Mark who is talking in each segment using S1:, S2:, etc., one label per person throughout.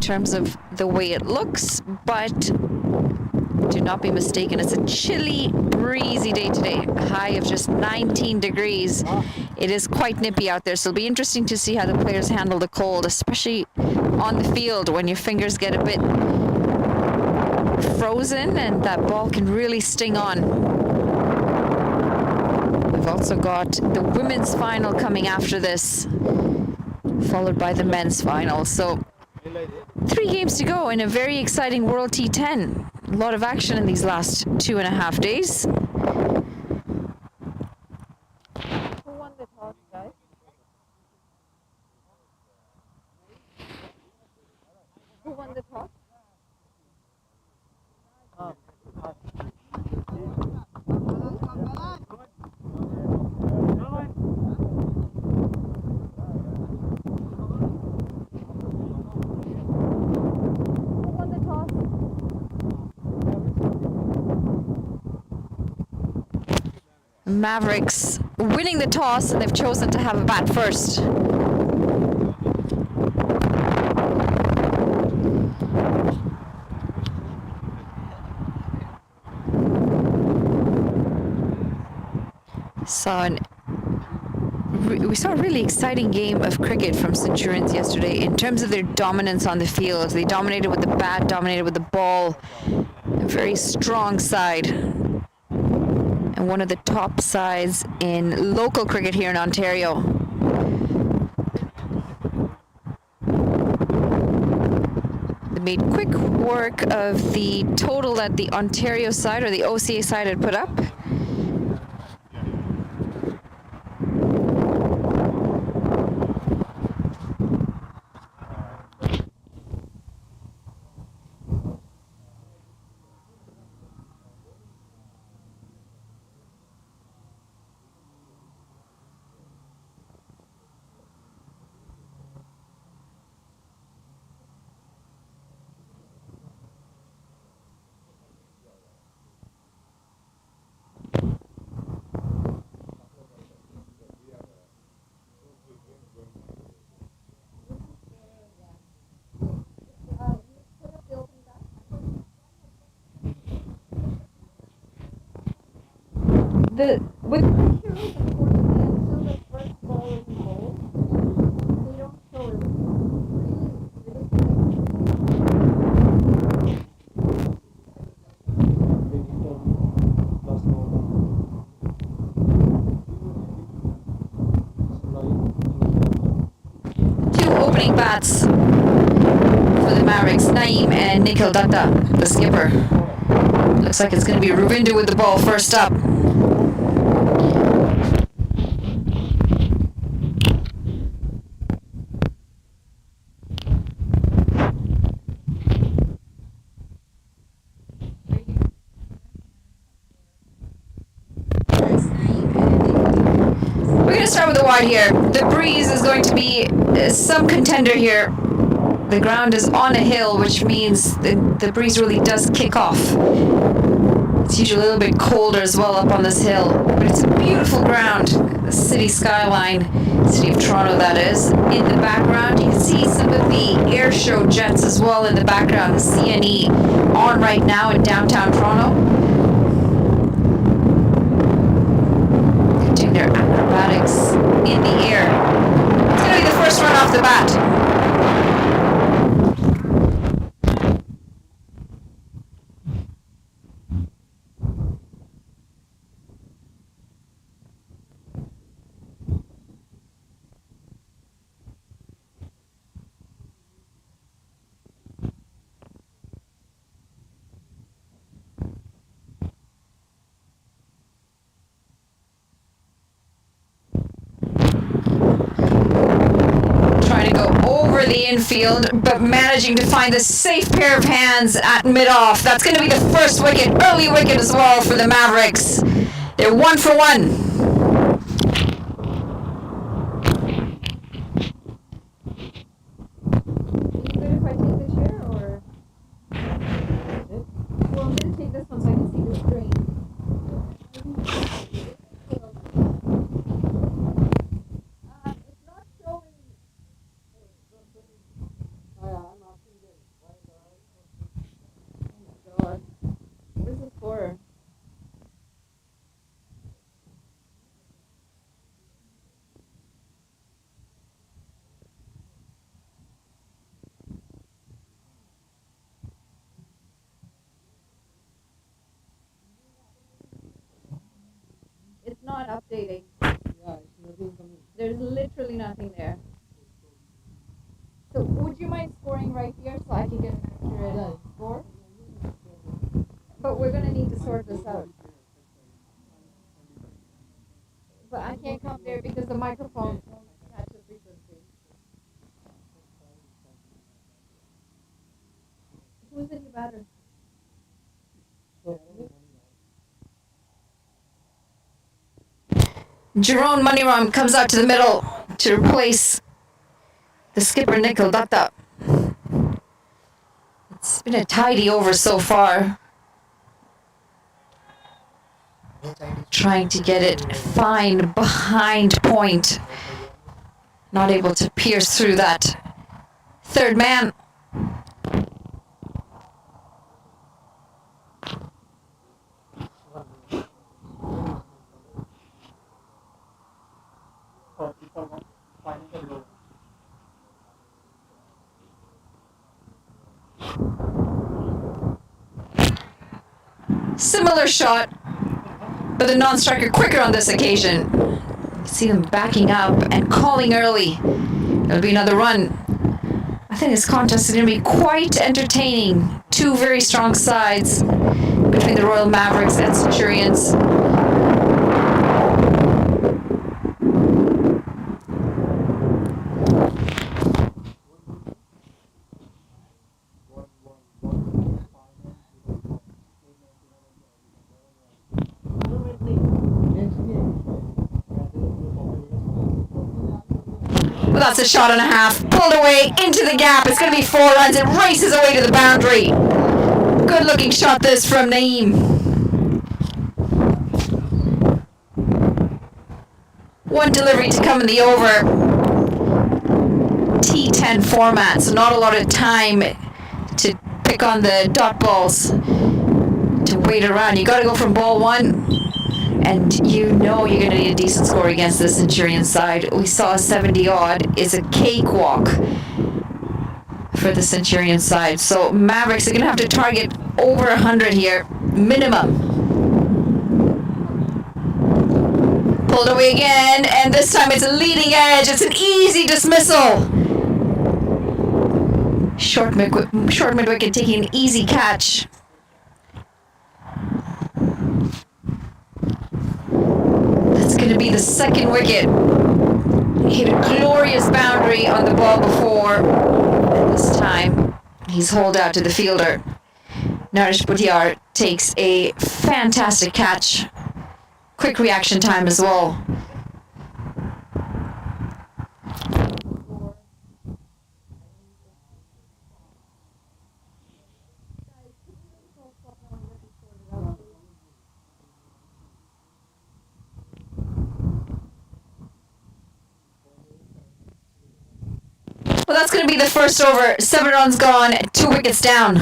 S1: terms of the way it looks, but do not be mistaken, it's a chilly, breezy day today. A high of just 19 degrees. It is quite nippy out there, so it'll be interesting to see how the players handle the cold, especially on the field when your fingers get a bit frozen and that ball can really sting on. We've also got the women's final coming after this, followed by the men's final. So 3 games to go in a very exciting World T10. A lot of action in these last 2.5 days. Who won the toss, guys? Who won the toss? Mavericks winning the toss, and they've chosen to have a bat first. We saw a really exciting game of cricket from Centurions yesterday in terms of their dominance on the field. They dominated with the bat, dominated with the ball. A very strong side. And one of the top sides in local cricket here in Ontario. They made quick work of the total that the Ontario side or the OCA side had put up. With heroes, until the first ball is bowled, they don't show it. Two opening bats for the Mavericks, Naeem and Nikhil Datta, the skipper. Looks like it's going to be Ravinder with the ball first up. Start with the wide here. The breeze is going to be some contender here. The ground is on a hill, which means the breeze really does kick off. It's usually a little bit colder as well up on this hill, but it's a beautiful ground. The city skyline, city of Toronto that is. In the background, you can see some of the air show jets as well in the background. The CNE on right now in downtown Toronto. Their acrobatics in the air. It's going to be the first run off the bat. The infield, but managing to find a safe pair of hands at mid-off. That's going to be the first wicket, early wicket as well for the Mavericks. They're 1 for 1. not updating. There's literally nothing there. So would you mind scoring right here so I can get an accurate score? But we're gonna need to sort this out. But I can't come there because the microphone won't catch the frequency. Who's the new batter? Jerome Moneyram comes out to the middle to replace the skipper Nickel Datta. It's been a tidy over so far. Trying to get it fine behind point. Not able to pierce through that third man. Similar shot, but the non-striker quicker on this occasion. You see them backing up and calling early. It'll be another run. I think this contest is going to be quite entertaining. Two very strong sides between the Royal Mavericks and Centurions. Well, that's a shot and a half. Pulled away into the gap. It's going to be 4 runs. It races away to the boundary. Good looking shot this from Naeem. One delivery to come in the over. T10 format, so not a lot of time to pick on the dot balls to wait around. You got to go from ball 1. And you know you're going to need a decent score against the Centurion side. We saw a 70 odd is a cakewalk for the Centurion side. So Mavericks are going to have to target over 100 here, minimum. Pulled away again, and this time it's a leading edge. It's an easy dismissal. Short mid-wicket taking an easy catch. That's going to be the second wicket. He hit a glorious boundary on the ball before. And this time, he's hauled out to the fielder. Naresh Bhudiar takes a fantastic catch. Quick reaction time as well. Well, that's going to be the first over. 7 runs gone, 2 wickets down.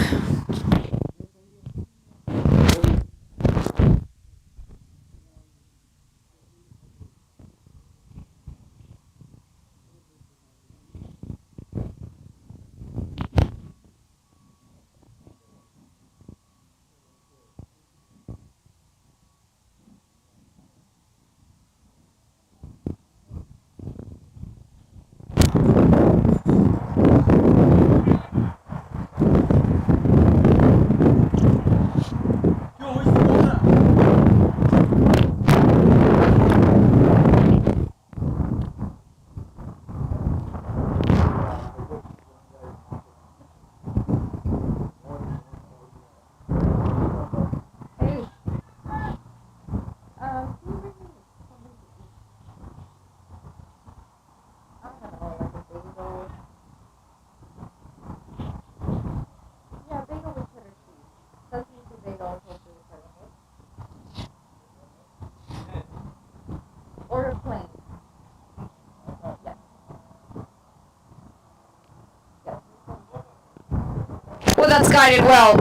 S1: Well, that's guided well.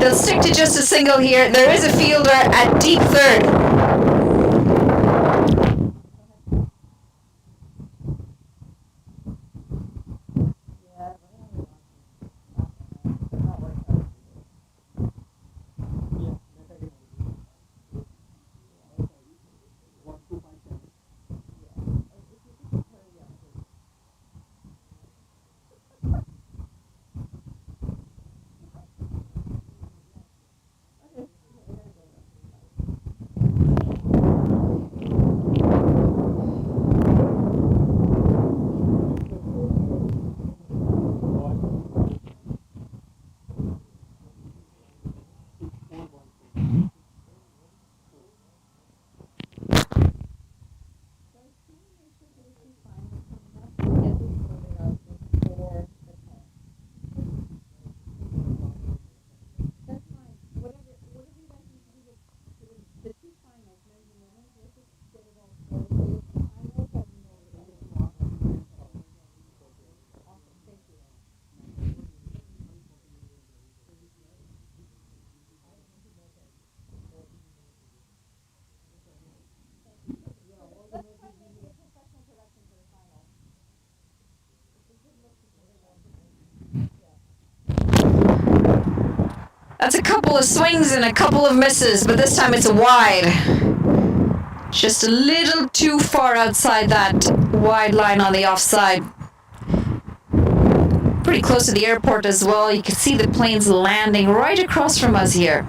S1: They'll stick to just a single here. There is a fielder at deep third. That's a couple of swings and a couple of misses, but this time it's a wide. Just a little too far outside that wide line on the offside. Pretty close to the airport as well. You can see the planes landing right across from us here.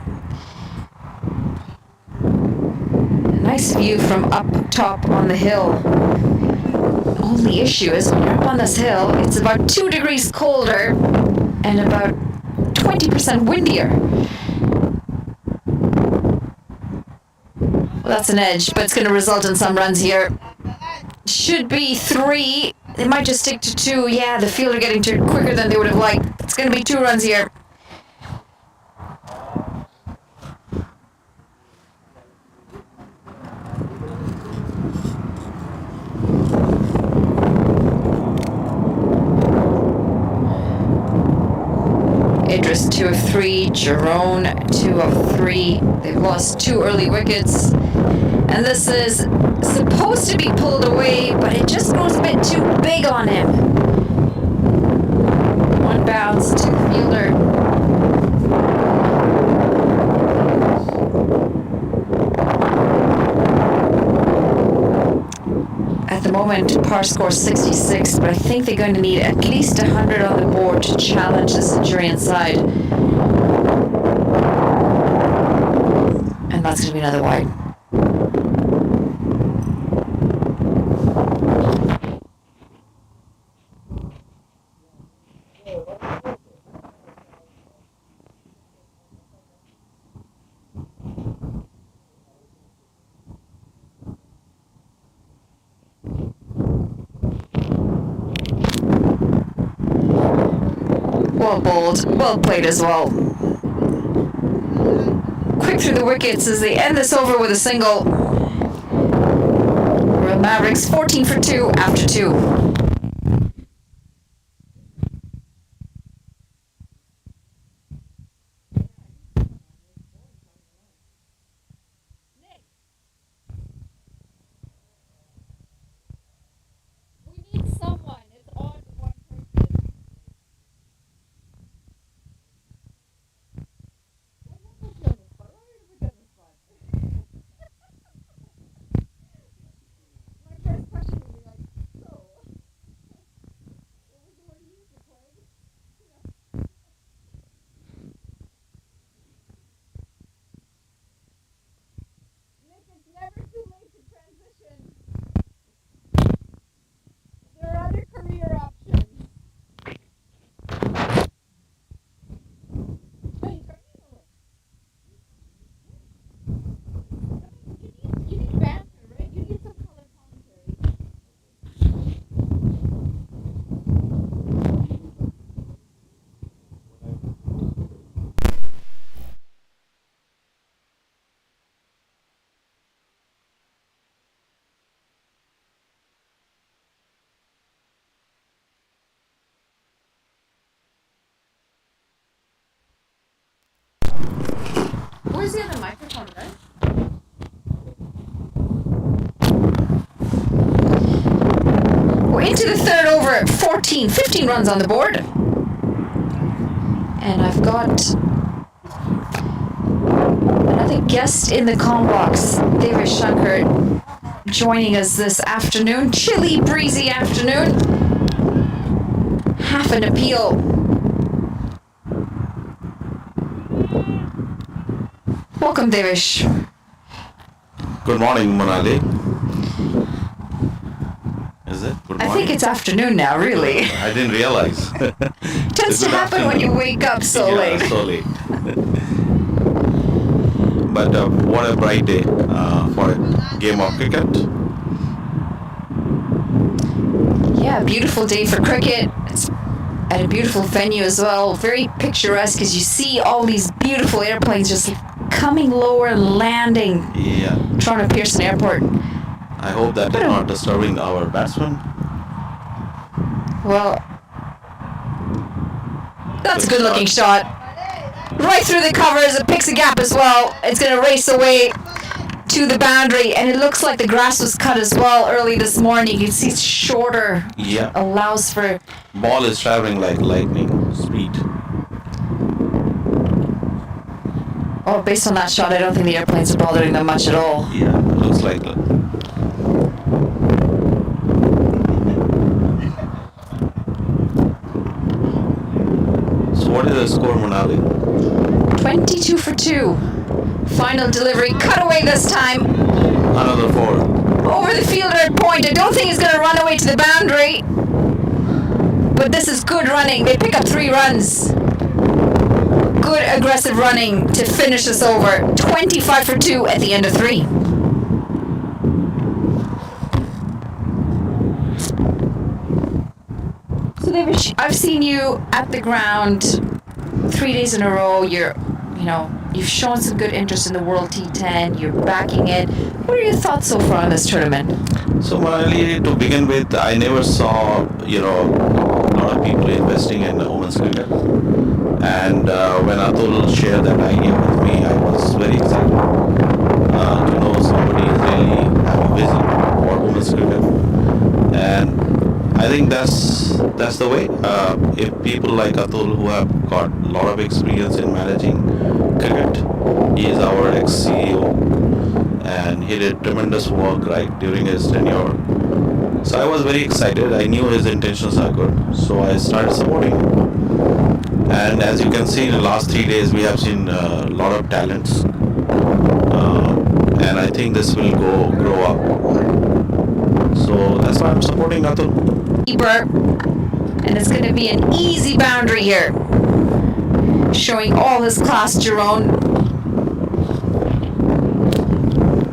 S1: Nice view from up top on the hill. The only issue is when you're up on this hill, it's about 2 degrees colder and about 20% windier. Well, that's an edge, but it's going to result in some runs here. Should be 3. They might just stick to 2. Yeah, the field are getting turned quicker than they would have liked. It's going to be 2 runs here. Idris 2 of 3, Jerome 2 of 3. They've lost 2 early wickets. And this is supposed to be pulled away, but it just goes a bit too big on him. 1 bounce to the fielder. At the moment, par score 66, but I think they're going to need at least 100 on the board to challenge the Centurion side. And that's going to be another wide. Well bowled, well played as well. Quick through the wickets as they end this over with a single. Royal Mavericks 14 for 2 after 2. Where's the other microphone, right? We're into the third over, 15 runs on the board. And I've got another guest in the comm box, David Shankar, joining us this afternoon. Chilly, breezy afternoon. Half an appeal. Welcome, Devish.
S2: Good morning, Monali. Is it? Good morning?
S1: I think it's afternoon now, really.
S2: I didn't realize.
S1: Tends to happen when you wake up so late.
S2: So late. But what a bright day for a game of cricket.
S1: Yeah, beautiful day for cricket. It's at a beautiful venue as well. Very picturesque as you see all these beautiful airplanes just coming lower and landing.
S2: Yeah.
S1: Toronto Pearson Airport.
S2: I hope that is not disturbing our batsmen.
S1: Well, that's a good looking shot. Right through the covers, it picks a gap as well. It's going to race away to the boundary, and it looks like the grass was cut as well early this morning. You can see it's shorter.
S2: Yeah.
S1: Allows for...
S2: Ball is traveling like lightning speed.
S1: Oh, based on that shot, I don't think the airplanes are bothering them much at all.
S2: Yeah, looks like that. So what is the score, Manali?
S1: 22 for 2. Final delivery, cutaway this time.
S2: Another 4.
S1: Over the fielder at point. I don't think he's going to run away to the boundary. But this is good running. They pick up 3 runs. Good aggressive running to finish this over. 25 for 2 at the end of 3. So David, I've seen you at the ground 3 days in a row. You've shown some good interest in the World T10. You're backing it. What are your thoughts so far on this tournament?
S2: So Manali, to begin with, I never saw, a lot of people investing in women's cricket. And when Atul shared that idea with me, I was very excited to know somebody is really having vision for women's cricket. And I think that's the way. If people like Atul, who have got a lot of experience in managing cricket, he is our ex-CEO, and he did tremendous work during his tenure. So I was very excited. I knew his intentions are good, so I started supporting him. And as you can see, in the last 3 days, we have seen a lot of talents, and I think this will grow up. So that's why I'm supporting Atul.
S1: Keeper, and it's going to be an easy boundary here, showing all his class, Jerome.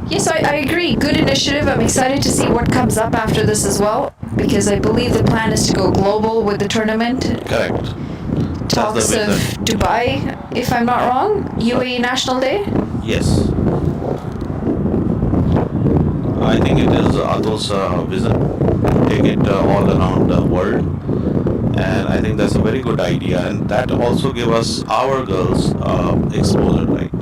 S1: Yes, I agree. Good initiative. I'm excited to see what comes up after this as well, because I believe the plan is to go global with the tournament.
S2: Correct.
S1: Talks of Dubai, if I'm not wrong. UAE National Day.
S2: Yes. I think it is Atul's vision. Take it all around the world, and I think that's a very good idea, and that also give us our girls exposure, right?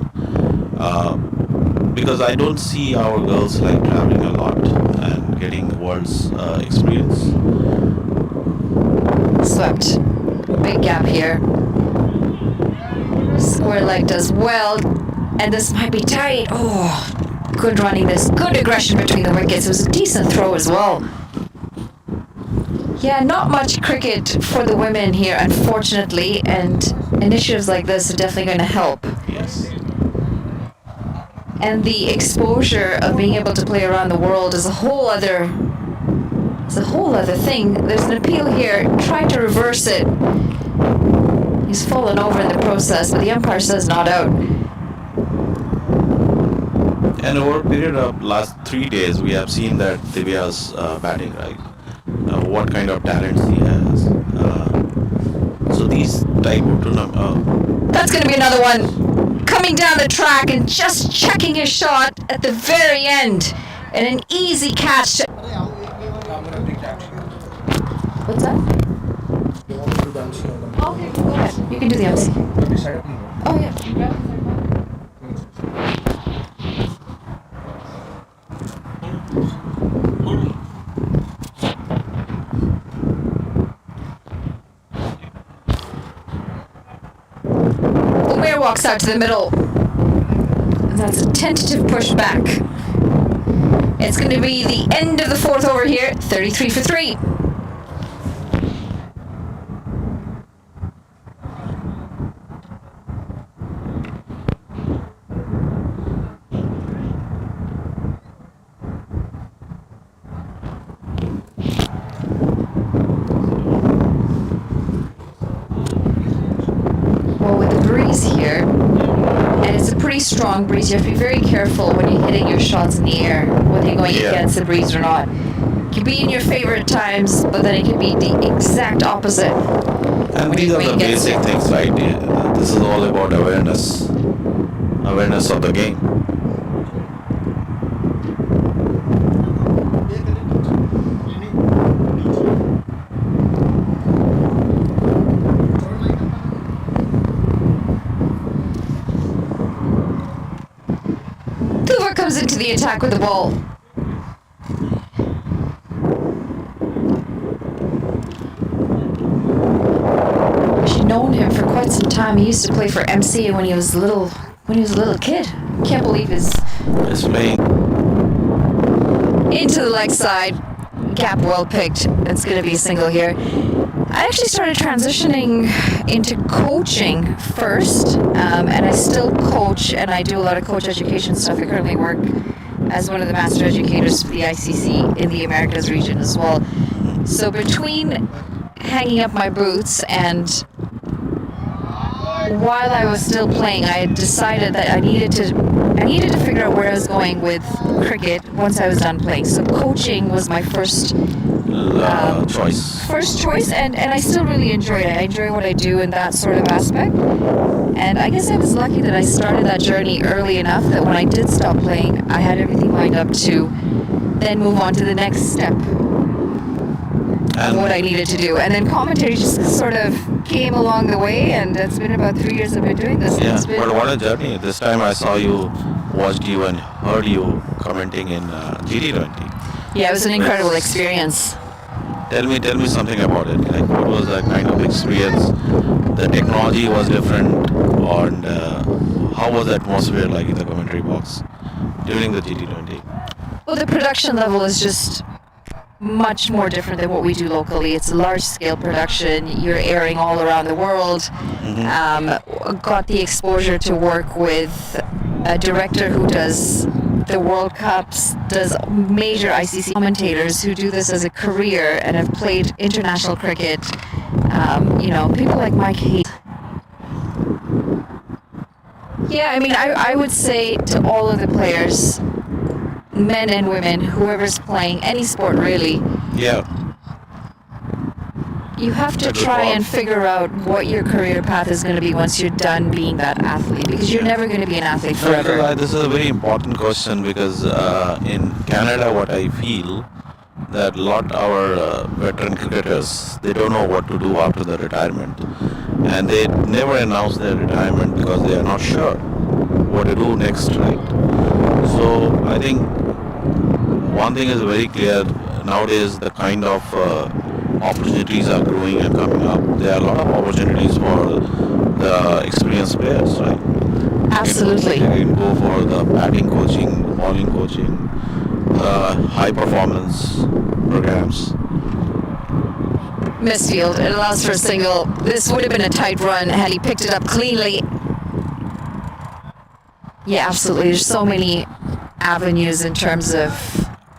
S2: Because I don't see our girls traveling a lot and getting world's experience.
S1: Swept. Big gap here. Square leg does well, and this might be tight. Oh, good running this. Good aggression between the wickets. It was a decent throw as well. Yeah, not much cricket for the women here, unfortunately, and initiatives like this are definitely going to help.
S2: Yes.
S1: And the exposure of being able to play around the world is a whole other thing. There's an appeal here. Try to reverse it. He's fallen over in the process, but the umpire says not out.
S2: And over a period of last 3 days, we have seen that Divya's batting, right? What kind of talents he has. So these type of tournament.
S1: That's going to be another one. Coming down the track and just checking his shot at the very end. And an easy catch. What's that? Okay, go ahead. You can do the MC. Oh, yeah. Umair walks out to the middle. And that's a tentative push back. It's going to be the end of the 4th over here. 33 for 3. Well, with the breeze here, and it's a pretty strong breeze, you have to be very careful when you're hitting your shots in the air, whether you're going against the breeze or not. It can be in your favorite times, but then it can be the exact opposite.
S2: And these are the basic things, right? This is all about awareness of the game.
S1: Hoover comes into the attack with the ball. I've known him for quite some time. He used to play for MC when he was a little when he was a little kid. Can't believe his
S2: It's playing.
S1: into the leg side. Gap well picked. It's going to be a single here. I actually started transitioning into coaching first, and I still coach, and I do a lot of coach education stuff. I currently work as one of the master educators for the ICC in the Americas region as well. So between hanging up my boots and while I was still playing, I had decided that I needed to figure out where I was going with cricket once I was done playing. So coaching was my first choice, and I still really enjoy it. I enjoy what I do in that sort of aspect. And I guess I was lucky that I started that journey early enough that when I did stop playing, I had everything lined up to then move on to the next step of what I needed to do. And then commentary just sort of came along the way, and it's been about 3 years I've been doing this.
S2: Yeah, but what a journey. This time I saw you, watched you and heard you commenting in GT20.
S1: Yeah, it was an incredible experience.
S2: Tell me something about it. Like, what was that kind of experience? The technology was different, and how was the atmosphere like in the commentary box during the GT20?
S1: Well, the production level is just much more different than what we do locally. It's a large-scale production. You're airing all around the world. Got the exposure to work with a director who does the World Cups, does major ICC commentators who do this as a career and have played international cricket. People like Mike Hayes. Yeah, I mean, I would say to all of the players, men and women, whoever's playing any sport really, you have to try and figure out what your career path is going to be once you're done being that athlete, because you're never going to be an athlete forever.
S2: This is a very important question, because in Canada, what I feel that a lot our veteran cricketers, they don't know what to do after the retirement, and they never announce their retirement because they are not sure what to do next, right? So I think one thing is very clear nowadays: the kind of opportunities are growing and coming up. There are a lot of opportunities for the experienced players, right?
S1: Absolutely.
S2: You can go for the batting coaching, bowling coaching, high performance programs.
S1: Misfield. It allows for a single. This would have been a tight run had he picked it up cleanly. Yeah, absolutely. There's so many avenues in terms of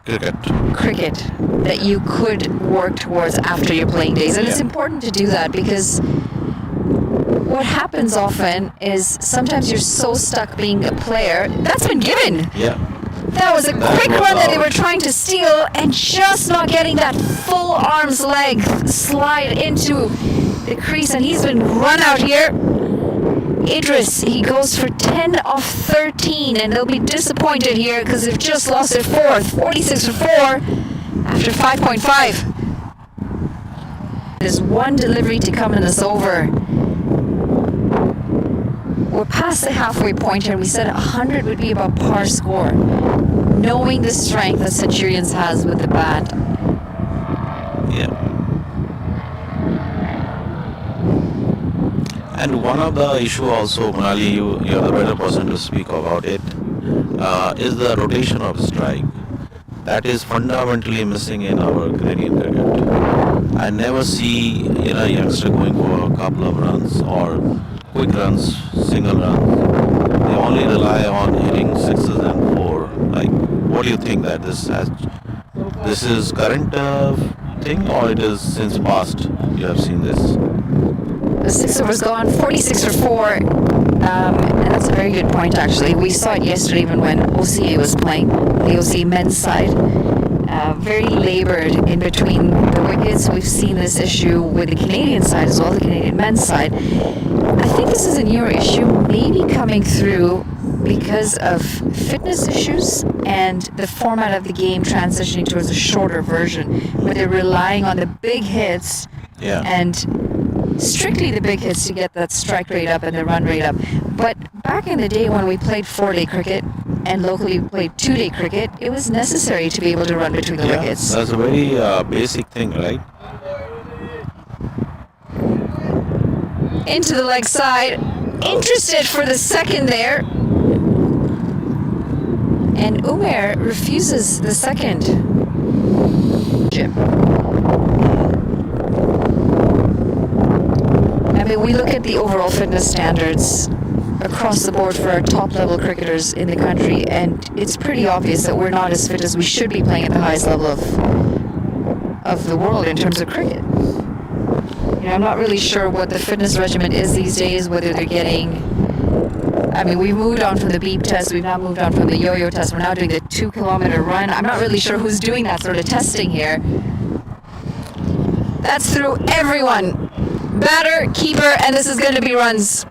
S1: cricket that you could work towards after your playing days. And it's important to do that, because what happens often is sometimes you're so stuck being a player. That's been given.
S2: Yeah.
S1: That was a quick run that they were trying to steal, and just not getting that full arm's length slide into the crease, and he's been run out here. Idris, he goes for 10 of 13, and they'll be disappointed here because they've just lost their fourth, 46 for 4 after 5.5. There's one delivery to come in this over. We're past the halfway point here, and we said 100 would be about par score. Knowing the strength that Centurions has with the bat.
S2: Yeah. And one of the issue also, Manali, you're the better person to speak about it, is the rotation of strike. That is fundamentally missing in our Canadian cricket. I never see a youngster going for a couple of runs or quick runs, single runs. They only rely on hitting sixes and four. Like, what do you think that this is current thing, or it is since past you have seen this?
S1: The 6 overs gone, 46 for 4, and that's a very good point actually. We saw it yesterday even when OCA was playing, the OCA men's side. Very labored in between the wickets. We've seen this issue with the Canadian side as well, the Canadian men's side. I think this is a newer issue, maybe coming through because of fitness issues and the format of the game transitioning towards a shorter version, where they're relying on the big hits and strictly the big hits to get that strike rate up and the run rate up. But back in the day when we played 4-day cricket and locally we played 2-day cricket, it was necessary to be able to run between the wickets.
S2: That's a very basic thing, right?
S1: Into the leg side, interested for the second there. And Umair refuses the second. Jim. I mean, we look at the overall fitness standards across the board for our top-level cricketers in the country, and it's pretty obvious that we're not as fit as we should be playing at the highest level of the world in terms of cricket. You know, I'm not really sure what the fitness regimen is these days, whether they're getting... I mean, we've moved on from the beep test, we've now moved on from the yo-yo test, we're now doing the 2-kilometer run. I'm not really sure who's doing that sort of testing here. That's through everyone. Batter, keeper, and this is going to be runs.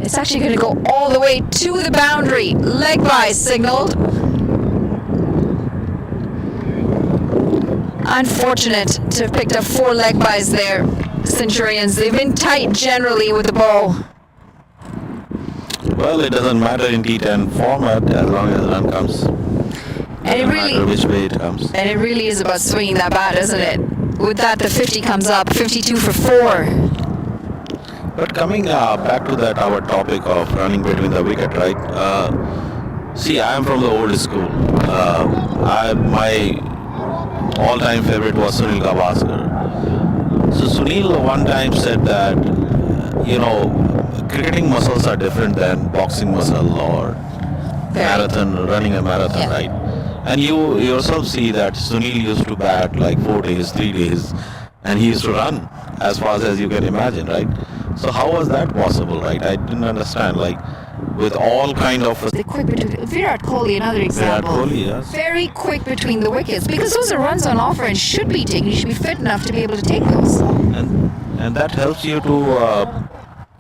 S1: It's actually going to go all the way to the boundary. Leg by signaled. Unfortunate to have picked up 4 leg bys there, Centurions. They've been tight generally with the ball.
S2: Well, it doesn't matter in T10 format as long as the run comes.
S1: And it really,
S2: matter which way it comes.
S1: And it really is about swinging that bat, isn't it? With that, the 50 comes up, 52 for 4.
S2: But coming back to that, our topic of running between the wicket, right? See, I am from the old school. My all-time favorite was Sunil Gavaskar. So Sunil one time said that, cricketing muscles are different than boxing muscle or running a marathon, right? And you yourself see that Sunil used to bat like 4 days, 3 days, and he used to run as fast as you can imagine, right? So how was that possible, right? I didn't understand, like, with all kind of...
S1: The quick between Virat Kohli, another example.
S2: Virat Kohli, yes.
S1: Very quick between the wickets, because those are runs on offer and should be taken. You should be fit enough to be able to take those.
S2: And that helps you to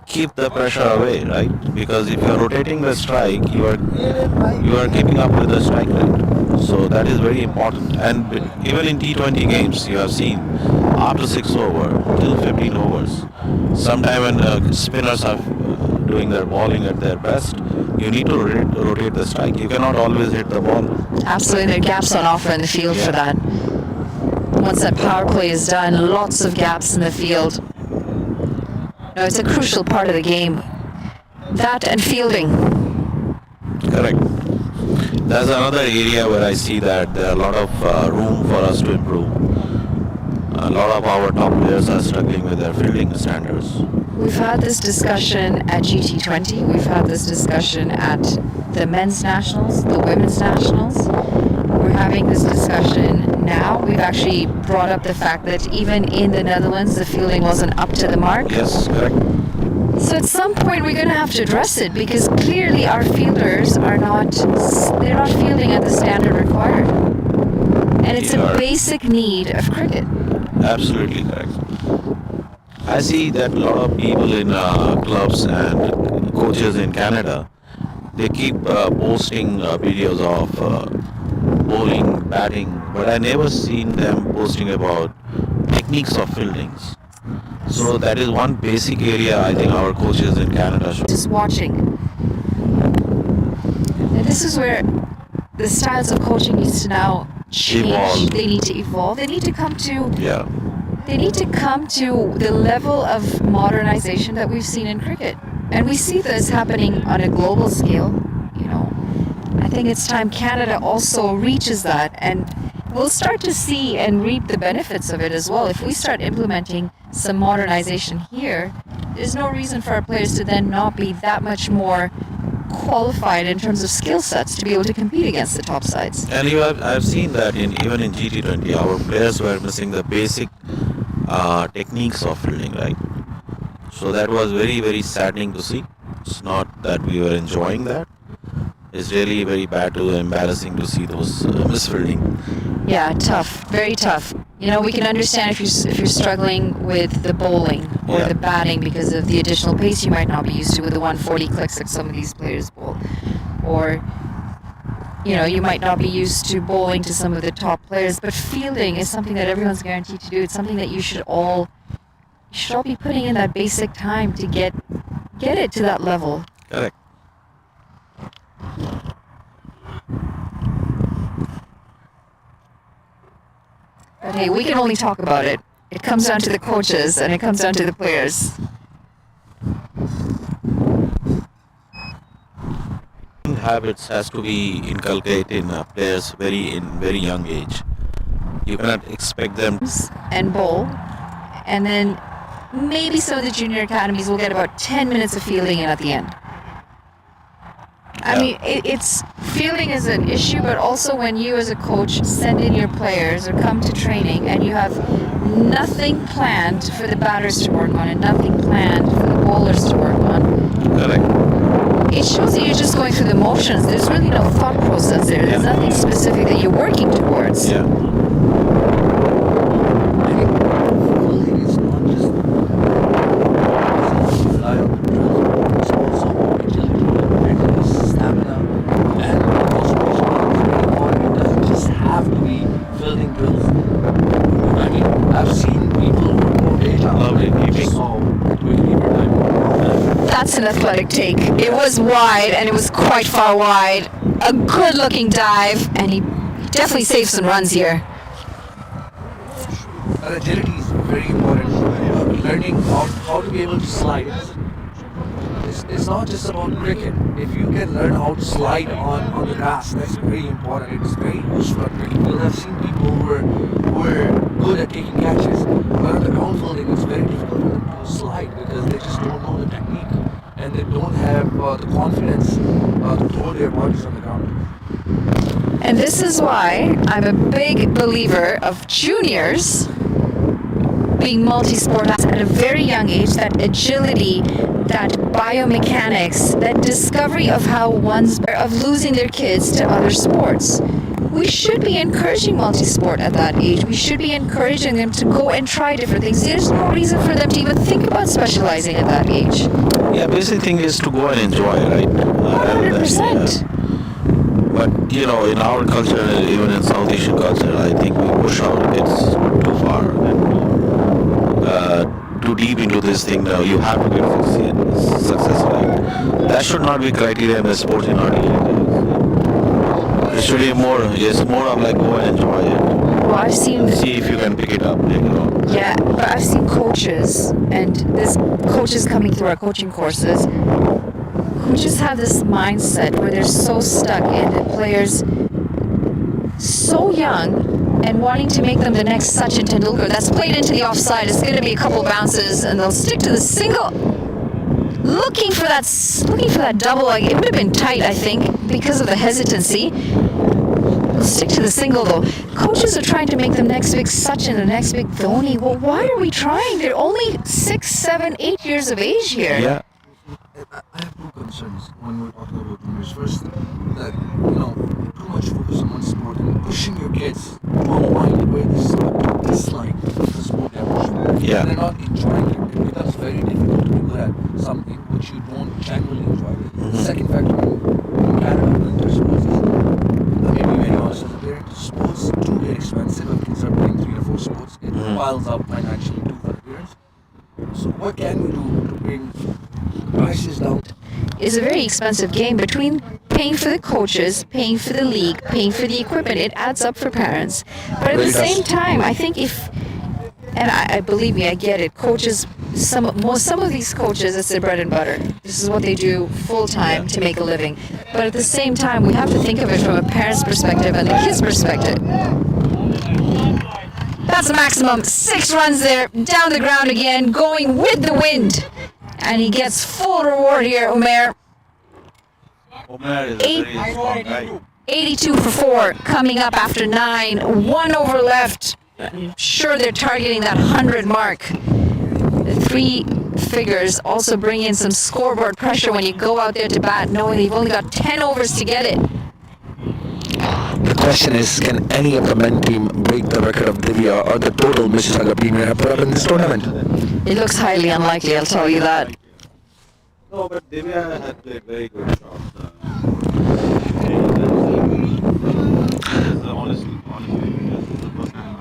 S2: keep the pressure away, right? Because if you are rotating the strike, you are keeping up with the strike rate. So that is very important. And even in T20 games, you have seen after 6 over till 15 overs, sometime when spinners are doing their bowling at their best, you need to rotate the strike. You cannot always hit the ball.
S1: Absolutely, there are gaps on offer in the field for that. Once that power play is done, lots of gaps in the field. No, it's a crucial part of the game. That and fielding.
S2: Correct. That's another area where I see that there are a lot of room for us to improve. A lot of our top players are struggling with their fielding standards.
S1: We've had this discussion at GT20. We've had this discussion at the men's nationals, the women's nationals. We're having this discussion now. We've actually brought up the fact that even in the Netherlands, the fielding wasn't up to the mark.
S2: Yes, correct.
S1: So at some point, we're going to have to address it because clearly our fielders they're not fielding at the standard required. And it's a basic need of cricket.
S2: Absolutely correct. I see that a lot of people in clubs and coaches in Canada, they keep posting videos of bowling, batting, but I never seen them posting about techniques of fieldings. So that is one basic area I think our coaches in Canada should.
S1: Just watching. And this is where the styles of coaching needs to now change.
S2: Evolve.
S1: They need to evolve. They need to come to.
S2: Yeah.
S1: They need to come to the level of modernization that we've seen in cricket. And we see this happening on a global scale. I think it's time Canada also reaches that, and we'll start to see and reap the benefits of it as well. If we start implementing some modernization here, there's no reason for our players to then not be that much more qualified in terms of skill sets to be able to compete against the top sides.
S2: And I've seen that even in GT20, our players were missing the basic techniques of fielding, right? So that was very, very saddening to see. It's not that we were enjoying that. It's really very bad to embarrassing to see those misfielding.
S1: Yeah, tough, very tough. We can understand if you're struggling with the bowling or the batting because of the additional pace you might not be used to with the 140 clicks that some of these players bowl, or you might not be used to bowling to some of the top players. But fielding is something that everyone's guaranteed to do. It's something that you should all be putting in that basic time to get it to that level.
S2: Correct.
S1: But hey, we can only talk about it. It comes down to the coaches and it comes down to the players.
S2: habits has to be inculcated in players very young age. You cannot expect them.
S1: And bowl, and then maybe some of the junior academies will get about 10 minutes of fielding in at the end. I mean, it's fielding is an issue, but also when you as a coach send in your players or come to training and you have nothing planned for the batters to work on and nothing planned for the bowlers to work on,
S2: Correct.
S1: it shows that you're just going through the motions. There's really no thought process there. There's nothing specific that you're working towards.
S2: Yeah.
S3: Fielding is not just rely on the drill. It's also agility, readiness, stamina, and concentration. It's very important. It doesn't just have to be fielding drills. I mean, I've seen people who are more agile.
S2: Lovely keeping.
S3: So, wicketkeeper time.
S1: That's an athletic take. It was wide, and it was quite far wide. A good-looking dive, and he definitely saved some runs here.
S3: And agility is very important. Learning how to be able to slide. It's not just about cricket. If you can learn how to slide on the grass, that's very important. It's very useful at cricket. Because I've seen people who are good at taking catches, but on the ground fielding, it's very difficult for them to slide because they just don't know the technique and they don't have the confidence to throw their bodies on the ground.
S1: And this is why I'm a big believer of juniors being multi-sport at a very young age. That agility, that biomechanics, that discovery of how of losing their kids to other sports. We should be encouraging multi-sport at that age. We should be encouraging them to go and try different things. There's no reason for them to even think about specializing at that age.
S2: Yeah, basic thing is to go and enjoy, right?
S1: 100%.
S2: But in our culture, even in South Asian culture, I think we push our kids too far and too deep into this thing. Now you have to get success, right? That should not be criteria in the sports in our It should be more. It's more of like go and enjoy it.
S1: Well, I've seen.
S2: See if you can pick it up.
S1: Yeah, but I've seen coaches, and there's coaches coming through our coaching courses who just have this mindset where they're so stuck in the players so young and wanting to make them the next Sachin Tendulkar. That's played into the offside. It's going to be a couple bounces, and they'll stick to the single. Looking for that double. Like, it would have been tight, I think, because of the hesitancy. They'll stick to the single, though. Coaches are trying to make them next big Sachin, the next big Dhoni. Well, why are we trying? They're only 6, 7, 8 years of age here.
S2: Yeah.
S3: I have two concerns when we're talking about juniors. First, that too much focus on one sport and pushing your kids to a point where they start to dislike the sport they're pushing.
S2: Yeah.
S3: They're not enjoying it. It becomes very difficult to be good at something which you don't genuinely enjoy. The second factor in Canada winter sports is, let me be very honest, as a parent, sports do get expensive if kids are playing 3 or 4 sports. It piles up financially too for the parents. So what can we do to bring prices down?
S1: Is a very expensive game. Between paying for the coaches, paying for the league, paying for the equipment, it adds up for parents. But at the same time, I think I believe me, I get it. Coaches, some of these coaches, it's their bread and butter. This is what they do full time to make a living. But at the same time, we have to think of it from a parent's perspective and the kid's perspective. That's a maximum 6 runs there, down the ground again, going with the wind. And he gets full reward here, Umair.
S2: Umar is a very strong guy.
S1: 82 for 4, coming up after 9. 1 over left. I'm sure they're targeting that 100 mark. The 3 figures also bring in some scoreboard pressure when you go out there to bat, knowing that you've only got 10 overs to get it.
S3: The question is, can any of the men team break the record of Divya or the total Mississauga Premier have put up in this tournament?
S1: It looks highly unlikely, I'll tell you that.
S2: No, but Divya had played very good shots. Honestly, this is the first time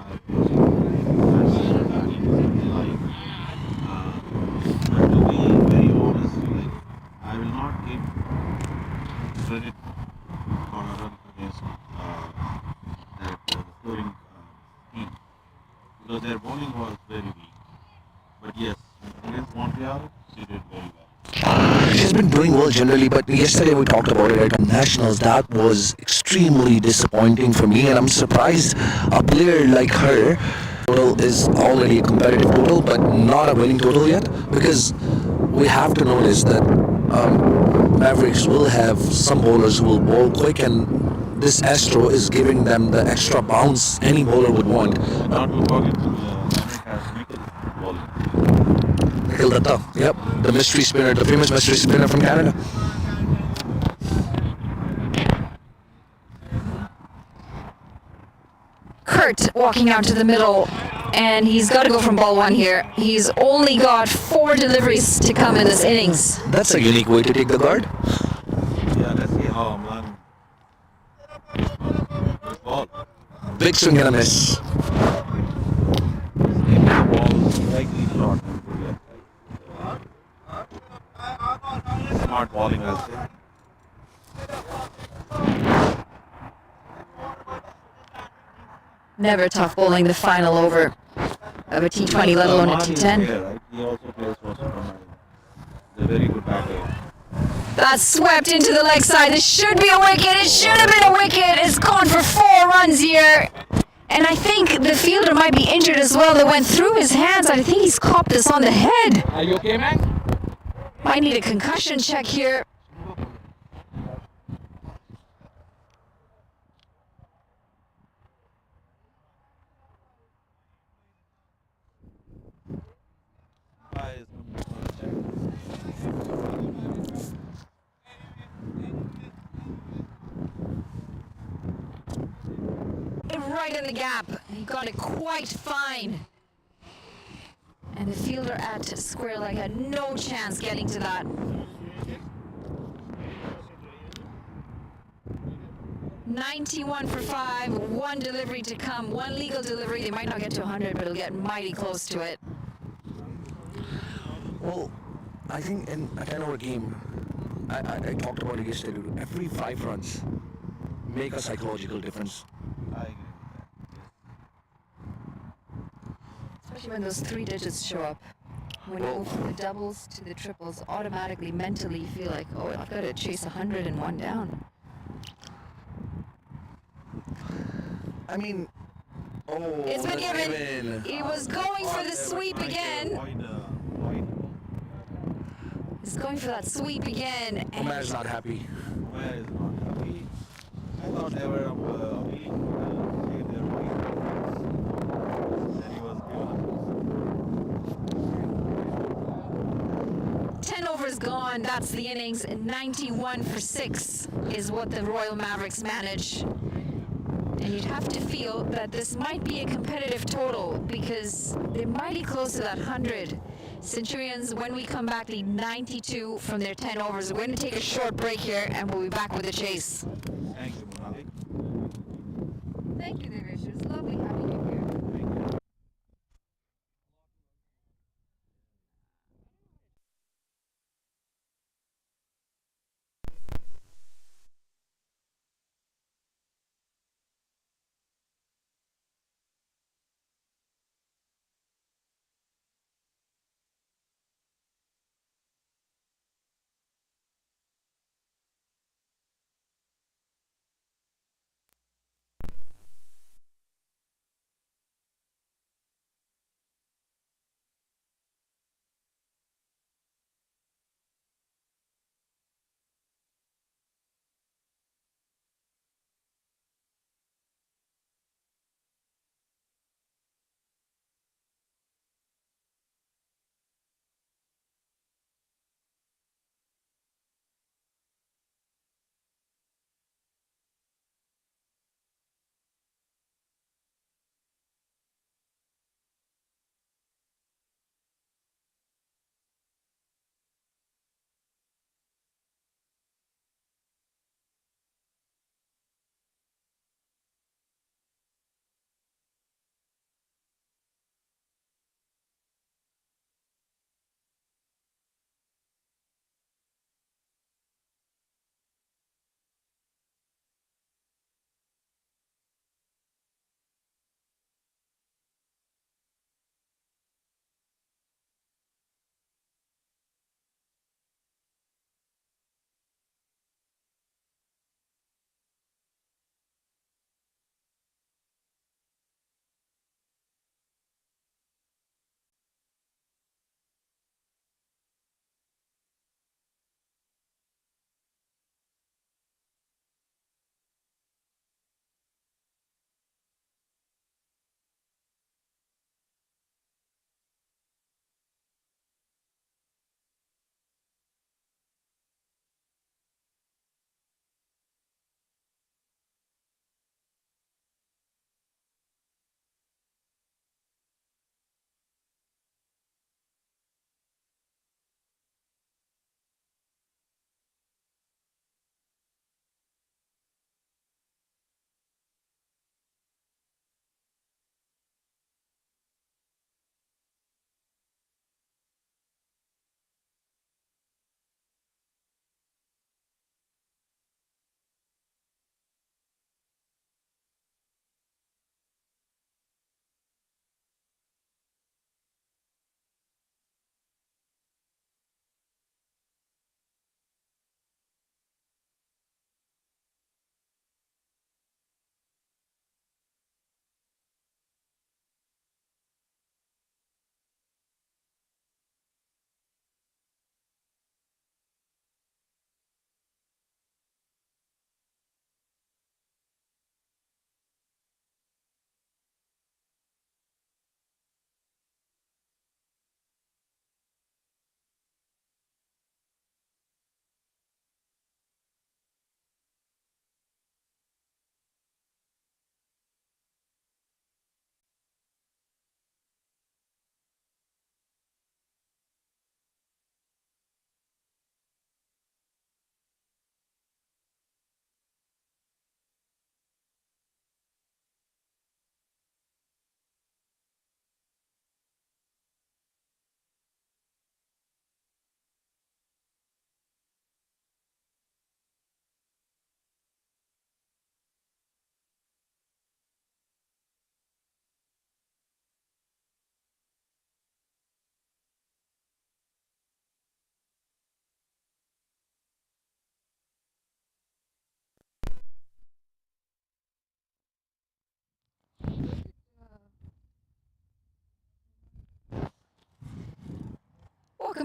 S2: and to be very honest, I will not give credit for a run against that scoring team because their bowling was very weak. But yes, against Montreal, she did very well.
S3: She's been doing well generally, but yesterday we talked about it at nationals. That was extremely disappointing for me, and I'm surprised a player like her total is already a competitive total, but not a winning total yet. Because we have to notice that Mavericks will have some bowlers who will bowl quick, and this Astro is giving them the extra bounce any bowler would want.
S2: Not to forget, Maverick has Nickel bowling.
S3: Nikhil Datta, yep, the mystery spinner, the famous mystery spinner from Canada.
S1: Kurt walking out to the middle, and he's got to go from ball one here. He's only got 4 deliveries to come in this innings.
S3: That's a unique way to take the guard.
S2: Yeah, let's see how Amlan will ball.
S3: Big swing and a miss.
S2: Ball slightly short. Smart bowling, I'll say.
S1: Never tough bowling the final over of a T20, let alone a
S2: Amlan is
S1: T10.
S2: there, right? He also plays for Superman. He's a very good batter.
S1: That's swept into the leg side. This should be a wicket. It should have been a wicket. It's gone for 4 runs here. And I think the fielder might be injured as well. That went through his hands. I think he's copped this on the head.
S4: Are you okay, man?
S1: Might need a concussion check here. Right in the gap. He got it quite fine. And the fielder at square leg had no chance getting to that. 91 for 5, 1 delivery to come, 1 legal delivery. They might not get to 100, but it'll get mighty close to it.
S3: Well, I think in a 10-over game, I talked about it yesterday, every 5 runs make a psychological difference.
S2: I agree.
S1: Especially when those 3 digits show up. When you go from the doubles to the triples, automatically, mentally, you feel like, oh, I've got to chase 100 and 1 down.
S3: I mean,
S1: It's been given. He was going for the sweep again. He's going for that sweep again.
S3: Omar's not happy.
S2: Where is not happy? I thought they were a week their point. Then he was given.
S1: 10 overs gone. That's the innings. 91 for 6 is what the Royal Mavericks manage. And you'd have to feel that this might be a competitive total because they're mighty close to that 100. Centurions, when we come back, lead 92 from their 10 overs. We're going to take a short break here and we'll be back with the chase.
S2: Thank you, Monali.
S1: Thank you, Devesh. It was lovely having you here.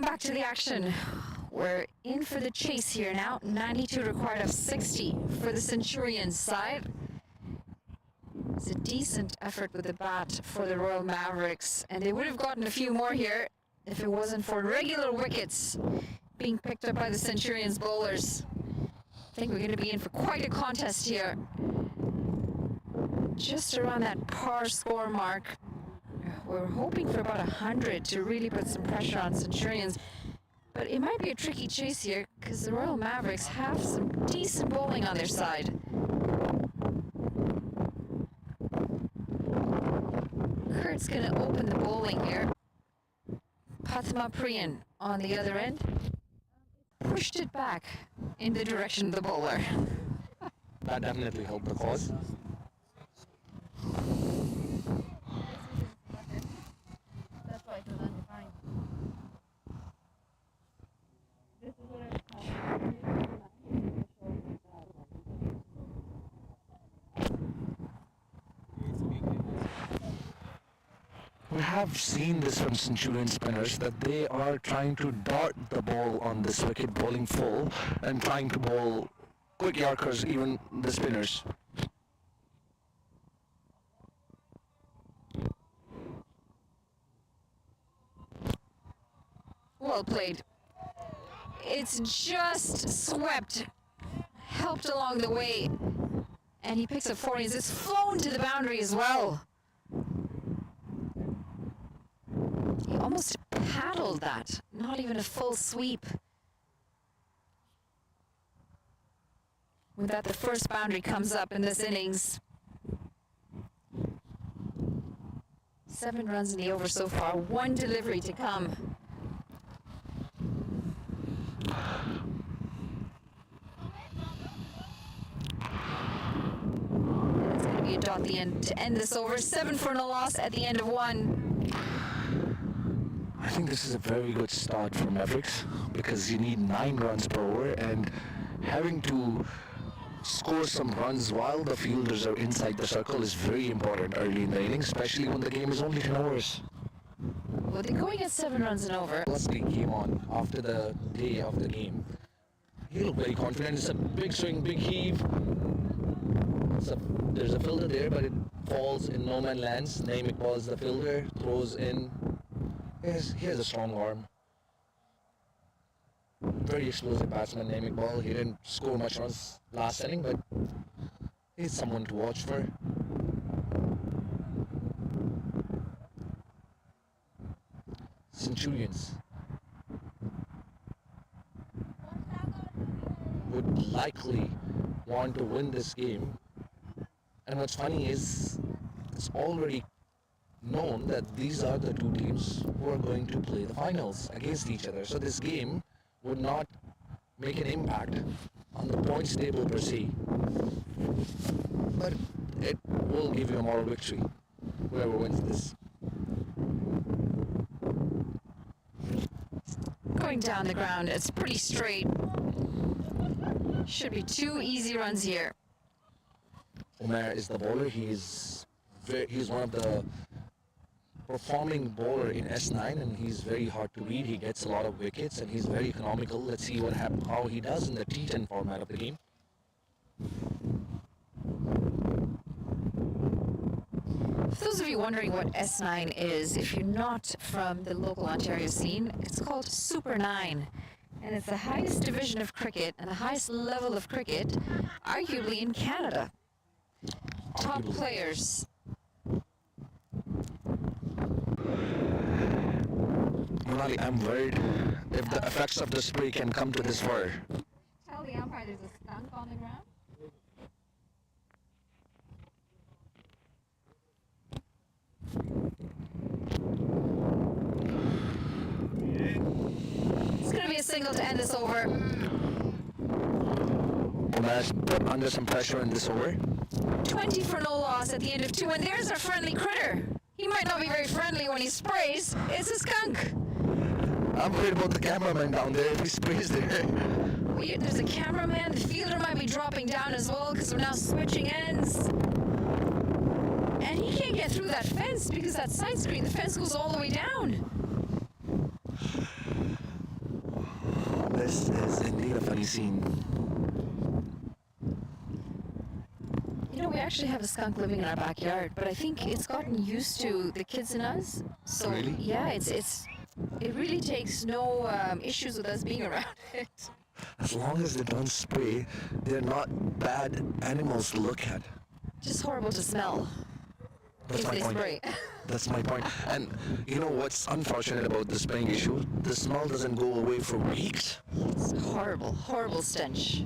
S1: back to the action. We're in for the chase here now. 92 required of 60 for the Centurions side. It's a decent effort with the bat for the Royal Mavericks, and they would have gotten a few more here if it wasn't for regular wickets being picked up by the Centurions bowlers. I think we're going to be in for quite a contest here. Just around that par score mark. We're hoping for about 100 to really put some pressure on Centurions. But it might be a tricky chase here because the Royal Mavericks have some decent bowling on their side. Kurt's going to open the bowling here. Pathma Priyan on the other end. Pushed it back in the direction of the bowler.
S3: That definitely helped the cause.
S4: That's why it was undefined. This is what
S3: We have seen this from Centurion spinners that they are trying to dart the ball on this wicket, bowling full and trying to bowl quick Yorkers, even the spinners.
S1: Well played. It's just swept, helped along the way, and he picks up 40. It's flown to the boundary as well. He almost paddled that, not even a full sweep. With that, the first boundary comes up in this innings. 7 runs in the over so far, 1 delivery to come. It's going to be a dot at the end to end this over. 7 for no loss at the end of 1.
S3: I think this is a very good start for Mavericks because you need 9 runs per over, and having to score some runs while the fielders are inside the circle is very important early in the inning, especially when the game is only 10 overs.
S1: Well, they're going at 7 runs and over.
S3: Leslie came on after the day of the game. He looked very confident. It's a big swing, big heave. There's a fielder there, but it falls in no man lands. Naim Iqbal is the fielder, throws in. He has a strong arm. Very explosive batsman, Naim Iqbal. He didn't score much runs last inning, but he's someone to watch for. Centurions would likely want to win this game, and what's funny is it's already known that these are the two teams who are going to play the finals against each other, so this game would not make an impact on the points table per se, but it will give you a moral victory whoever wins this.
S1: Going down the ground, it's pretty straight. Should be 2 easy runs here.
S3: Umar is the bowler. He's one of the performing bowler in S9, and he's very hard to read. He gets a lot of wickets, and he's very economical. Let's see how he does in the T10 format of the game.
S1: For those of you wondering what S9 is, if you're not from the local Ontario scene, it's called Super 9. And it's the highest division of cricket and the highest level of cricket, arguably in Canada. Top players.
S3: Monali, I'm worried if the effects of the spray can come to this far.
S4: Tell the umpire there's a skunk on the ground.
S1: It's going to be a single to end this over.
S3: Umar's put under some pressure in this over.
S1: 20 for no loss at the end of 2, and there's our friendly critter. He might not be very friendly when he sprays. It's a skunk.
S3: I'm worried about the cameraman down there if he sprays there.
S1: There's a cameraman. The fielder might be dropping down as well because we're now switching ends. And he can't get through that fence because that side screen, the fence goes all the way down.
S3: a funny scene.
S1: You know, we actually have a skunk living in our backyard, but I think it's gotten used to the kids and us. So
S3: Really?
S1: yeah, it really takes no issues with us being around it.
S3: As long as they don't spray, they're not bad animals to look at.
S1: Just horrible to smell
S3: That's
S1: if
S3: my
S1: they
S3: point.
S1: spray.
S3: That's my point. And you know what's unfortunate about the spraying issue? The smell doesn't go away for weeks.
S1: It's horrible stench.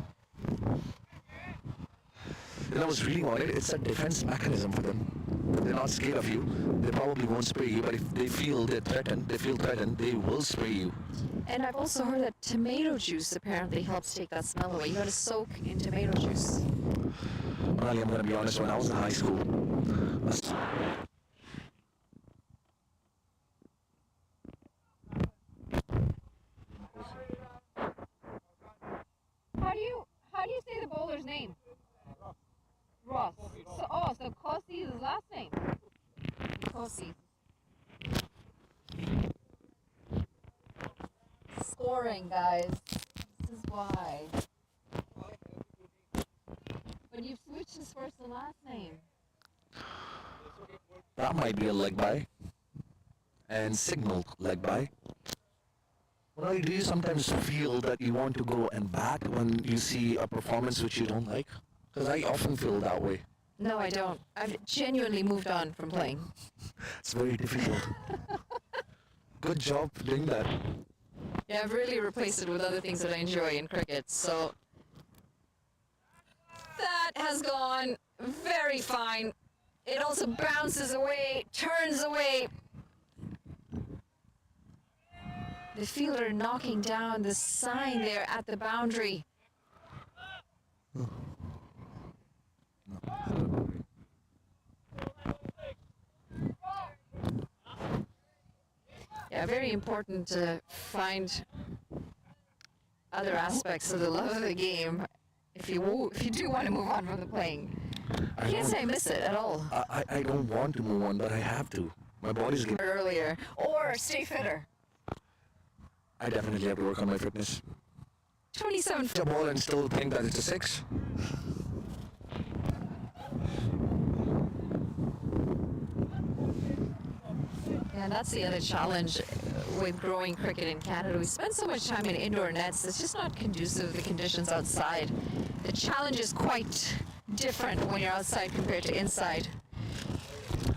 S3: And I was reading on it, it's a defense mechanism for them. They're not scared of you. They probably won't spray you, but if they feel threatened, they will spray you.
S1: And I've also heard that tomato juice apparently helps take that smell away. You got to soak in tomato juice.
S3: Well, I'm gonna be honest, when I was in high school,
S4: How do you say the bowler's name? Ross. So Kossi is his last name.
S1: Kossi. Scoring, guys. This is why. But you've switched his first and last name.
S3: that might be a leg by, and signal leg by. Well, do you sometimes feel that you want to go and bat when you see a performance which you don't like? Because I often feel that way.
S1: No, I don't. I've genuinely moved on from playing.
S3: It's very difficult. Good job doing that.
S1: Yeah, I've really replaced it with other things that I enjoy in cricket. So that has gone very fine. It also bounces away, turns away. The fielder knocking down the sign there at the boundary. Yeah, very important to find other aspects of the love of the game if you do want to move on from the playing. I can't say I miss it at all.
S3: I don't want to move on, but I have to. My body's getting...
S1: Earlier, or stay fitter.
S3: I definitely have to work on my fitness.
S1: 27.
S3: The ball and still think that it's a 6.
S1: Yeah, and that's the other challenge with growing cricket in Canada. We spend so much time in indoor nets. It's just not conducive to the conditions outside. The challenge is quite different when you're outside compared to inside.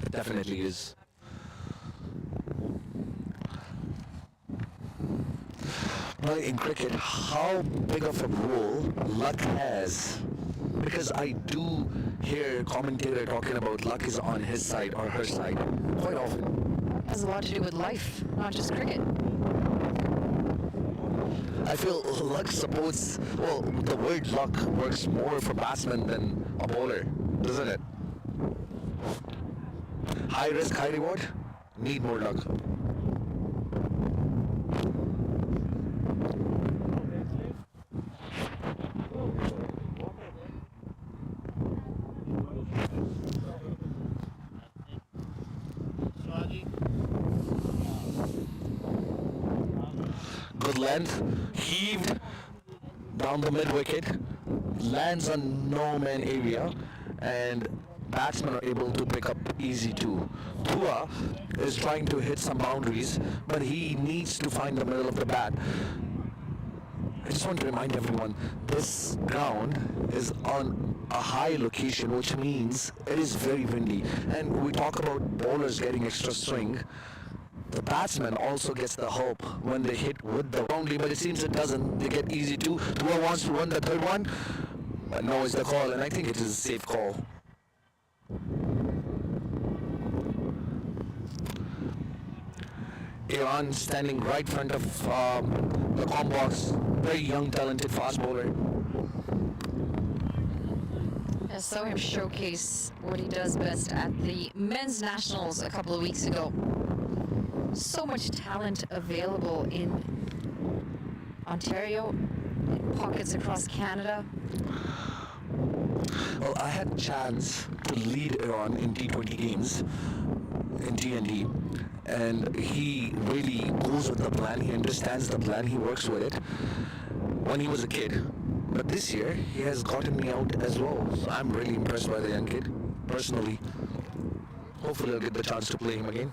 S3: It definitely is. Well, in cricket, how big of a role luck has? Because I do hear commentator talking about luck is on his side or her side quite often.
S1: It has a lot to do with life, not just cricket.
S3: I feel luck supports, well, the word luck works more for batsmen than a bowler, doesn't it? High risk, high reward, need more luck. Good length, heaved down the mid wicket, lands on no man area, and batsmen are able to pick up easy too. Tua is trying to hit some boundaries, but he needs to find the middle of the bat. I just want to remind everyone, this ground is on a high location, which means it is very windy. And we talk about bowlers getting extra swing. The batsman also gets the help when they hit with the boundary, but it seems it doesn't. They get easy too. Tua wants to run the third one, but no is the call, and I think it is a safe call. Iran standing right front of the comp box. Very young, talented fast bowler.
S1: I saw him showcase what he does best at the men's nationals a couple of weeks ago. So much talent available in Ontario, in pockets across Canada.
S3: Well, I had a chance to lead Iran in T20 games in T&D, and he really goes with the plan. He understands the plan. He works with it. when he was a kid. But this year, he has gotten me out as well. So I'm really impressed by the young kid, personally. Hopefully I'll get the chance to play him again.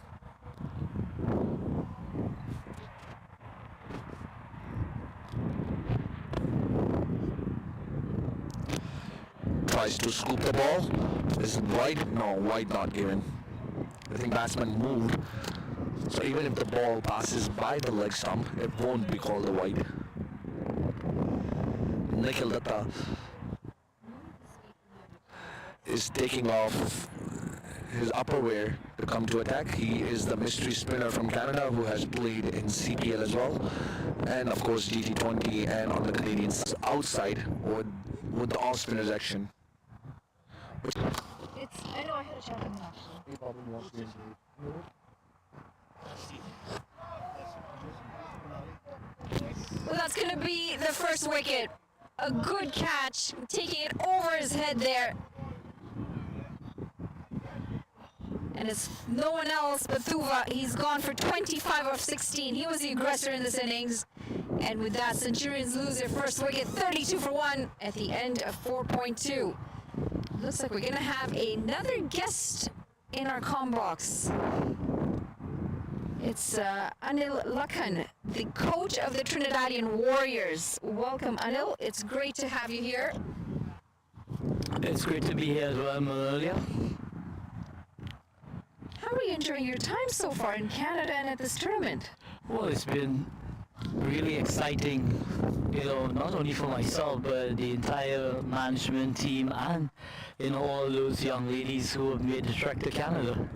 S3: Tries to scoop the ball. Is it wide? No, wide not given. I think batsman moved. So even if the ball passes by the leg stump, it won't be called a wide. Nikhil Datta is taking off his upperwear to come to attack. He is the mystery spinner from Canada who has played in CPL as well, and of course GT20 and on the Canadians outside with the off spinners action.
S4: I know I had a chat with him actually.
S1: Well, that's going to be the first wicket. A good catch, taking it over his head there. And it's no one else but Thuva. He's gone for 25 of 16. He was the aggressor in this innings. And with that, Centurions lose their first wicket, 32 for 1 at the end of 4.2. Looks like we're going to have another guest in our comm box. It's Anil Lakhan, the coach of the Trinidadian Warriors. Welcome, Anil. It's great to have you here.
S5: It's great to be here as well, Malalia.
S1: How are you enjoying your time so far in Canada and at this tournament?
S5: Well, it's been really exciting, not only for myself, but the entire management team and, all those young ladies who have made the trek to Canada.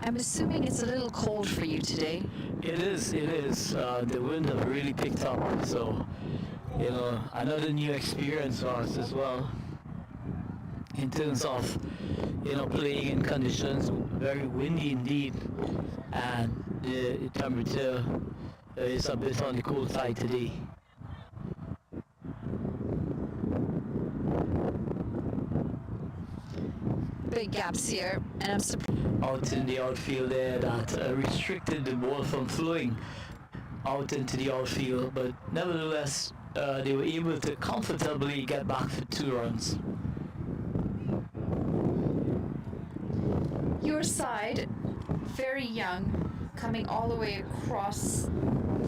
S1: I'm assuming it's a little cold for you today.
S5: It is. The wind have really picked up, so, another new experience for us as well. In terms of, playing in conditions very windy indeed, and the temperature is a bit on the cool side today.
S1: Big gaps here, and I'm surprised.
S5: Out in the outfield there that restricted the ball from flowing out into the outfield, but nevertheless they were able to comfortably get back for 2 runs.
S1: Your side, very young, coming all the way across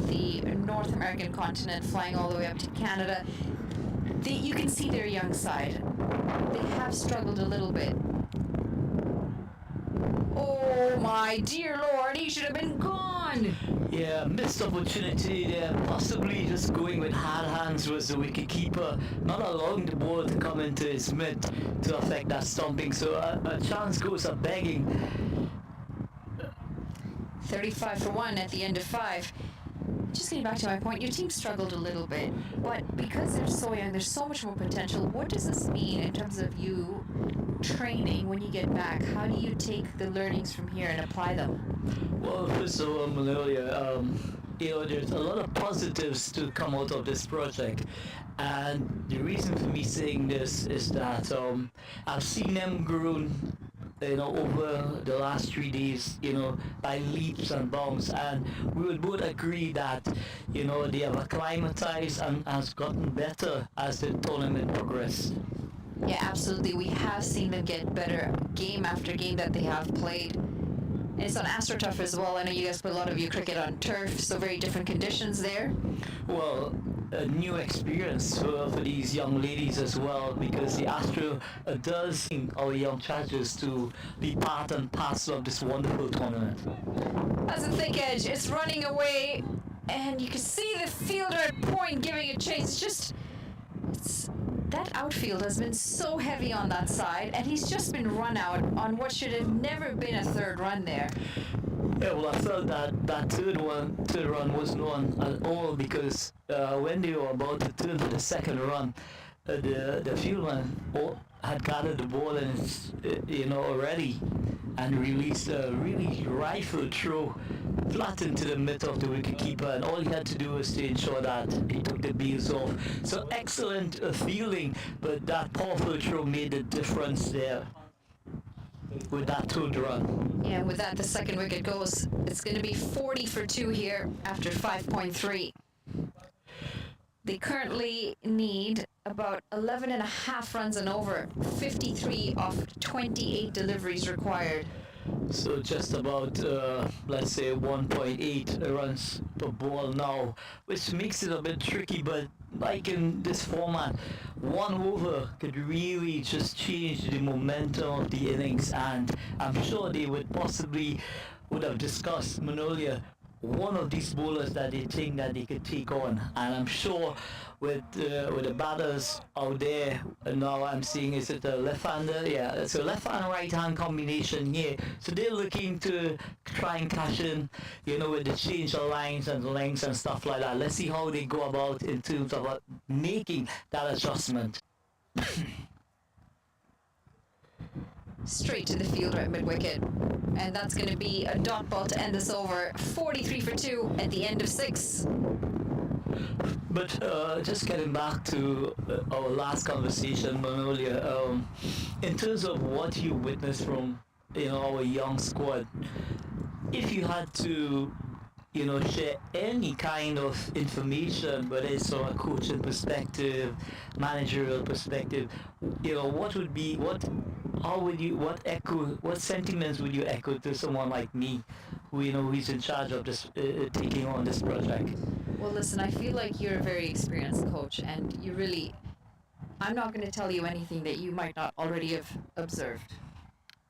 S1: the North American continent, flying all the way up to Canada. You can see their young side. They have struggled a little bit. Oh my dear Lord, he should have been gone!
S5: Yeah, missed opportunity there. Possibly just going with hard hands was the wicketkeeper, not allowing the ball to come into his mitt to affect that stumping. So a chance goes a begging.
S1: 35 for 1 at the end of 5. Just getting back to my point, your team struggled a little bit, but because they're so young, there's so much more potential. What does this mean in terms of you training when you get back? How do you take the learnings from here and apply them?
S5: Well, first of all, Malalia, there's a lot of positives to come out of this project, and the reason for me saying this is that I've seen them grown over the last 3 days, by leaps and bounds, and we would both agree that, they have acclimatized and has gotten better as the tournament progressed.
S1: Yeah, absolutely. We have seen them get better game after game that they have played. And it's on AstroTurf as well. I know you guys put a lot of your cricket on turf, so very different conditions there.
S5: Well, a new experience for these young ladies as well, because the Astro does our young chargers to be part and parcel of this wonderful tournament.
S1: That's a thick edge. It's running away, and you can see the fielder at point giving a chase. That outfield has been so heavy on that side, and he's just been run out on what should have never been a third run there.
S5: Yeah, well, I felt that third run wasn't on at all, because when they were about to turn to the second run, the fieldman had gathered the ball in his, already, and released a really rifle throw flat into the mid of the wicketkeeper, and all he had to do was to ensure that he took the beams off. So excellent fielding, but that powerful throw made the difference there with that third run.
S1: Yeah, with that, the second wicket goes. It's going to be 40 for 2 here after 5.3. They currently need about 11 and a half runs and over, 53 off 28 deliveries required.
S5: So just about, let's say, 1.8 runs per ball now, which makes it a bit tricky, but like in this format, one over could really just change the momentum of the innings, and I'm sure they would have discussed Manolia, one of these bowlers that they think that they could take on, and I'm sure with the batters out there now, I'm seeing, is it a left-hander? Yeah, it's a left-hand right-hand combination here, so they're looking to try and cash in, with the change of lines and lengths and stuff like that. Let's see how they go about in terms of making that adjustment.
S1: Straight to the fielder at mid-wicket. And that's going to be a dot ball to end this over. 43 for 2 at the end of 6.
S5: But just getting back to our last conversation, Manolia, in terms of what you witnessed from our young squad, if you had to share any kind of information, whether it's from a coaching perspective, managerial perspective, what sentiments would you echo to someone like me, who who's in charge of this, taking on this project?
S1: Well, listen, I feel like you're a very experienced coach, and I'm not going to tell you anything that you might not already have observed.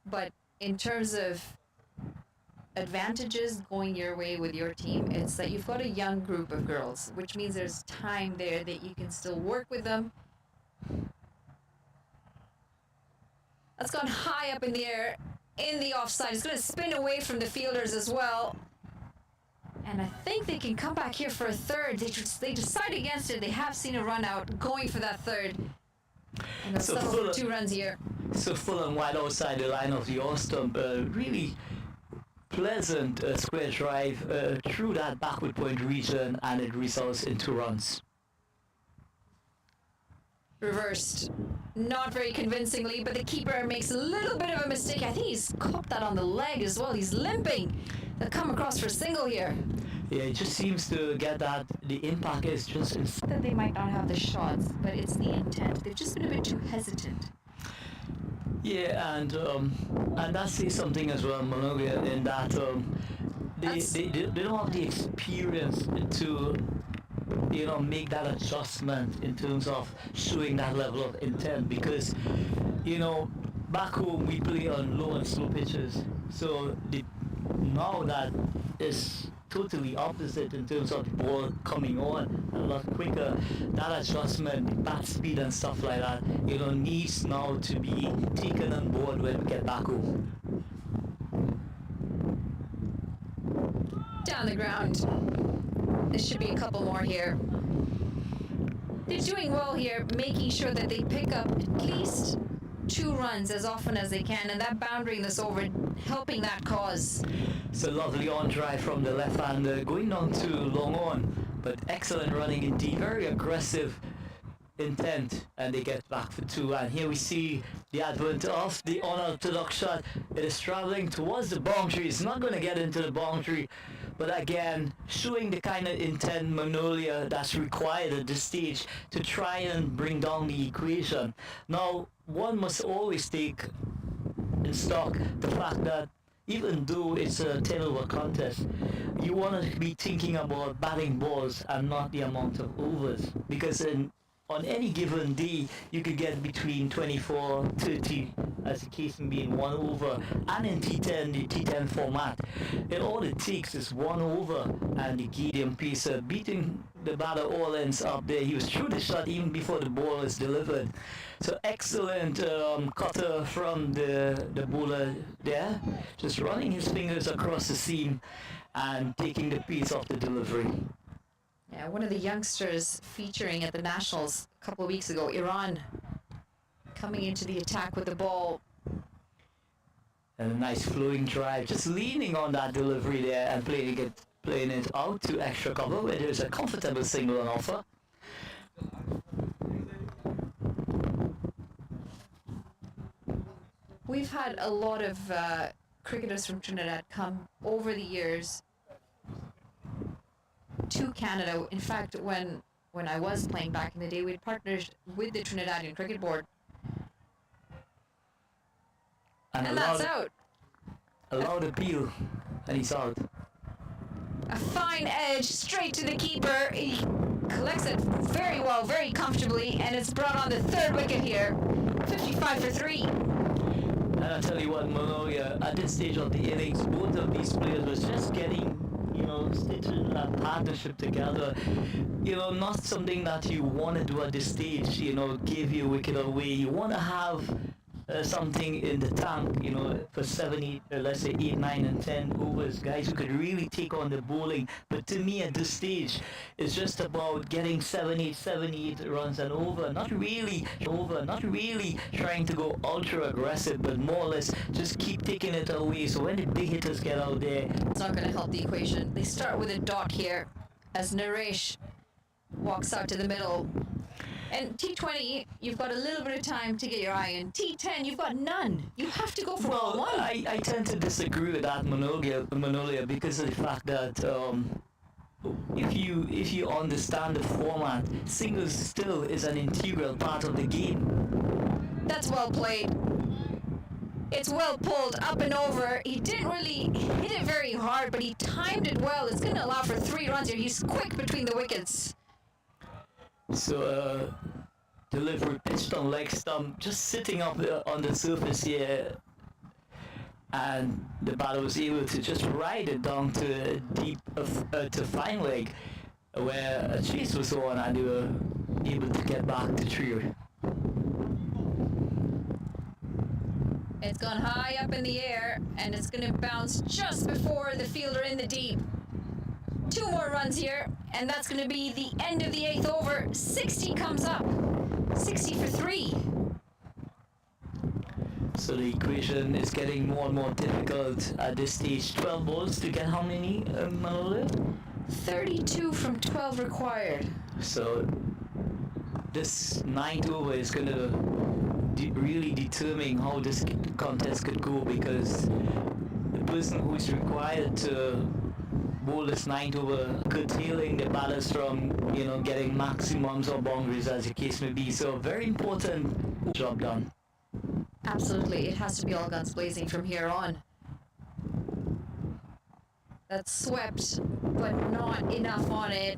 S1: But in terms of advantages going your way with your team, it's that you've got a young group of girls, which means there's time there that you can still work with them. That's gone high up in the air, in the offside. It's going to spin away from the fielders as well. And I think they can come back here for a third. They decide against it. They have seen a run out, going for that third. And they'll settle for 2 runs here.
S5: So full and wide outside the line of the off stump. Really pleasant square drive through that backward point region, and it results in 2 runs.
S1: Reversed. Not very convincingly, but the keeper makes a little bit of a mistake. I think he's caught that on the leg as well. He's limping. They'll come across for a single here.
S5: Yeah, it just seems to get that the impact is just...
S1: That they might not have the shots, but it's the intent. They've just been a bit too hesitant.
S5: Yeah, and that says something as well, Manolia, in that they don't have the experience to make that adjustment in terms of showing that level of intent, because back home we play on low and slow pitches, so now that is totally opposite in terms of the ball coming on a lot quicker. That adjustment, bat speed and stuff like that, needs now to be taken on board when we get back home.
S1: Down the ground. There should be a couple more here. They're doing well here, making sure that they pick up at least 2 runs as often as they can, and that boundary in this over helping that cause.
S5: It's a lovely on drive from the left hander, going down to long on, but excellent running indeed, very aggressive intent, and they get back for 2. And here we see the advent of the unorthodox shot. It is traveling towards the boundary. It's not going to get into the boundary, but again, showing the kind of intent, Manolia, that's required at this stage to try and bring down the equation. Now, one must always take in stock the fact that even though it's a 10-over contest, you want to be thinking about batting balls and not the amount of overs, because on any given day you could get between 24, 30, as the case may be, in 1 over, and in T10, the T10 format, all it takes is 1 over, and the Gideon pacer beating the batter all ends up there. He was through the shot even before the ball is delivered. So excellent cutter from the bowler there, just running his fingers across the seam and taking the piece off the delivery.
S1: Yeah, one of the youngsters featuring at the Nationals a couple of weeks ago, Iran. coming into the attack with the ball.
S5: And a nice flowing drive, just leaning on that delivery there and playing it out to extra cover where there's a comfortable single on offer.
S1: We've had a lot of cricketers from Trinidad come over the years to Canada. In fact, when I was playing back in the day, we'd partnered with the Trinidadian Cricket Board. And that's out.
S5: Allowed appeal, and he's out.
S1: A fine edge straight to the keeper. He collects it very well, very comfortably, and it's brought on the third wicket here. 55 for 3.
S5: And I tell you what, Manolia, at this stage of the innings, both of these players was just getting, stitching that partnership together. Not something that you want to do at this stage, give your wicket away. You want to have something in the tank, for 7, 8, let's say 8, 9 and 10 overs, guys who could really take on the bowling. But to me at this stage, it's just about getting 7, 8 runs and over, not really trying to go ultra aggressive, but more or less just keep taking it away. So when the big hitters get out there,
S1: it's not going to help the equation. They start with a dot here as Naresh walks out to the middle. And T20, you've got a little bit of time to get your eye in. T10, you've got none. You have to go for one.
S5: I tend to disagree with that, Manolia, because of the fact that if you understand the format, singles still is an integral part of the game.
S1: That's well played. It's well pulled up and over. He didn't really hit it very hard, but he timed it well. It's going to allow for 3 runs here. He's quick between the wickets.
S5: So delivery pitched on leg stump, just sitting up on the surface here, and the batter was able to just ride it down to deep to fine leg, where a chase was on, and they were able to get back to 3.
S1: It's gone high up in the air, and it's going to bounce just before the fielder in the deep. 2 more runs here, and that's going to be the end of the 8th over. 60 comes up. 60 for 3.
S5: So the equation is getting more and more difficult at this stage. 12 balls to get how many, Manolia?
S1: 32 from 12 required.
S5: So this 9th over is going to really determine how this contest could go, because the person who is required to bowl this 9th over, curtailing the batters from, getting maximums or boundaries as the case may be. So very important job done.
S1: Absolutely. It has to be all guns blazing from here on. That's swept, but not enough on it.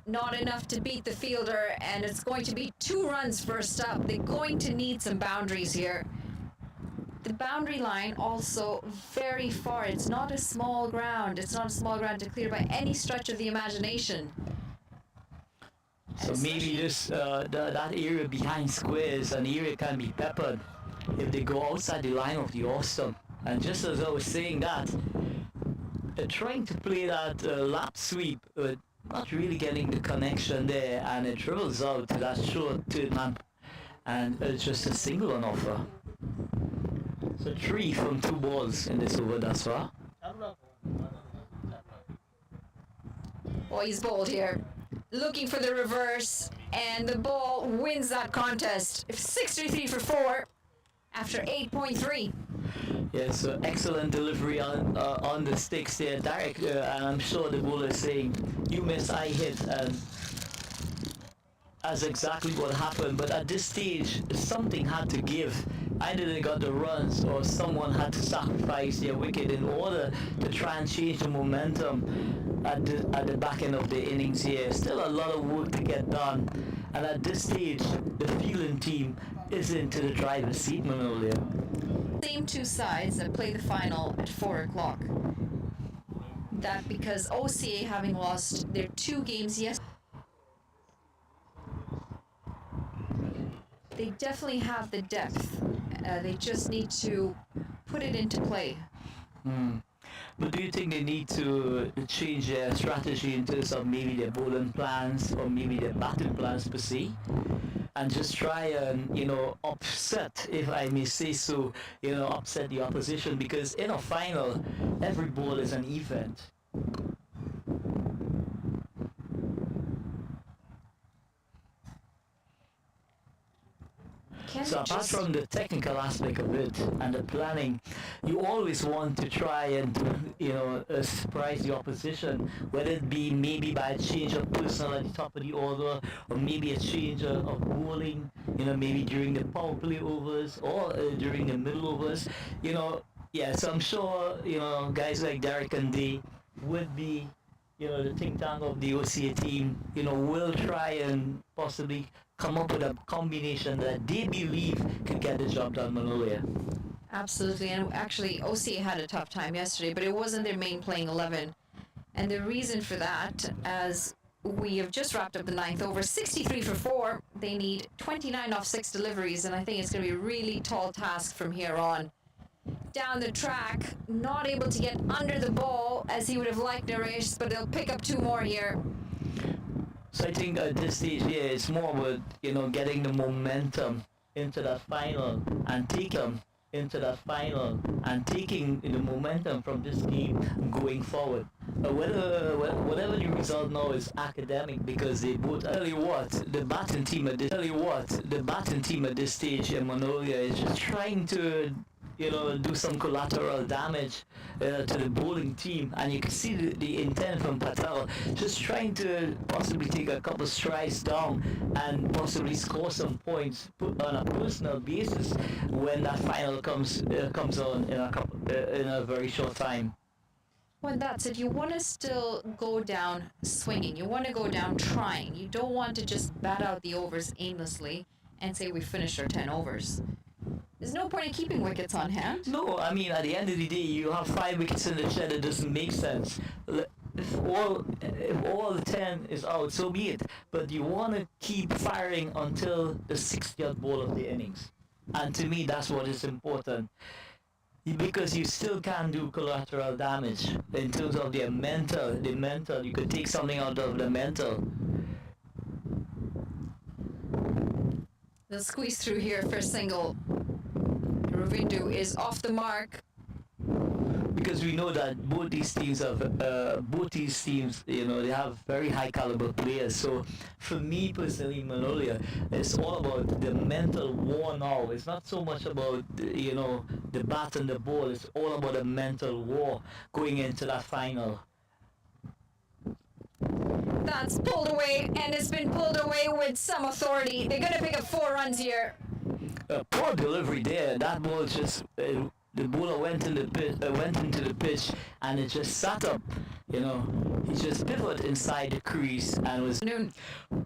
S1: Not enough to beat the fielder, and it's going to be 2 runs first up. They're going to need some boundaries here. The boundary line also very far. It's not a small ground. It's not a small ground to clear by any stretch of the imagination.
S5: So maybe this that area behind squares, an area can be peppered if they go outside the line of the off stump. And just as I was saying that, trying to play that lap sweep, not really getting the connection there, and it dribbles out to that short third man, and it's just a single on offer. So 3 from 2 balls in this over thus far.
S1: Oh, he's bowled here. Looking for the reverse, and the ball wins that contest. 63 for 4 after 8.3.
S5: Yeah, so excellent delivery on the sticks there, direct, and I'm sure the bowler is saying, you miss, I hit, and that's exactly what happened. But at this stage, something had to give. Either they got the runs, or someone had to sacrifice their wicket in order to try and change the momentum at the back end of the innings here. Still a lot of work to get done, and at this stage, the fielding team is into the driver's seat, Manolia.
S1: Same 2 sides that play the final at 4 o'clock. That because OCA, having lost their 2 games yesterday, they definitely have the depth. They just need to put it into play.
S5: But do you think they need to change their strategy in terms of maybe their bowling plans or maybe their batting plans per se? And just try and upset, if I may say so, upset the opposition, because in a final every ball is an event.
S1: Can
S5: So
S1: you
S5: apart
S1: just
S5: from the technical aspect of it and the planning, you always want to try and surprise the opposition, whether it be maybe by a change of personnel at the top of the order, or maybe a change of bowling, maybe during the power play overs or during the middle overs, yeah. So I'm sure guys like Derek and Dee would be the think tank of the OCA team, will try and possibly come up with a combination that they believe could get the job done, Manolia.
S1: absolutely? And actually, OCA had a tough time yesterday, but it wasn't their main playing 11. And the reason for that, as we have just wrapped up the ninth over, 63 for 4. They need 29 off 6 deliveries, and I think it's going to be a really tall task from here on. Down the track, not able to get under the ball as he would have liked Naresh, but they'll pick up 2 more here.
S5: So I think at this stage here, it's more about getting the momentum into that final and taking the momentum from this game going forward. Whatever the result now is academic, because they both the batting team at this stage in Manolia is just trying to do some collateral damage to the bowling team, and you can see the intent from Patel, just trying to possibly take a couple strides down and possibly score some points on a personal basis when that final comes on in a very short time.
S1: Well, that's it. You want to still go down swinging. You want to go down trying. You don't want to just bat out the overs aimlessly and say we finished our 10 overs. There's no point in keeping wickets on hand.
S5: No, I mean, at the end of the day, you have 5 wickets in the shed. It doesn't make sense. If all 10 is out, so be it. But you want to keep firing until the 60th ball of the innings. And to me, that's what is important. Because you still can do collateral damage in terms of the mental. You could take something out of the mental.
S1: They'll squeeze through here for a single. Ravindu is off the mark.
S5: Because we know that both these teams, they have very high caliber players. So for me personally, Manolia, it's all about the mental war now. It's not so much about the bat and the ball. It's all about the mental war going into that final.
S1: That's pulled away, and it's been pulled away with some authority. They're going to pick up 4 runs here.
S5: Poor delivery there. That ball just the bowler went into the pitch, and it just sat up. He just pivoted inside the crease and was.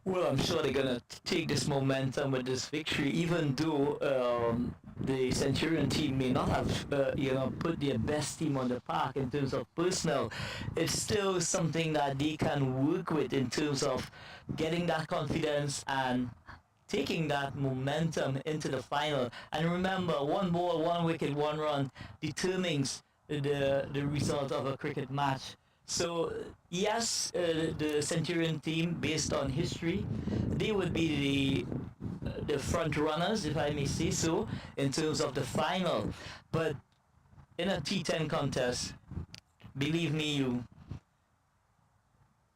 S5: Well, I'm sure they're gonna take this momentum with this victory, even though the Centurion team may not have put their best team on the park in terms of personnel. It's still something that they can work with in terms of getting that confidence and taking that momentum into the final. And remember, 1 ball, 1 wicket, 1 run determines the result of a cricket match. So yes, the Centurion team, based on history, they would be the front runners, if I may say so, in terms of the final. But in a T10 contest, believe me,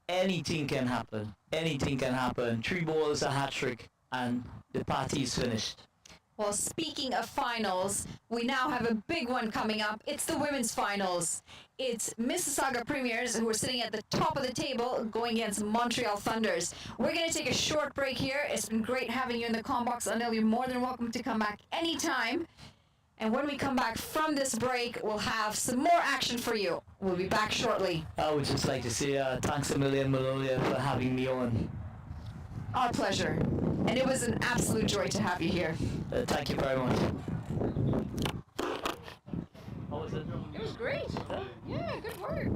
S5: anything can happen. 3 balls, a hat trick, and the party is finished.
S1: Well, speaking of finals, we now have a big one coming up. It's the women's finals. It's Mississauga Premiers, who are sitting at the top of the table, going against Montreal Thunders. We're going to take a short break here. It's been great having you in the Combox. Anil, you're more than welcome to come back anytime. And when we come back from this break, we'll have some more action for you. We'll be back shortly.
S5: I would just like to say thanks a million, Malolia, for having me on.
S1: Our pleasure. And it was an absolute joy to have you here.
S5: Thank you very much.
S4: It was great. Yeah, good work.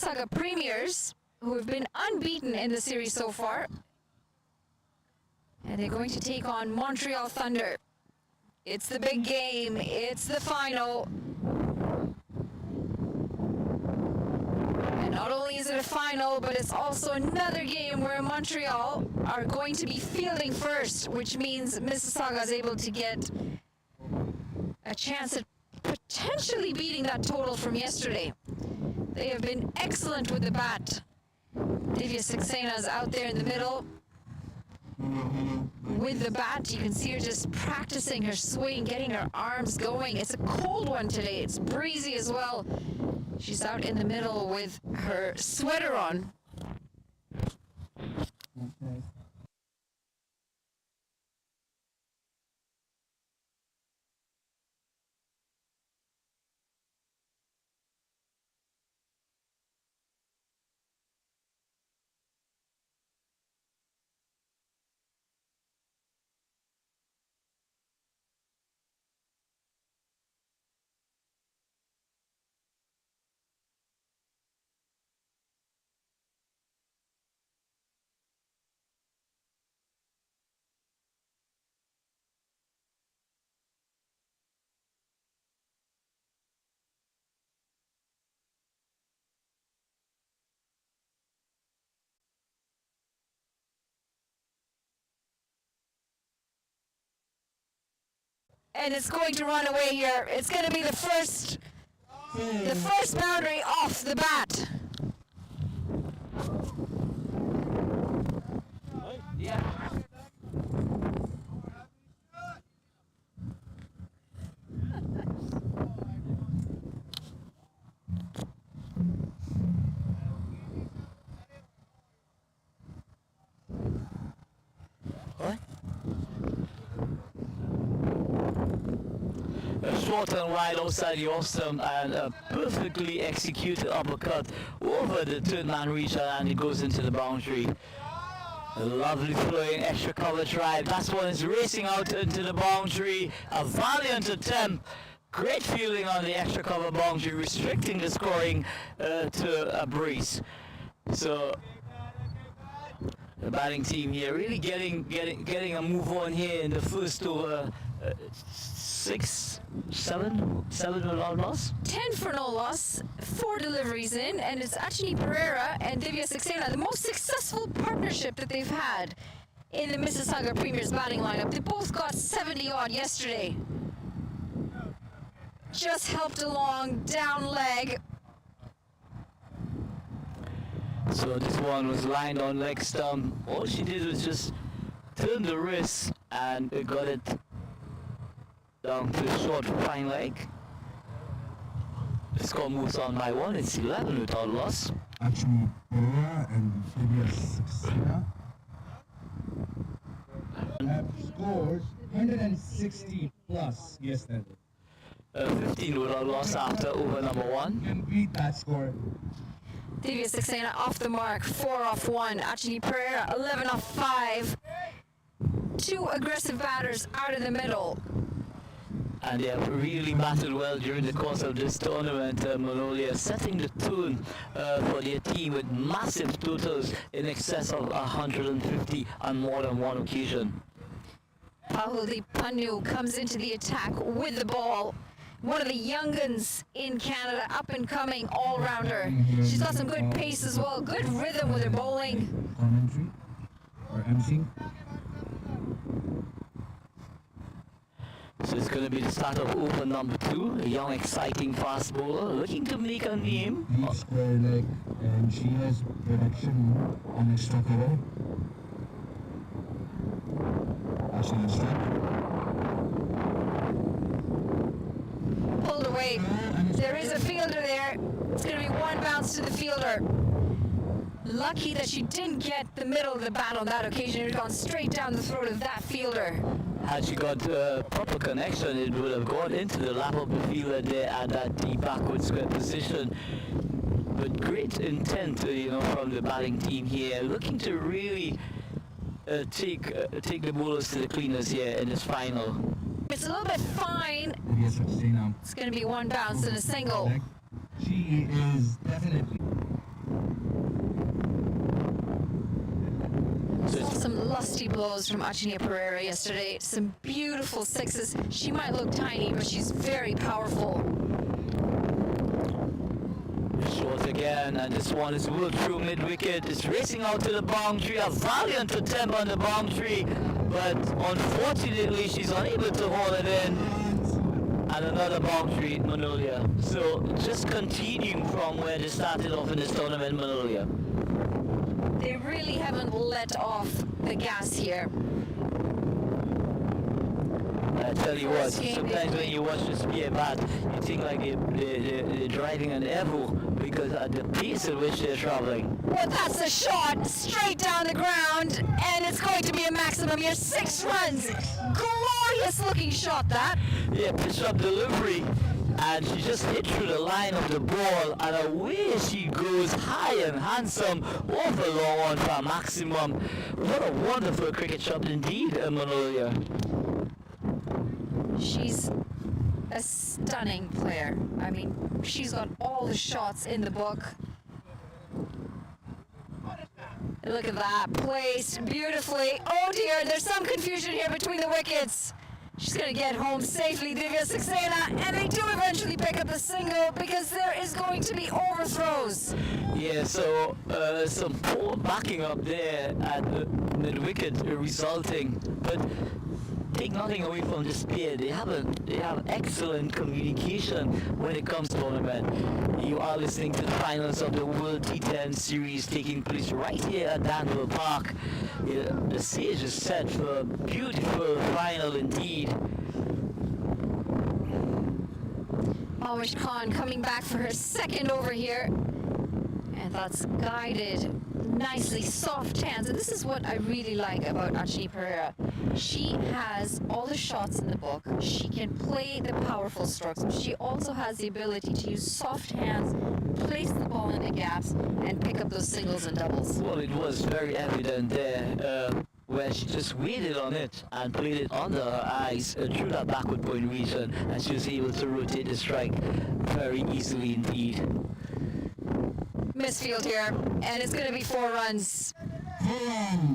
S1: Mississauga Premiers, who have been unbeaten in the series so far. And they're going to take on Montreal Thunder. It's the big game. It's the final. And not only is it a final, but it's also another game where Montreal are going to be fielding first, which means Mississauga is able to get a chance at potentially beating that total from yesterday. They have been excellent with the bat. Divya Saxena is out there in the middle with the bat. You can see her just practicing her swing, getting her arms going. It's a cold one today. It's breezy as well. She's out in the middle with her sweater on. And it's going to run away here. It's going to be the first boundary off the bat.
S5: Yeah. What? A short and wide outside the off-stump and a perfectly executed uppercut over the third man reacher, and it goes into the boundary. A lovely flowing extra coverage right. That one is racing out into the boundary. A valiant attempt. Great fielding on the extra cover boundary, restricting the scoring to a breeze. So the batting team here really getting a move on here in the first over. 7 without loss?
S1: 10 for no loss, 4 deliveries in, and it's Achini Pereira and Divya Saxena, the most successful partnership that they've had in the Mississauga Premiers batting lineup. They both got 70 odd yesterday. Just helped along, down leg.
S5: So this one was lined on leg stump. All she did was just turn the wrist and it got it down to the short fine leg. The score moves on by 1. It's 11 without loss.
S6: Actually, Pereira and Divya Saxena have scored 160 plus yesterday.
S5: 15 without loss after over number 1.
S6: Can beat that score.
S1: Divya Saxena off the mark, 4 off 1. Achini Pereira, 11 off 5. 2 aggressive batters out of the middle.
S5: And they have really batted well during the course of this tournament. Manolia setting the tune for their team with massive totals in excess of 150 on more than one occasion.
S1: Pahuli Panu comes into the attack with the ball. One of the young guns in Canada, up and coming all-rounder. She's got some good pace as well, good rhythm with her bowling.
S6: Commentary or MC?
S5: So it's going to be the start of over number 2, a young exciting fast bowler looking to make a name.
S6: Deep square leg, and she has direction on extra cover. Actually, on strike.
S1: Pulled away. There is a fielder there. It's going to be 1 bounce to the fielder. Lucky that she didn't get the middle of the bat on that occasion. It had gone straight down the throat of that fielder.
S5: Had she got proper connection, it would have gone into the lap of the fielder there at that deep backward square position. But great intent, from the batting team here, looking to really take the bowlers to the cleaners here in this final.
S1: It's a little bit fine.
S6: Divya Saxena.
S1: It's going to be 1 bounce and a single.
S6: She is definitely
S1: lusty blows from Achenia Pereira yesterday. Some beautiful sixes. She might look tiny, but she's very powerful.
S5: Short again, and this one is whipped through mid-wicket. It's racing out to the boundary. A valiant attempt on the boundary, but unfortunately she's unable to hold it in. And another boundary, Manolia. So just continuing from where they started off in this tournament, Manolia.
S1: They really haven't let off the gas here.
S5: I tell you what, sometimes when you watch the spear bat, you think like they're driving an Evo because at the pace at which they're traveling.
S1: Well, that's a shot straight down the ground, and it's going to be a maximum here. 6 runs. Glorious looking shot, that.
S5: Yeah, pitch up delivery, and she just hit through the line of the ball, and away she goes, high and handsome, off a long one for a maximum. What a wonderful cricket shot indeed, Manolia.
S1: She's a stunning player. I mean, she's got all the shots in the book. Look at that, placed beautifully. Oh dear, there's some confusion here between the wickets. She's going to get home safely, Divya Saxena, and they do eventually pick up the single because there is going to be overthrows.
S5: Yeah, so some poor backing up there at the mid-wicket resulting, but take nothing away from the spear. They have excellent communication when it comes to tournament. You are listening to the finals of the World T10 series taking place right here at Danville Park. Yeah, the stage is set for a beautiful final indeed.
S1: Mawish Khan coming back for her second over here. And that's guided nicely, soft hands. And this is what I really like about Achini Pereira. She has all the shots in the book. She can play the powerful strokes, but she also has the ability to use soft hands, place the ball in the gaps, and pick up those singles and doubles.
S5: Well, it was very evident there where she just waited on it and played it under her eyes through that backward point region, and she was able to rotate the strike very easily indeed.
S1: Misfield here, and it's going to be 4 runs.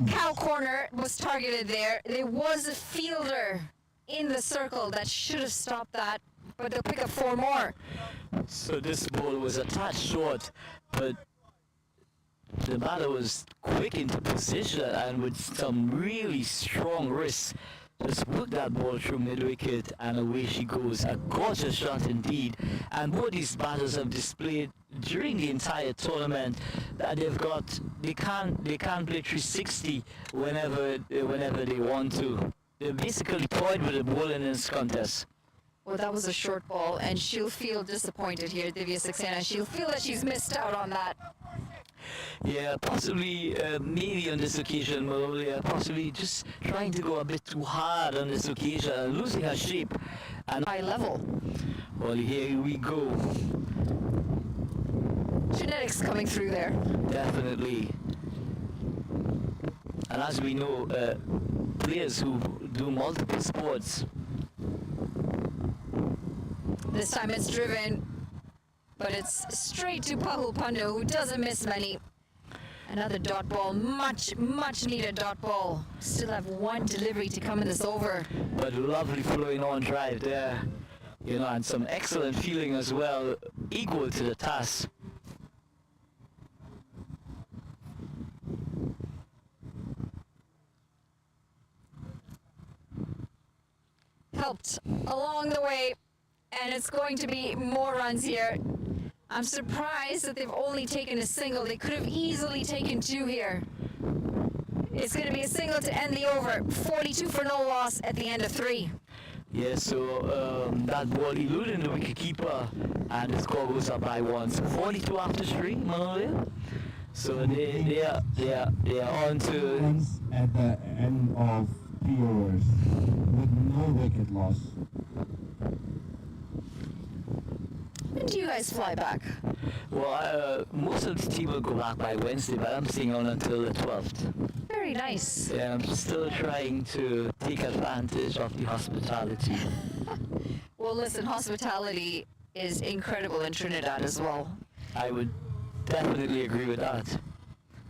S1: Cow corner was targeted there. There was a fielder in the circle that should have stopped that, but they'll pick up 4 more.
S5: So this ball was a touch short, but the batter was quick into position and with some really strong wrists just worked that ball through mid-wicket, and away she goes. A gorgeous shot indeed. And both these batters have displayed during the entire tournament that they can't play 360 whenever they want to. They're basically toyed with the ball in this contest.
S1: Well, that was a short ball, and she'll feel disappointed here, Divya Saxena. She'll feel that she's missed out on that.
S5: Yeah, possibly, maybe on this occasion, Malolia, possibly just trying to go a bit too hard on this occasion and losing her shape. And
S1: High level.
S5: well, here we go.
S1: Genetics coming through there.
S5: Definitely. And as we know, players who do multiple sports.
S1: This time it's driven, but it's straight to Pahul Pandu, who doesn't miss many. Another dot ball, much needed dot ball. Still have 1 delivery to come in this over.
S5: But lovely flowing on drive there. You know, and some excellent feeling as well, equal to the task.
S1: Helped along the way, and it's going to be more runs here. I'm surprised that they've only taken a single. They could have easily taken 2 here. It's going to be a single to end the over. 42 for no loss at the end of 3.
S5: Yeah, so that ball eluding the wicketkeeper, and the score goes up by 1. So 42 after 3, Manolia. So they are on to
S6: Runs at the end of 3 overs with no wicket loss.
S1: When do you guys fly back?
S5: well, most of the team will go back by Wednesday, but I'm staying on until the 12th.
S1: Very nice.
S5: Yeah, I'm still trying to take advantage of the hospitality.
S1: Well, listen, hospitality is incredible in Trinidad as well.
S5: I would definitely agree with that.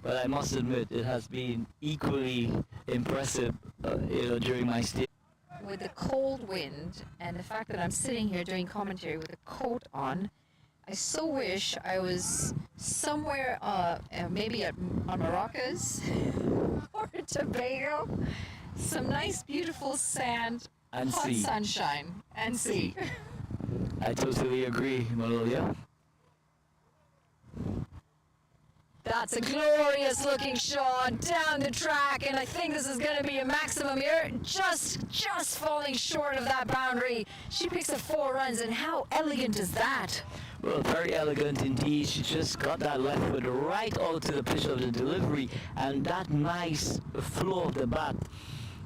S5: but I must admit it has been equally impressive, during my stay.
S1: With the cold wind and the fact that I'm sitting here doing commentary with a coat on, I so wish I was somewhere, maybe on Maracas or Tobago. Some nice, beautiful sand,
S5: And
S1: hot
S5: sea.
S1: sunshine, and sea.
S5: I totally agree, Malolia.
S1: That's a glorious looking shot down the track, and I think this is going to be a maximum here. Just falling short of that boundary. She picks up 4 runs, and how elegant is that?
S5: Well, very elegant indeed. She just got that left foot right out to the pitch of the delivery, and that nice flow of the bat,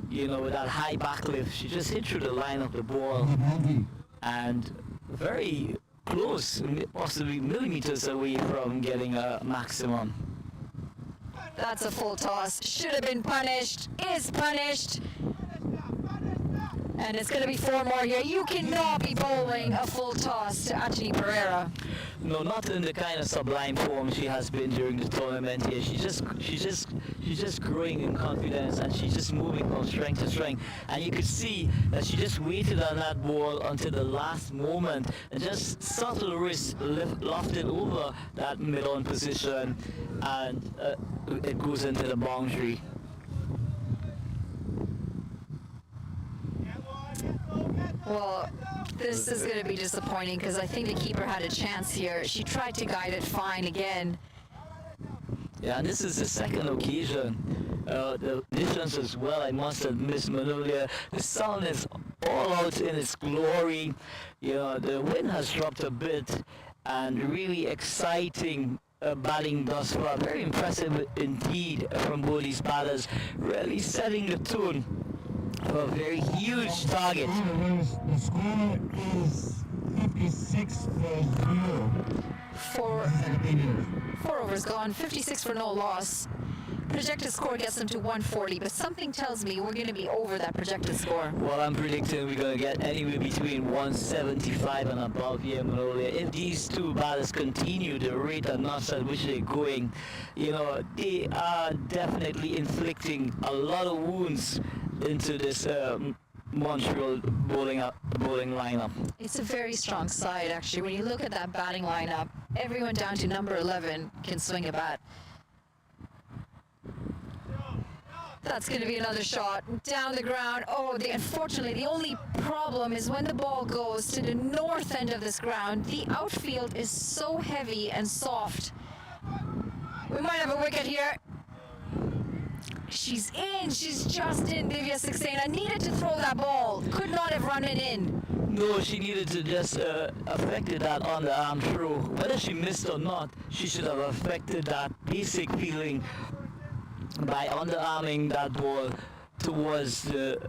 S5: with that high backlift. She just hit through the line of the ball, and very close, possibly millimeters away from getting a maximum.
S1: That's a full toss. Should have been punished. Is punished. And it's going to be 4 more here. You cannot be bowling a full toss to Achini Pereira.
S5: No, not in the kind of sublime form she has been during the tournament here. She's just growing in confidence, and she's just moving from strength to strength. And you could see that she just waited on that ball until the last moment and just subtle wrist lofted over that mid-on position, and it goes into the boundary.
S1: Well, this is going to be disappointing because I think the keeper had a chance here. She tried to guide it fine again.
S5: Yeah, and this is the second occasion. The distance as well, I must admit, Manolia. The sun is all out in its glory. The wind has dropped a bit, and really exciting batting thus far. Very impressive indeed from both these batters. Really setting the tone for a very huge target.
S6: The score is 56 for 0.
S1: 4 overs gone, 56 for no loss. Projected score gets them to 140, but something tells me we're going to be over that projected score.
S5: Well, I'm predicting we're going to get anywhere between 175 and above here, Manolia. If these two batters continue the rate and knots at which they're going, they are definitely inflicting a lot of wounds into this Montreal bowling lineup.
S1: It's a very strong side, actually. When you look at that batting lineup, everyone down to number 11 can swing a bat. That's going to be another shot down the ground. Unfortunately, the only problem is when the ball goes to the north end of this ground, the outfield is so heavy and soft. We might have a wicket here. She's in. She's just in, Divya Saxena. Needed to throw that ball. Could not have run it in.
S5: No, she needed to just affected that underarm throw. Whether she missed or not, she should have affected that basic feeling by underarming that ball towards the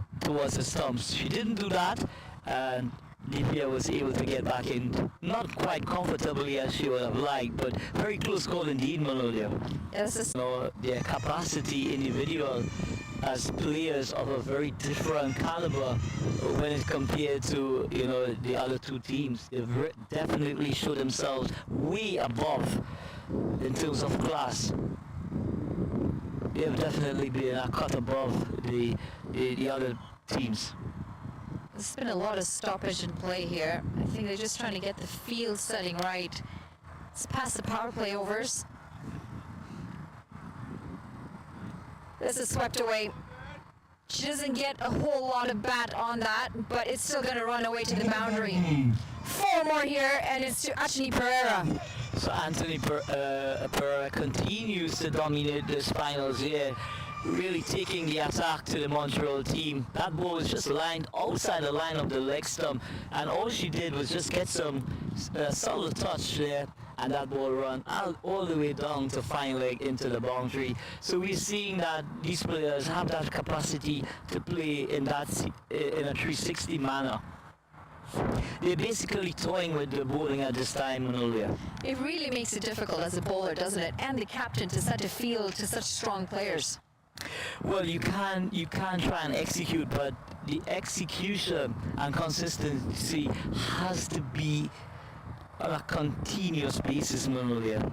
S5: stumps. She didn't do that, and Divya was able to get back in, not quite comfortably as she would have liked, but very close call indeed, Manolia.
S1: Yes,
S5: Their capacity individual as players of a very different caliber when it compared to the other two teams. They've definitely showed themselves way above in terms of class. They have definitely been a cut above the other teams.
S1: there's been a lot of stoppage in play here. I think they're just trying to get the field setting right. It's past the power play overs. This is swept away. She doesn't get a whole lot of bat on that, but it's still going to run away to the boundary. 4 more here, and it's to Achini Pereira.
S5: So Anthony Pereira continues to dominate this finals here, really taking the attack to the Montreal team. That ball was just lined outside the line of the leg stump, and all she did was just get some solid touch there, and that ball run all the way down to fine leg into the boundary. So we're seeing that these players have that capacity to play in a 360 manner. They're basically toying with the bowling at this time, Manolia.
S1: It really makes it difficult as a bowler, doesn't it? And the captain to set a field to such strong players.
S5: Well, you can try and execute, but the execution and consistency has to be on a continuous basis, Manolia.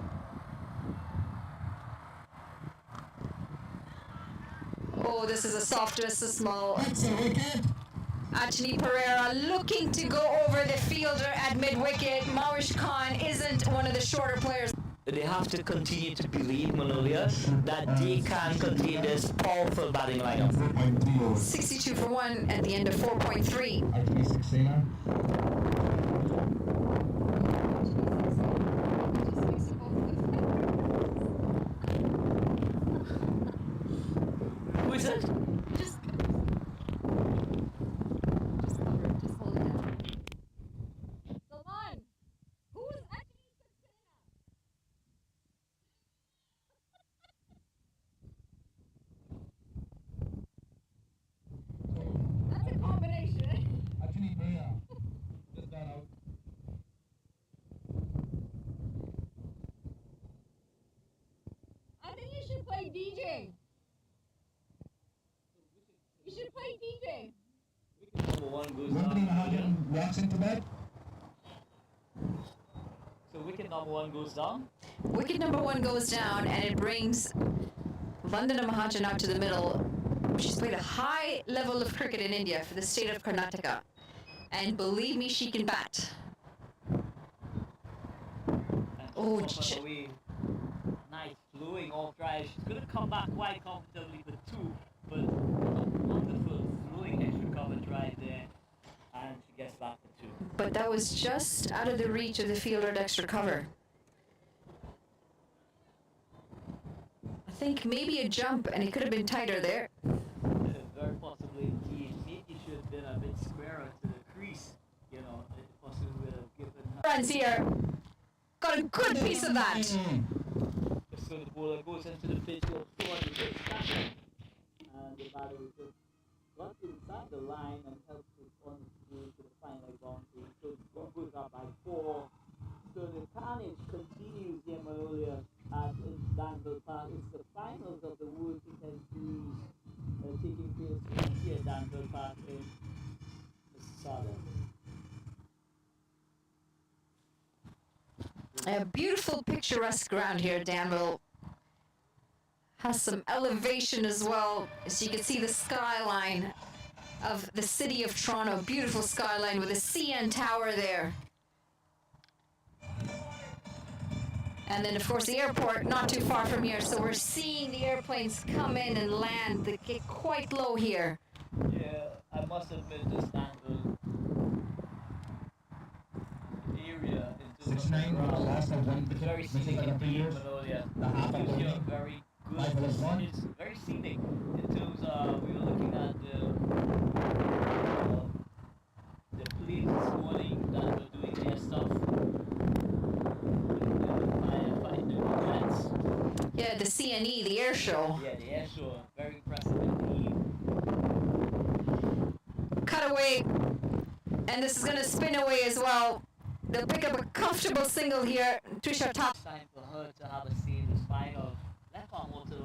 S1: Oh, this is a soft dismal.
S6: That's a wicket.
S1: Anthony Pereira looking to go over the fielder at mid-wicket. Maurish Khan isn't one of the shorter players.
S5: They have to continue to believe, Manolia, that they can contain this powerful batting lineup.
S6: 4.3 overs.
S1: 62 for 1 at the end of 4.3.
S6: Actually, Saxena.
S4: Just mix it both with
S5: Who is it?
S4: Just cover it. Just hold it down. Salman! Who's actually Saxena? That's a combination.
S6: Actually, Maya just got out.
S4: I think you should play DJ. You should play DJ.
S5: Number one goes
S6: Nobody
S5: down.
S6: Mahajan walks into bed.
S5: So wicket number one goes down.
S1: Wicket number 1 goes down, and it brings Vandana Mahajan out to the middle. She's played a high level of cricket in India for the state of Karnataka. And believe me, she can bat.
S5: And
S1: Oh,
S5: off and
S1: ch-
S5: away. Nice flowing off drive. She's gonna come back quite comfortably for 2, but a wonderful flowing extra cover drive there, and she gets back for 2.
S1: But that was just out of the reach of the fielder at extra cover. I think maybe a jump, and it could have been tighter there.
S5: Very possibly indeed. Maybe should have been a bit squarer to the crease. You know, it possibly would have given her.
S1: Runs here. Got a good piece of that.
S5: So the bowler goes into the pitch, goes forward, the pitch back, and the batter will just got inside the line and helps it on through to the final boundary. So the score goes up by 4. So the carnage continues here, Manolia, at Danville Park. It's the finals of the World T10 series taking place here at Danville Park in Mississauga.
S1: A beautiful picturesque ground here at Danville. Has some elevation as well, so you can see the skyline of the city of Toronto. Beautiful skyline with a CN Tower there. And then of course the airport not too far from here, so we're seeing the airplanes come in and land. They get quite low here.
S5: Yeah, I must admit this Danville area in terms of
S6: 6-9 was the last of one
S5: it's very
S6: wicket. This is
S5: scenic
S6: like a
S5: indeed,
S6: years.
S5: Manolia.
S6: The half of
S5: Gives you a
S6: one.
S5: very good,
S6: 5+1.
S5: it's very scenic in terms of, we were looking at the planes this morning that were doing their stuff with the firefighter jets.
S1: Yeah, the CNE, the air show.
S5: Yeah, the air show, very impressive indeed.
S1: Cut away. And this is going to spin away as well. They'll pick up a comfortable single here. Trisha top.
S5: Time for her to have a say in this final. Left arm water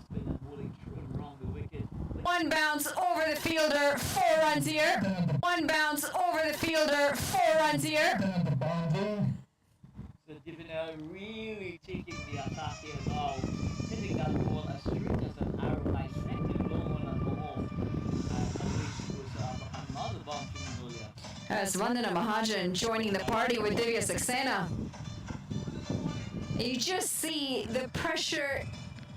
S5: spin and bowling true and wrong the wicket.
S1: One bounce over the fielder, 4 runs here. One bounce over the fielder, 4 runs here.
S6: On the boundary.
S5: So Divina really taking the attack here now, hitting that ball as straight as an arrow, dissecting long one and go off. And away she goes another boundary, Manolia.
S1: As Vandana Mahajan joining the party with Divya Saxena. You just see the pressure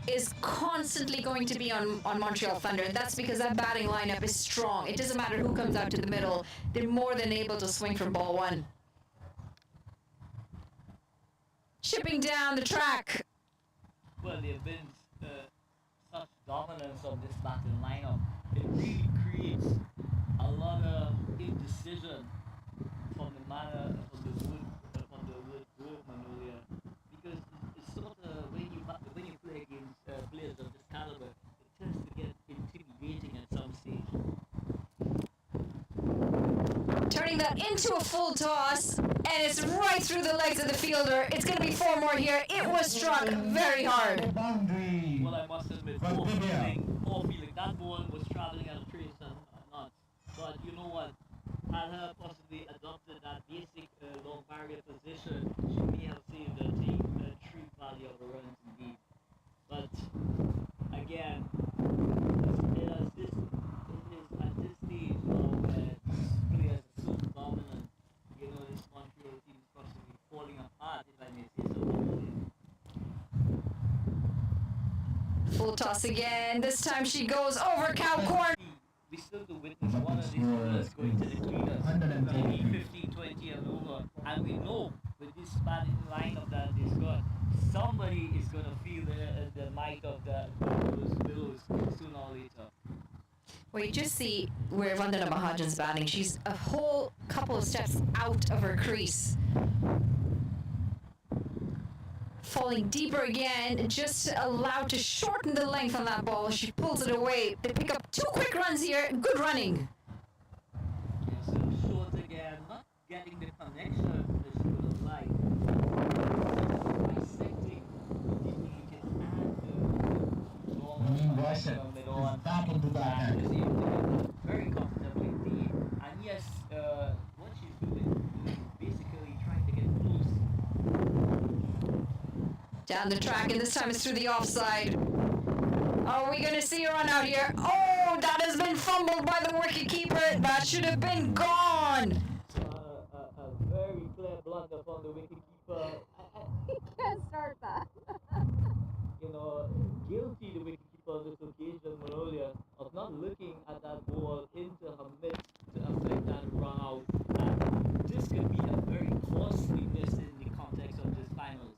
S1: is constantly going to be on Montreal Thunder. And that's because that batting lineup is strong. It doesn't matter who comes out to the middle. They're more than able to swing from ball 1. Chipping down the track.
S5: Well, there have been such dominance of this batting lineup. It really creates a lot of indecision from the manner of the wood work, Manolia, because it's sort of when you play against players of this caliber, it tends to get intimidating at some stage.
S1: Turning that into a full toss, and it's right through the legs of the fielder. It's going to be 4 more here. It was struck very hard.
S6: Boundary.
S5: Well, I must admit,
S6: But
S5: poor
S6: Divya.
S5: feeling. That ball was traveling at a pace and not. But you know what? Had her possibly adopted that basic long barrier position, she may have saved the team a true value of the runs indeed. But again,
S1: Full toss again. This time she goes over cow corner.
S5: We still do witness one of these bowlers going to the cleaners, maybe 15, 20 and over. And we know with this batting lineup that is got, somebody is going to feel the might of those billows sooner or later.
S1: Well, you just see where Vandana Mahajan's batting. She's a whole couple of steps out of her crease. Falling deeper again, just allowed to shorten the length on that ball. She pulls it away. They pick up 2 quick runs here. Good running.
S5: Yeah, so short again, not getting the connection that she would have liked. Dissecting the intricate and
S6: Winning Russian is back into that
S5: and is
S6: hand.
S5: able to get very comfortably deep. And yes, what she's doing is basically trying to get close.
S1: Down the track, and this time it's through the offside. Are we going to see a run out here? Oh, that has been fumbled by the wicketkeeper. That should have been gone.
S5: A very clear blunder from the wicketkeeper.
S4: Can't start that.
S5: Guilty the wicketkeeper on this occasion, Manolia, of not looking at that ball into her midst to affect that run out. And this could be a very costly miss in the context of this finals.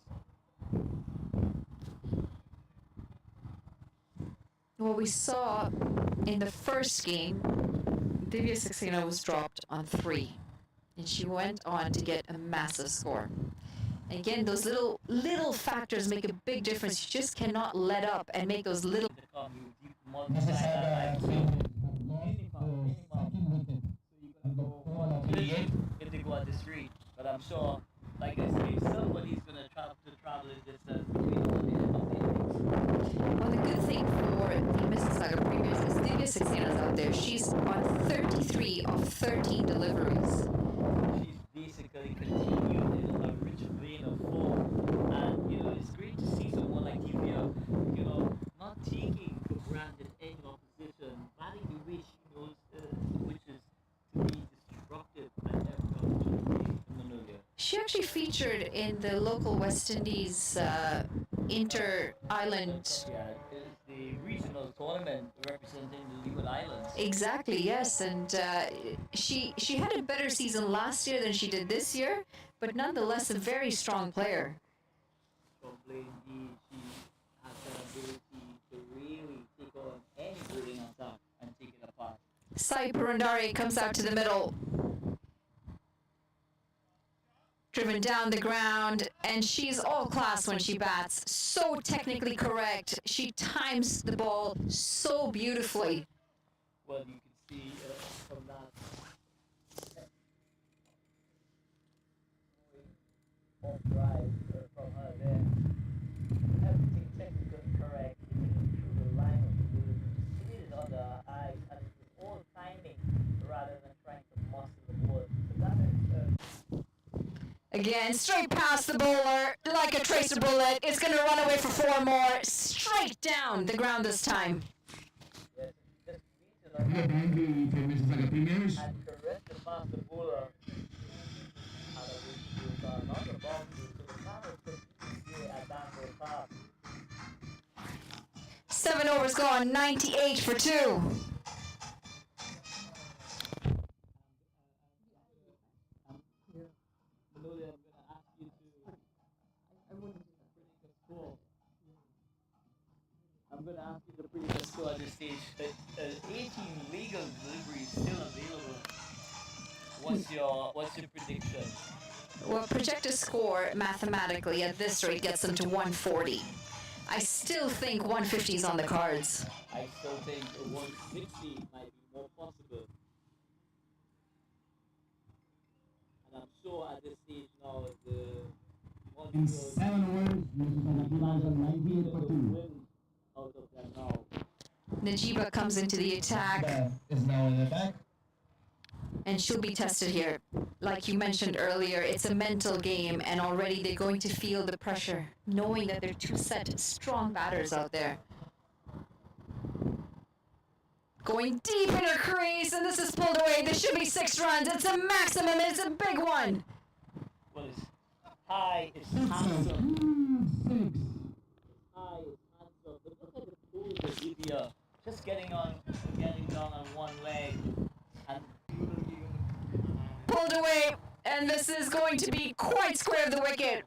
S1: What we saw in the first game, Divya Saxena was dropped on 3, and she went on to get a massive score. Again, those little factors make a big difference. You just cannot let up and make those little.
S6: Mississauga team have lost the second wicket on the ball of 88.
S5: If they go at the street, but I'm sure, like I say, somebody's gonna travel this distance between all the end of the innings.
S1: Well, the good thing for the Mississauga Premiers is Divya Saxena's out there. She's on 33 of 13 deliveries.
S5: She's basically continued in a rich vein of form, and it's great to see someone like Divya, not taking for granted any opposition, batting the way she knows, which is to be destructive at every opportunity in Manolia.
S1: She actually featured in the local West Indies inter-island.
S5: Yeah, it's the regional tournament representing the Leeward Islands.
S1: Exactly, yes, and she had a better season last year than she did this year, but nonetheless a very strong player.
S5: Probably indeed, she has the ability to really take on any bowling attack and take it apart.
S1: Sai Purandare comes out to the middle. Driven down the ground, and she's all class when she bats. So technically correct. She times the ball so beautifully.
S5: Well, you can see from that off drive from her there. Everything technically correct. It is through the line of the ball. She did it on the eyes, and it was all timing rather than trying to muscle the ball. So that is.
S1: Again, straight past the bowler, like a tracer bullet. It's going to run away for 4 more. Straight down the ground this time.
S5: Yes, just reach
S6: Good boundary for Mississauga Premiers.
S5: and corrected past the bowler. And it was not a boundary, so the final could easily at that goal pass.
S1: 7 overs gone, 98 for 2.
S5: Manoli, I'm going to ask you to. I wouldn't predict a score. I'm going to ask you to predict a score at this stage. 18 legal deliveries still available. What's your prediction?
S1: Well, projected score mathematically at this rate gets them to 140. I still think 150 is on the cards.
S5: I still think 160 might be more possible. And I'm sure at this stage now the
S6: In 7 overs, Mississauga Premiers are 98 for 2.
S5: win out of them now.
S1: Najiba comes into the attack,
S6: Is now in attack.
S1: and she'll be tested here. Like you mentioned earlier, it's a mental game, and already they're going to feel the pressure, knowing that they're 2 set strong batters out there. Going deep in her crease, and this is pulled away. This should be 6 runs. It's a maximum, and it's a big one.
S5: Well, it's high, it's
S6: It's a
S5: handsome.
S6: huge 6.
S5: High, it's handsome. But look at the Divya just getting down on one leg, and
S1: Pulled away, and this is going to be quite square of the wicket.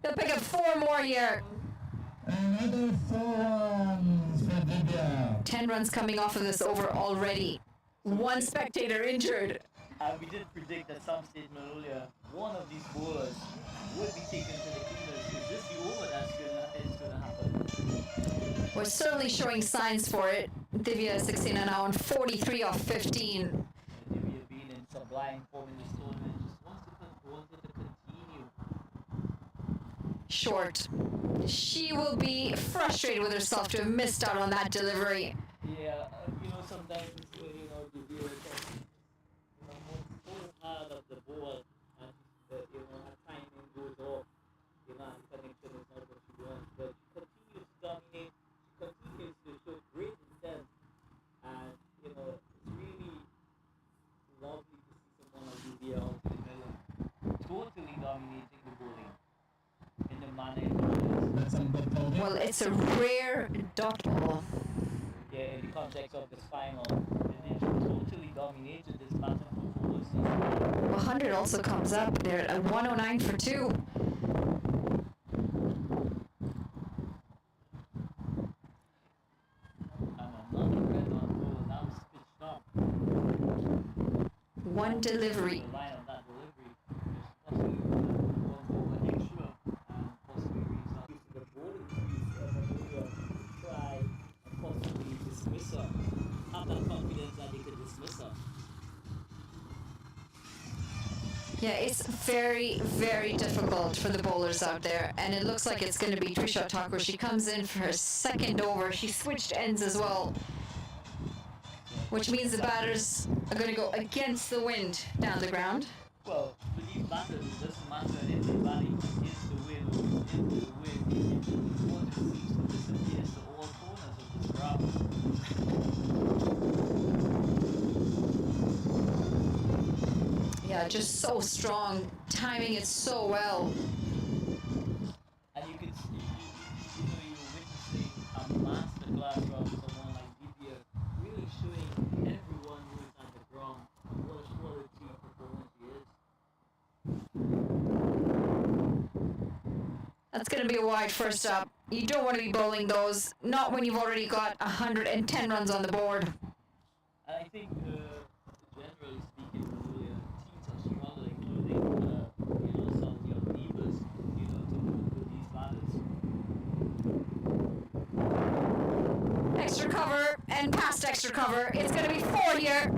S1: They'll pick up 4 more here.
S6: Another 4 runs for Divya.
S1: 10 runs coming off of this over already. 1 spectator injured.
S5: we did predict at some stage, Malolia, one of these bowlers would be taken to the cleaners. Is this the over is gonna happen?
S1: We're certainly showing signs for it. Divya Saxena now on 43 off 15.
S5: Divya being in sublime form in this tournament, just wanted to continue.
S1: Short. She will be frustrated with herself to have missed out on that delivery.
S5: Yeah, sometimes Divya can, more hard of the ball, and her timing goes off. And connection is not what she wants, but she continues to dominate. She continues to show great intent, and it's really lovely to see someone like Divya out in the middle, totally dominating the bowling in the manner in which it is.
S6: That's some good bowling.
S1: Well, it's a rare dot ball.
S5: Yeah, in the context of this final, and she totally dominated this batting performance.
S1: 100 also comes up there at 109 for 2.
S5: And another red on ball now pitched up.
S1: 1 delivery.
S5: Rely on that delivery. There's possibly one over extra and possibly reach using the bowling crease of try and possibly dismiss her. Have that confidence that they could dismiss her.
S1: Yeah, it's very, very difficult for the bowlers out there, and it looks like it's going to be Trisha Tucker. She comes in for her second over. She switched ends as well, which means the batters are going to go against the wind down the ground.
S5: Well, for these batters, it doesn't matter if the valley is the wind or it's into the wind. The water seems to disappear to all corners of this ground.
S1: Yeah, just so strong, timing it so well.
S5: And you could see, you're witnessing a masterclass from someone like Divya, really showing everyone who is at the ground what a quality performance he is.
S1: That's going to be a wide first up. You don't want to be bowling those, not when you've already got 110 runs on the board.
S5: And I think, generally speaking, teams are struggling, including, some of your neighbors, to move with these batters.
S1: Extra cover and past extra cover. It's going to be 4 here.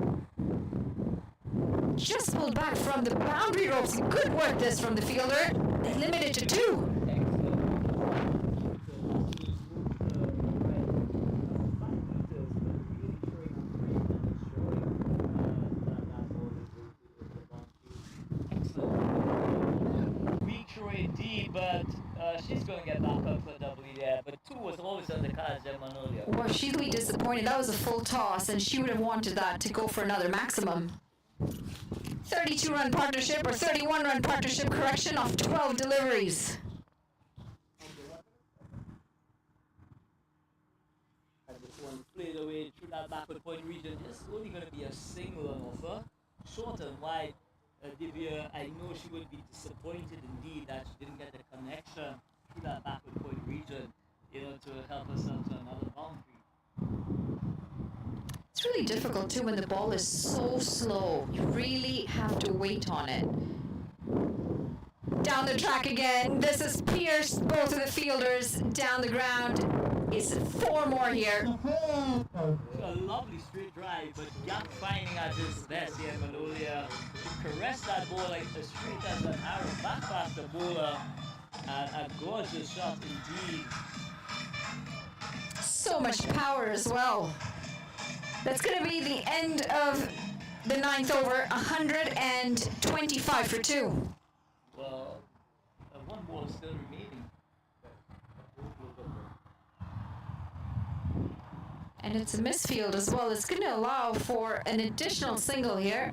S1: Just pulled back from the boundary ropes. Good work this from the fielder. They limit it to 2.
S5: But she's going to get back up for W there. But 2 was always on the cards there, Manolia.
S1: Well, she'd be disappointed. That was a full toss, and she would have wanted that to go for another maximum. 32-run partnership or 31-run partnership correction off 12 deliveries.
S5: And this one played away through that backward point region. It's only going to be a single on offer. Short and wide. Divya, I know she would be disappointed indeed that she didn't get the connection through that backward point region, to help herself to another boundary.
S1: It's really difficult too when the ball is so slow. You really have to wait on it. Down the track again. This is pierced both of the fielders down the ground. It's 4 more here.
S5: A lovely straight drive, but Yak finding at his best here, Malolia. To caress that ball like as straight as an arrow back past the bowler. And a gorgeous shot indeed.
S1: So much power as well. That's going to be the end of the 9th over, 125 for 2.
S5: Well, one ball is still remaining.
S1: And it's a misfield as well. It's going to allow for an additional single here.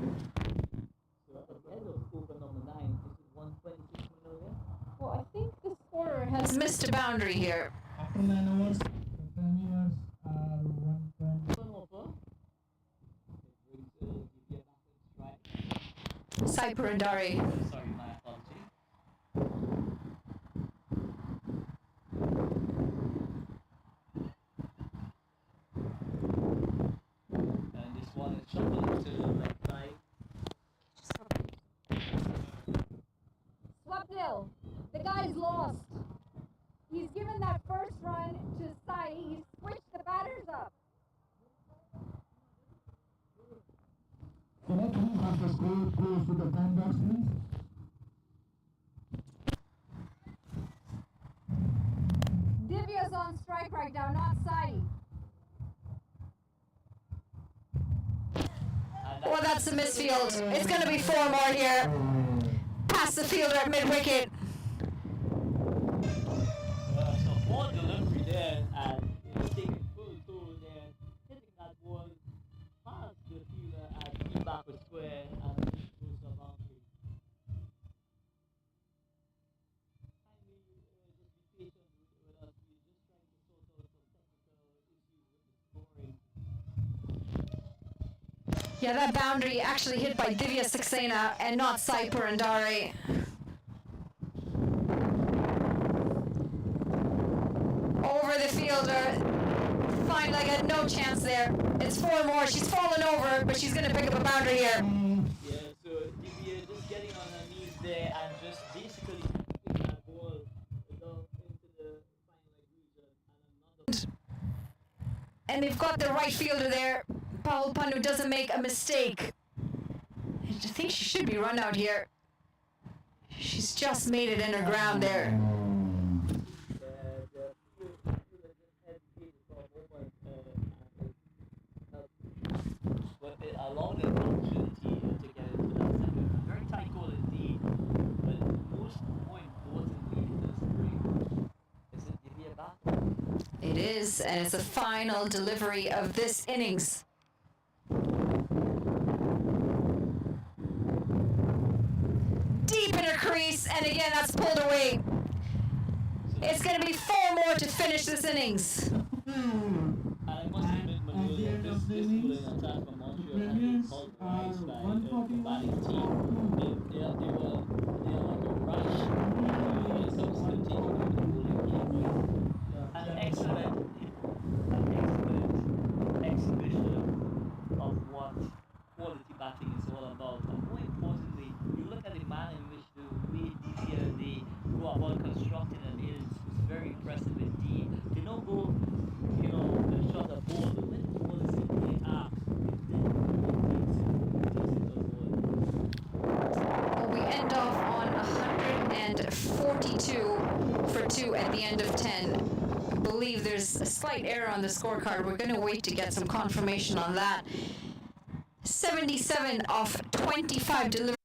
S5: So at the end of over number 9, this is 126 Manolia.
S1: Well, I think the scorer has missed a boundary here.
S6: After 9 overs, 10 years.
S1: Saipur and Dari.
S5: Sorry, my apology. And this one is shuffled to the left side.
S4: Swapnil, the guy's lost. He's given that first run to Sai. He's switched the batters up.
S6: Can I have the score close with the comebacks, please?
S4: Divya's on strike right now, not Sai.
S1: Well, that's a misfield. It's going to be 4 more here. Past the fielder at mid-wicket.
S5: So poor delivery there, and taking full toll there, hitting that ball past the fielder and deep backward square and goes to a boundary. Kindly just be patient with us. We're just trying to sort out some technical issues with the scoring.
S1: Yeah, that boundary actually hit by Divya Saxena and not Saipur and Dari. Over the fielder. Fine leg had no chance there. It's 4 more. She's fallen over, but she's going to pick up a boundary here.
S5: Yeah, so Divya just getting on her knees there and just basically keeping that ball down into the fine leg region and another.
S1: And they've got the right fielder there. Paul Pannu doesn't make a mistake. I think she should be run out here. She's just made it in her ground there.
S5: The fielder just hesitated for a moment but it allowed an opportunity to get into that second. Very tight goal indeed, but more importantly in this break, is it Divya back?
S1: It is, and it's the final delivery of this innings. Deep in her crease, and again that's pulled away. It's going to be 4 more to finish this innings.
S5: I must admit, Manuel, this bowling attack from Montreal has been pulverized by the batting team. They are on the rush. Subsequent taking over the bowling game. An excellent exhibition of what quality batting is all about. And more importantly, you look at the manner in which the way Divya they go about constructing an innings was very impressive indeed. To not go, and shot a ball, but when the ball is simply asked,
S1: Well, we end off on 142 for 2 at the end of 10. I believe there's a slight error on the scorecard. We're going to wait to get some confirmation on that. 77 off 25 deliveries.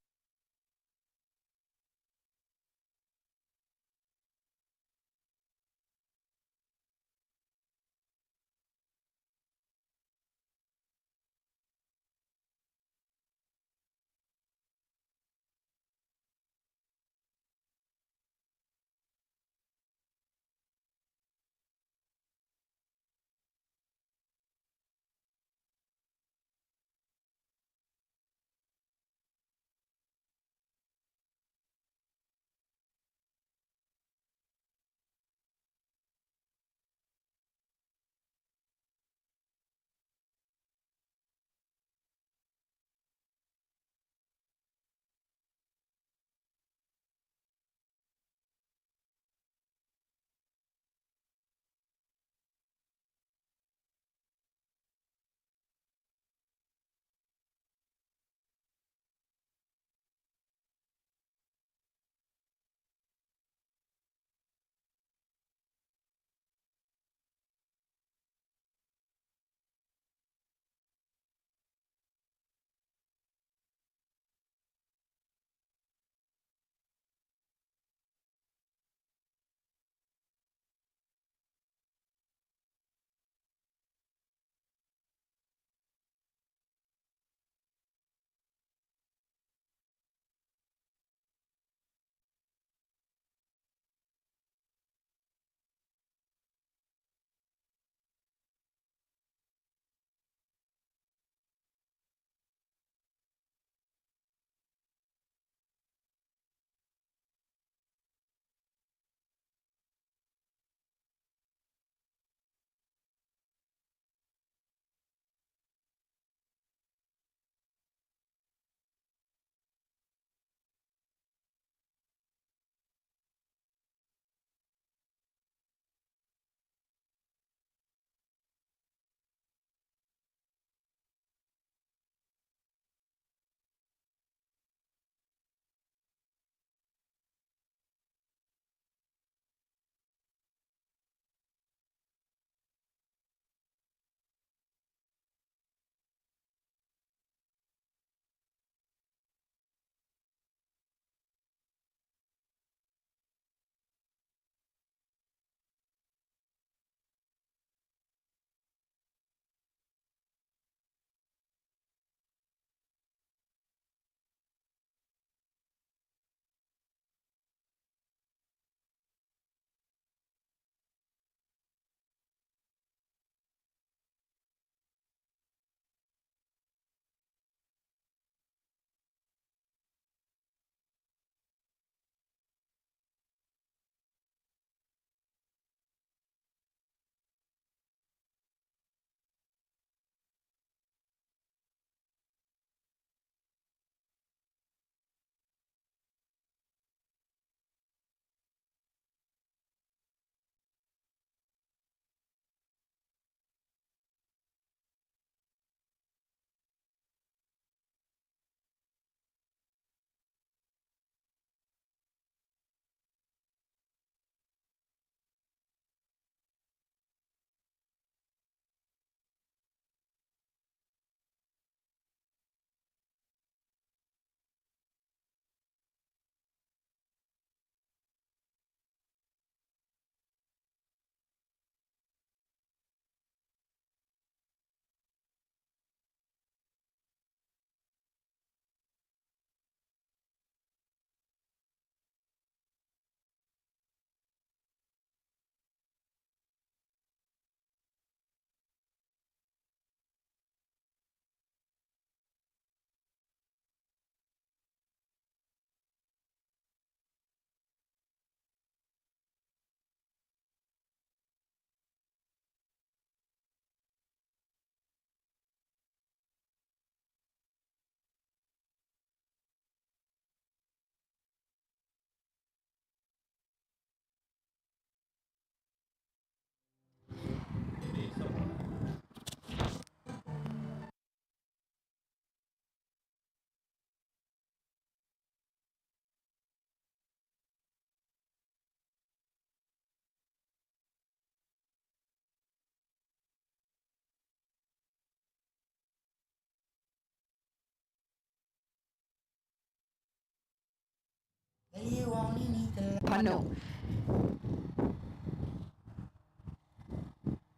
S1: Pano.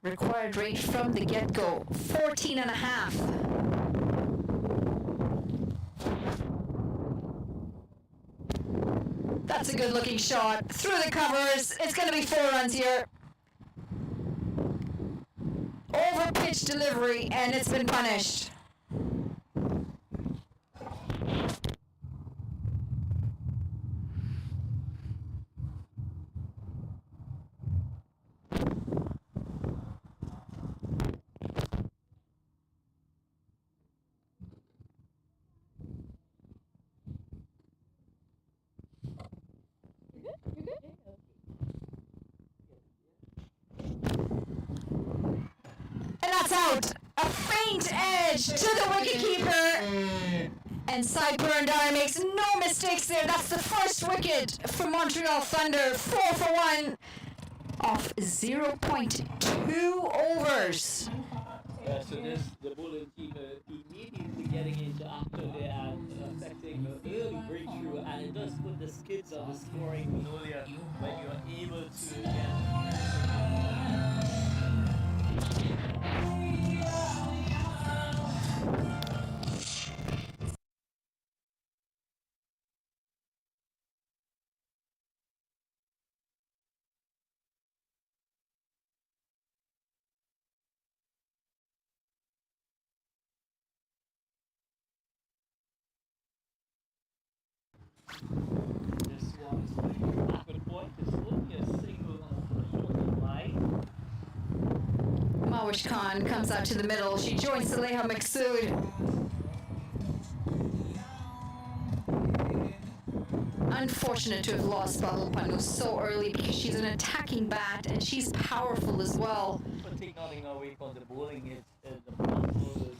S1: Required rate from the get-go, 14 and a half. That's a good looking shot. Through the covers. It's going to be 4 runs here. Over pitch delivery, and it's been punished. And that's out. A faint edge to the wicketkeeper. And Cy Burndar makes no mistakes there. That's the first wicket for Montreal Thunder. 4 for 1 off 0.2 overs.
S5: So this the bowling keeper immediately getting into after there and affecting the early breakthrough, and it does put the skids on the scoring earlier when you're able to get. This one is putting backward point. It's only a single on the short line.
S1: Mawish Khan comes out to the middle. She joins Saleha Maksood. Unfortunate to have lost Bahul Panu so early because she's an attacking bat and she's powerful as well.
S5: But take nothing away from the bowling, it's the ball was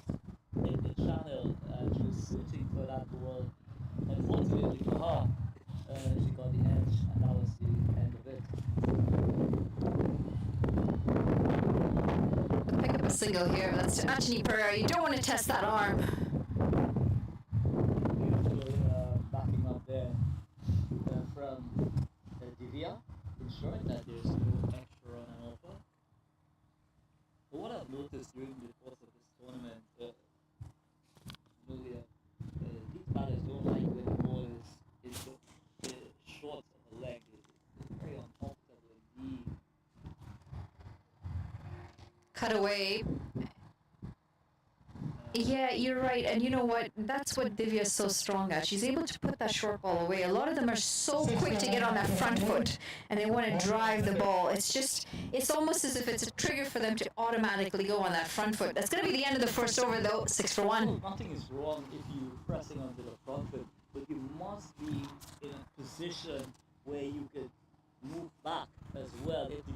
S5: in the channel and she was searching for that ball. Unfortunately for her, she got the edge and that was the end of it.
S1: Pick up a single here. That's to Ajani Pereira. You don't want to test that arm.
S5: Beautiful backing up there from Divya, ensuring that there's no extra run and offer. But what I've noticed during the course of this tournament, these batters don't like when the ball is short of the leg. It's very uncomfortable indeed.
S1: Cut away. Yeah, you're right. And you know what? That's what Divya is so strong at. She's able to put that short ball away. A lot of them are so quick to get on that front foot and they want to drive the ball. It's almost as if it's a trigger for them to automatically go on that front foot. That's going to be the end of the first over though, 6 for 1.
S5: Nothing is wrong if you're pressing onto the front foot, but you must be in a position where you could move back as well if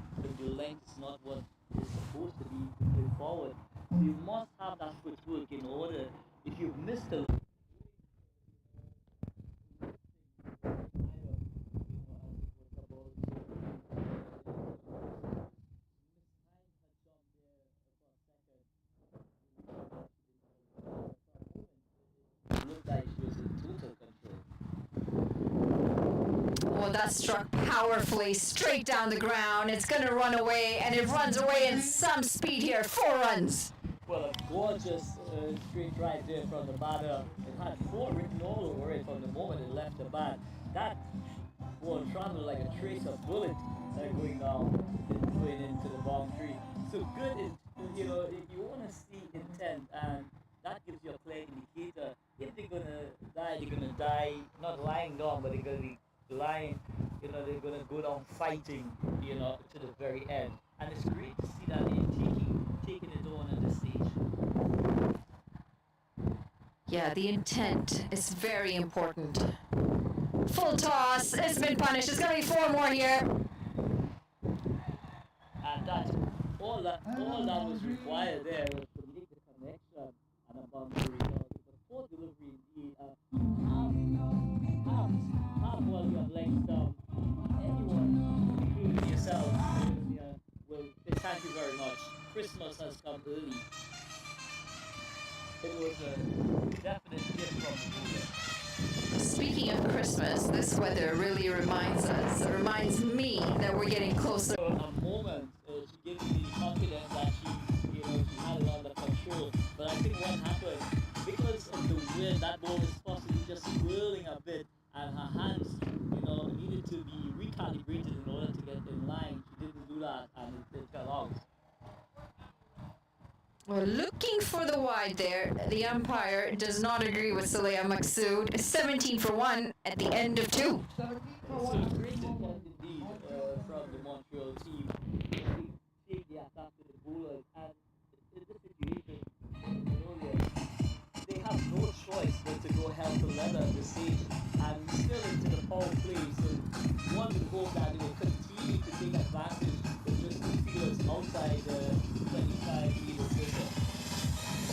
S5: your length is not what is supposed to be going forward. You must have that footwork in order. If you've missed a looked like she was in total control.
S1: Well, that struck powerfully straight down the ground. It's going to run away, and it runs away in some speed here. 4 runs.
S5: Well, a gorgeous straight drive there from the batter. It had 4 written all over it from the moment it left the bat. That ball traveled like a trace of bullet going down, going into the boundary. So good, if you want to see intent, and that gives you a clear indicator. If they're going to die, not lying down, but they're going to be lying, they're going to go down fighting, to the very end. And it's great to see that they're taking it on at this stage.
S1: Yeah, the intent is very important. Full toss. It's been punished. There's going to be 4 more here.
S5: And that's all that was required there was to make the connection and a boundary. The poor delivery indeed. Half well you have length down. Anyone, including yourself, will say thank you very much. Christmas has come early. It was a definite gift from the bowler.
S1: Speaking of Christmas, this weather really reminds me that we're getting closer.
S5: For a moment, she gave me the confidence that she had it under control. But I think what happened, because of the wind, that ball was possibly just swirling a bit, and her hands, needed to be recalibrated in order to get in line. She didn't do that, and it fell out.
S1: Well, looking for the wide there, the umpire does not agree with Saleha Maksood. 17 for 1 at the end of 2.
S5: So great intent indeed from the Montreal team. They take the attack to the bowlers, and in this situation, they have no choice but to go hell for leather at this stage, and still into the power play. So one would hope that they will continue to take advantage with just two fielders outside the 25 meter circle.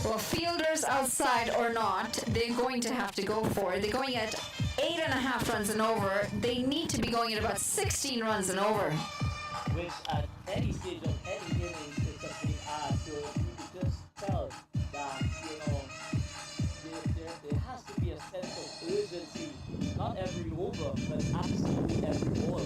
S1: Well, fielders outside or not, they're going to have to go for it. They're going at 8.5 runs and over. They need to be going at about 16 runs and over.
S5: Which at any stage of any innings is something so you could just tell that, there has to be a sense of urgency, not every over, but absolutely every ball.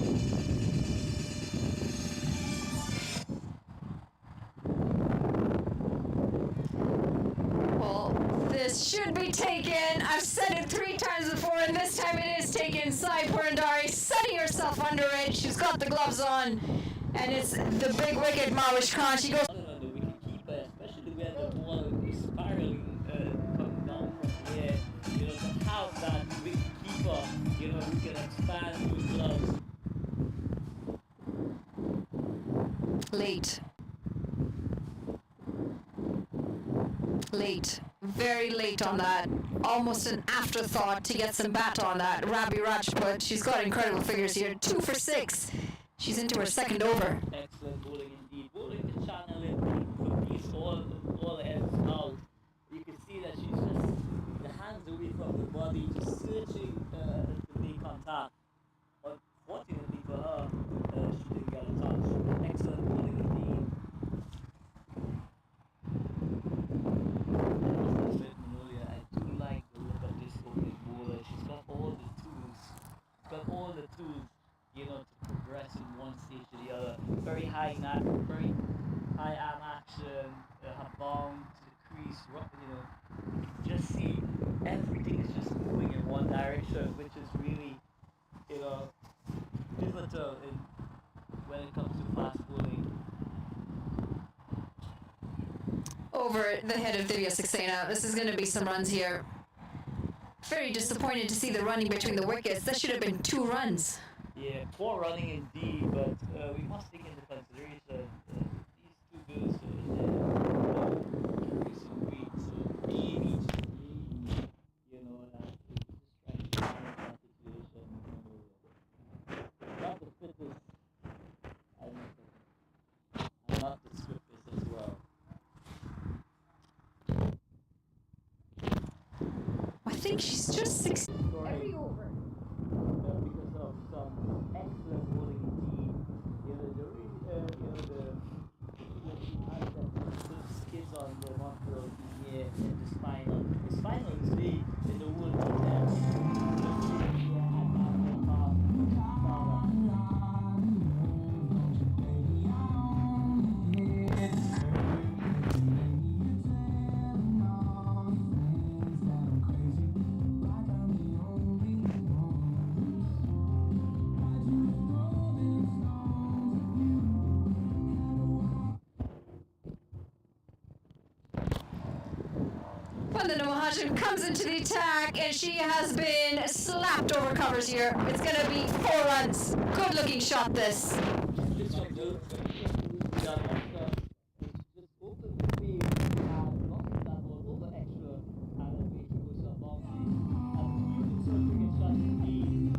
S1: Well, this should be taken. I've said it 3 times before, and this time it is taken. Sai Purandari setting herself under it. She's got the gloves on, and it's the big wicket, Mawish Khan. She goes.
S5: The wicket keeper, especially when the ball is spiraling, coming down from here, to have that wicket keeper, who can expand those gloves.
S1: Late. Very late on that. Almost an afterthought to get some bat on that. Rabi Rajput, she's got incredible figures here. 2 for 6. She's into her second over.
S5: Excellent bowling indeed. Bowling to channel it, put these all ends out. You can see that she's just the hands away from the body, just searching to make contact. Unfortunately for her, she didn't get a touch. Excellent bowling indeed. I do like the look of this opening bowler. She's got all the tools. To progress in one stage to the other. Very high arm action, her bound to the crease, you can just see everything is just moving in one direction, which is really, pivotal when it comes to fast bowling.
S1: Over the head of Divya Saxena. This is going to be some runs here. Very disappointed to see the running between the wickets. That should have been 2 runs.
S5: Yeah, poor running indeed, but we must take into consideration these two girls carry some weight, so maybe just that just trying to manage that situation. Not the fittest, I don't think, and not the swiftest as well.
S1: I think she's just 6.
S4: Every over.
S5: Because of some excellent bowling indeed. The has that put skids on the Montreal team here in this final. This final is big in the World
S1: Vandana Mahajan comes into the attack, and she has been slapped over covers here. It's going to be 4 runs. Good looking shot, this.
S5: Just open the field and knocking that ball over extra and away she goes to a boundary. And beautiful cricket shot indeed.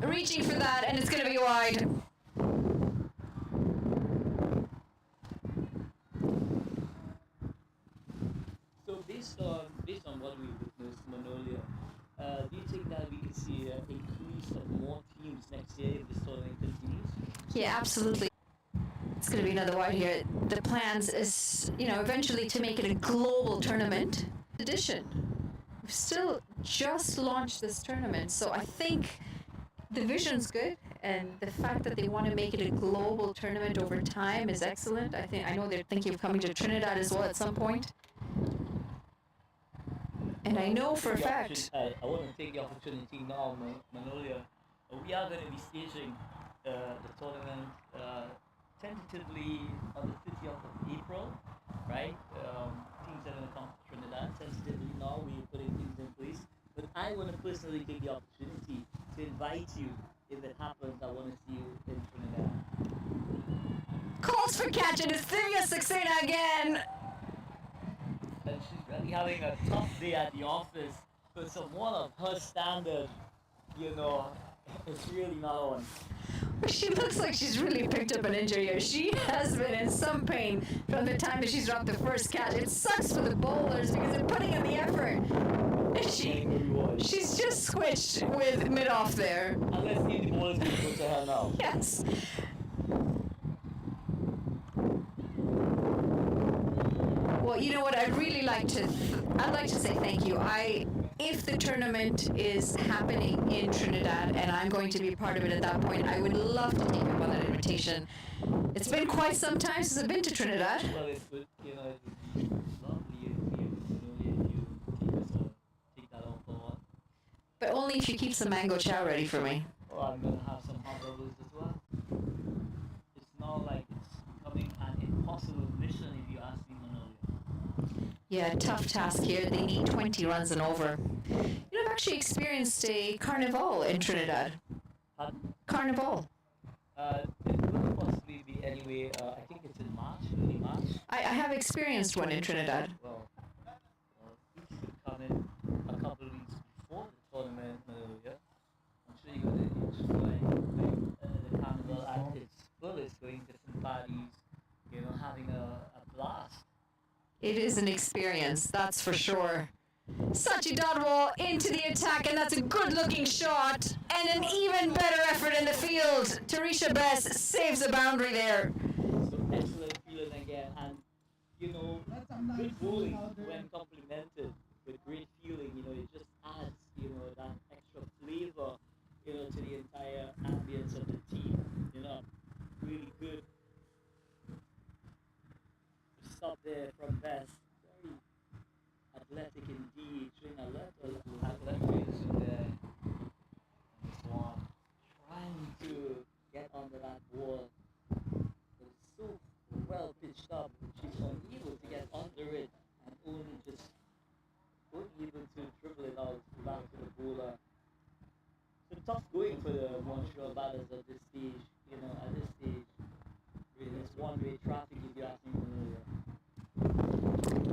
S1: Reaching for that, and it's going to be wide.
S5: So based on what we witnessed, Manolia, do you think that we can see an increase of more teams next year if this tournament continues?
S1: Yeah, absolutely. It's going to be another wide here. The plans is, eventually to make it a global tournament edition. We've still just launched this tournament, so I think the vision's good, and the fact that they want to make it a global tournament over time is excellent. I know they're thinking of coming to Trinidad as well at some point. And I know for a fact.
S5: I want to take the opportunity now, Manolia. We are going to be staging the tournament tentatively on the 30th of April, right? Teams are going to come to Trinidad. Tentatively now, we're putting things in place. But I want to personally take the opportunity to invite you. If it happens, I want to see you in Trinidad.
S1: Calls for catching is Thivia Saxena again.
S5: And she's really having a tough day at the office. But someone of her standard, it's really not on.
S1: She looks like she's really picked up an injury here. She has been in some pain from the time that she's dropped the first catch. It sucks for the bowlers because they're putting in the effort. And she's just switched with mid-off there.
S5: Unless the bowlers will go to her now.
S1: Yes. Well, you know what? I'd like to say thank you. If the tournament is happening in Trinidad and I'm going to be a part of it at that point, I would love to take up on that invitation. It's been quite some time since I've been to Trinidad.
S5: Well, it would, it would be lovely if you take that offer on.
S1: But only if you keep some mango chow ready for me.
S5: Or I'm going to have some hot bubbles as well. It's not like it's becoming an impossible mission if you ask me, Manolia.
S1: Yeah, tough task here. They need 20 runs and over. I've actually experienced a carnival in Trinidad.
S5: Pardon?
S1: Carnival.
S5: It could possibly be anyway. I think it's in March, early March.
S1: I have experienced one in Trinidad.
S5: Well, you could come in a couple of weeks before the tournament, Manolia. I'm sure you're going to enjoy the carnival at its fullest, going to different parties, having a blast.
S1: It is an experience, that's for sure. Sachi Dodwall into the attack, and that's a good-looking shot, and an even better effort in the field. Tarisha Bess saves a boundary there.
S5: So excellent feeling again, and good bowling when complemented with great feeling. It just adds that extra flavor to the entire ambience of the team. Really good. Stop there from Bess. Very athletic indeed, showing a lot of athleticism there. And this one trying to get under that ball, but it's so well pitched up. She's unable to get under it and only able to dribble it out back to the bowler. So tough going for the Montreal batters at this stage. At this stage, really, it's one-way traffic if you ask me earlier.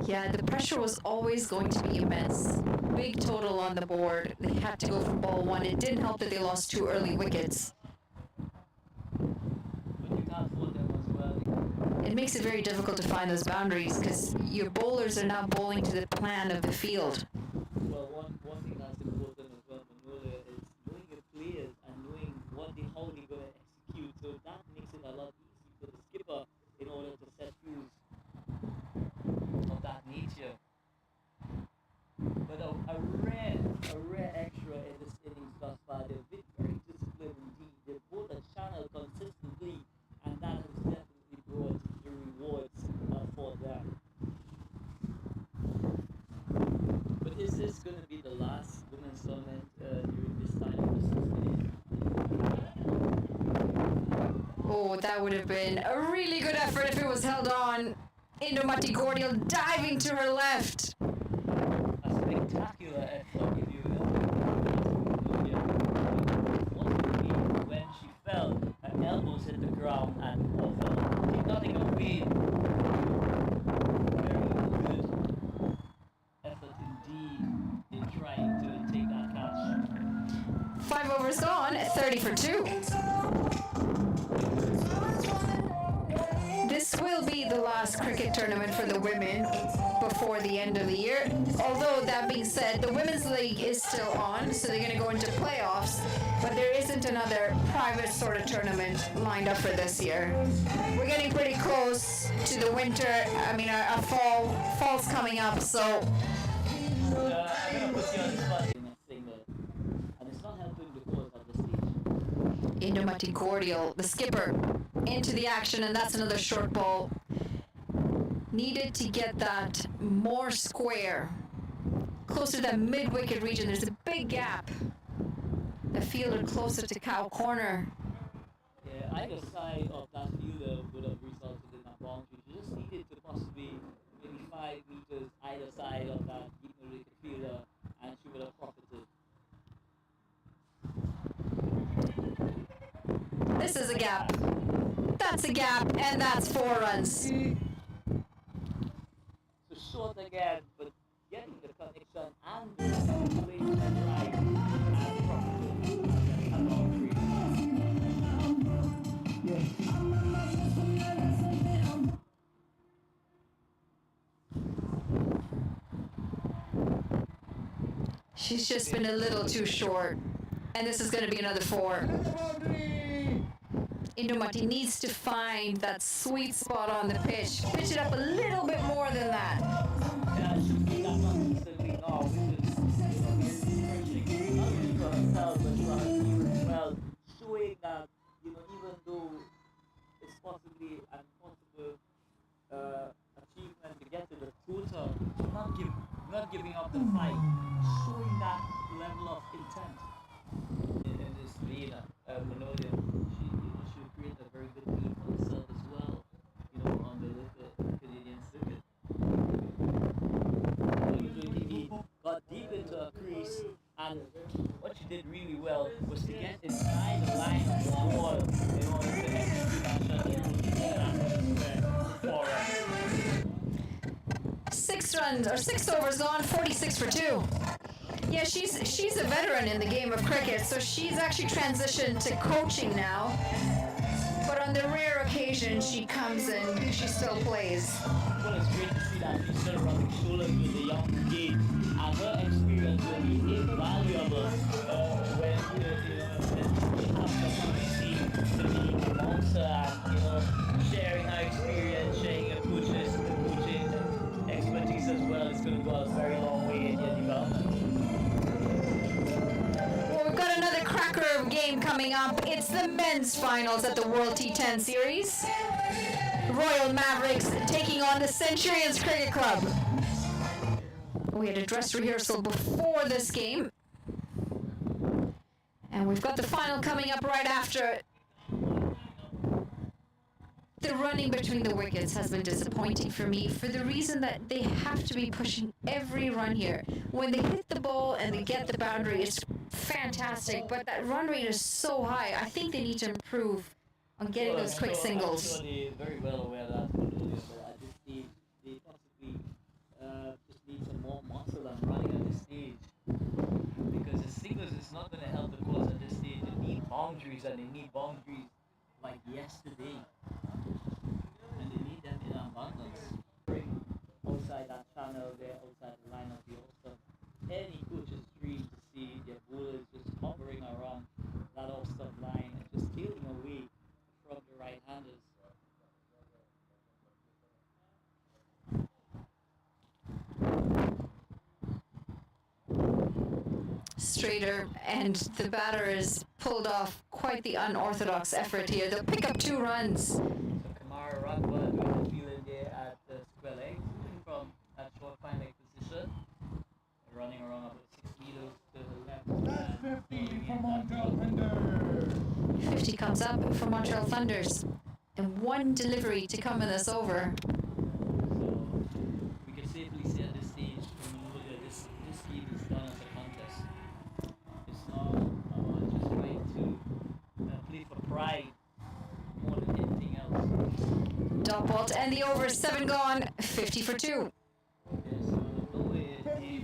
S1: Yeah, the pressure was always going to be immense. Big total on the board. They had to go for ball one. It didn't help that they lost 2 early wickets.
S5: But you can't fold them as well.
S1: It makes it very difficult to find those boundaries because your bowlers are now bowling to the plan of the field.
S5: Well, one thing that's important as well, Manolia, is knowing your players and knowing how they're going to execute. So that makes it a lot easier for the skipper in order to set cues of that nature. But a rare extra in this innings thus far. They've been very disciplined indeed. They've bowled a channel consistently, and that has definitely brought the rewards for them. But is this going to be the last women's tournament during this time of the season?
S1: Oh, that would have been a really good effort if it was held on. Indomati Gordial diving to her left.
S5: A spectacular effort, if you will. Unfortunately, when she fell, her elbows hit the ground and fell. She's nothing of pain. Very good effort indeed in trying to take that catch.
S1: 5 overs gone, 30 for 2. This will be the last cricket tournament for the women. before the end of the year. Although that being said, the women's league is still on, so they're going to go into playoffs, but there isn't another private sort of tournament lined up for this year. We're getting pretty close to the winter. I mean, our fall's coming up, so
S5: I'm gonna put you on the spot in saying that, and it's not helping the cause at this stage.
S1: Indomati Gordial, the skipper, into the action, and that's another short ball. Needed to get that more square, closer to that mid-wicket region. There's a big gap. The fielder closer to cow corner.
S5: Yeah, either side of that fielder would have resulted in a boundary. You just needed to possibly maybe 5 meters either side of that wicket fielder, and she would have profited.
S1: This is a gap. That's a gap, and that's 4 runs.
S5: So short again, but getting the connection and the placement right and profited. A boundary.
S1: She's just been a little too short. And this is going to be another 4. Indomati needs to find that sweet spot on the pitch. Pitch it up a little bit more than that.
S5: Yeah, it should be that consistently now, which is refreshing. Not only for herself, but for her team as well. Showing that, even though it's possibly an impossible achievement to get to the total, not giving up the fight, showing that level of intent in this arena. Manolia, she created a very good team for herself as well, on the Canadian circuit. He got deep into a crease, and what she did really well was to get inside the line of the ball in order to execute that shot.
S1: 6 overs gone, 46 for 2. Yeah, she's a veteran in the game of cricket, so she's actually transitioned to coaching now. But on the rare occasion she comes in, she still plays.
S5: Well, it's great to see that she's still rubbing shoulders with the young kid, and her experience will be invaluable when she has the opportunity to be amongst her and sharing her experience, sharing her coaching expertise as well. It's going to go a very long way in your development.
S1: Well, we've got another cracker of game coming up. It's the men's finals at the World T10 Series. Royal Mavericks taking on the Centurions Cricket Club. We had a dress rehearsal before this game. And we've got the final coming up right after it. The running between the wickets has been disappointing for me for the reason that they have to be pushing every run here. When they hit the ball and they get the boundary, it's fantastic, but that run rate is so high. I think they need to improve on getting those quick singles.
S5: I'm sure very well aware of that, but at this stage, they possibly just need some more muscle and running at this stage. Because the singles is not going to help the cause at this stage. They need boundaries, and they need boundaries like yesterday. And they need them in abundance. Outside that channel there, outside the line of the All-Star, any coach's dream to see their bowlers just hovering around that All-Star line and just stealing away from the right-handers.
S1: Straighter, and the batter has pulled off quite the unorthodox effort here. They'll pick up 2 runs.
S5: So Kamara Ragwa doing the field there at the square leg, shooting from that short fine leg position, running around about 6 meters to the left.
S6: That's 50 for Montreal Thunder.
S1: 50 comes up for Montreal Thunders. And 1 delivery to come in this over.
S5: So we can safely say at this stage, this game is done as a contest. It's not just trying to play for pride more than anything else.
S1: Dot ball to end the over, 7 gone, 50 for 2.
S5: Yeah, so the way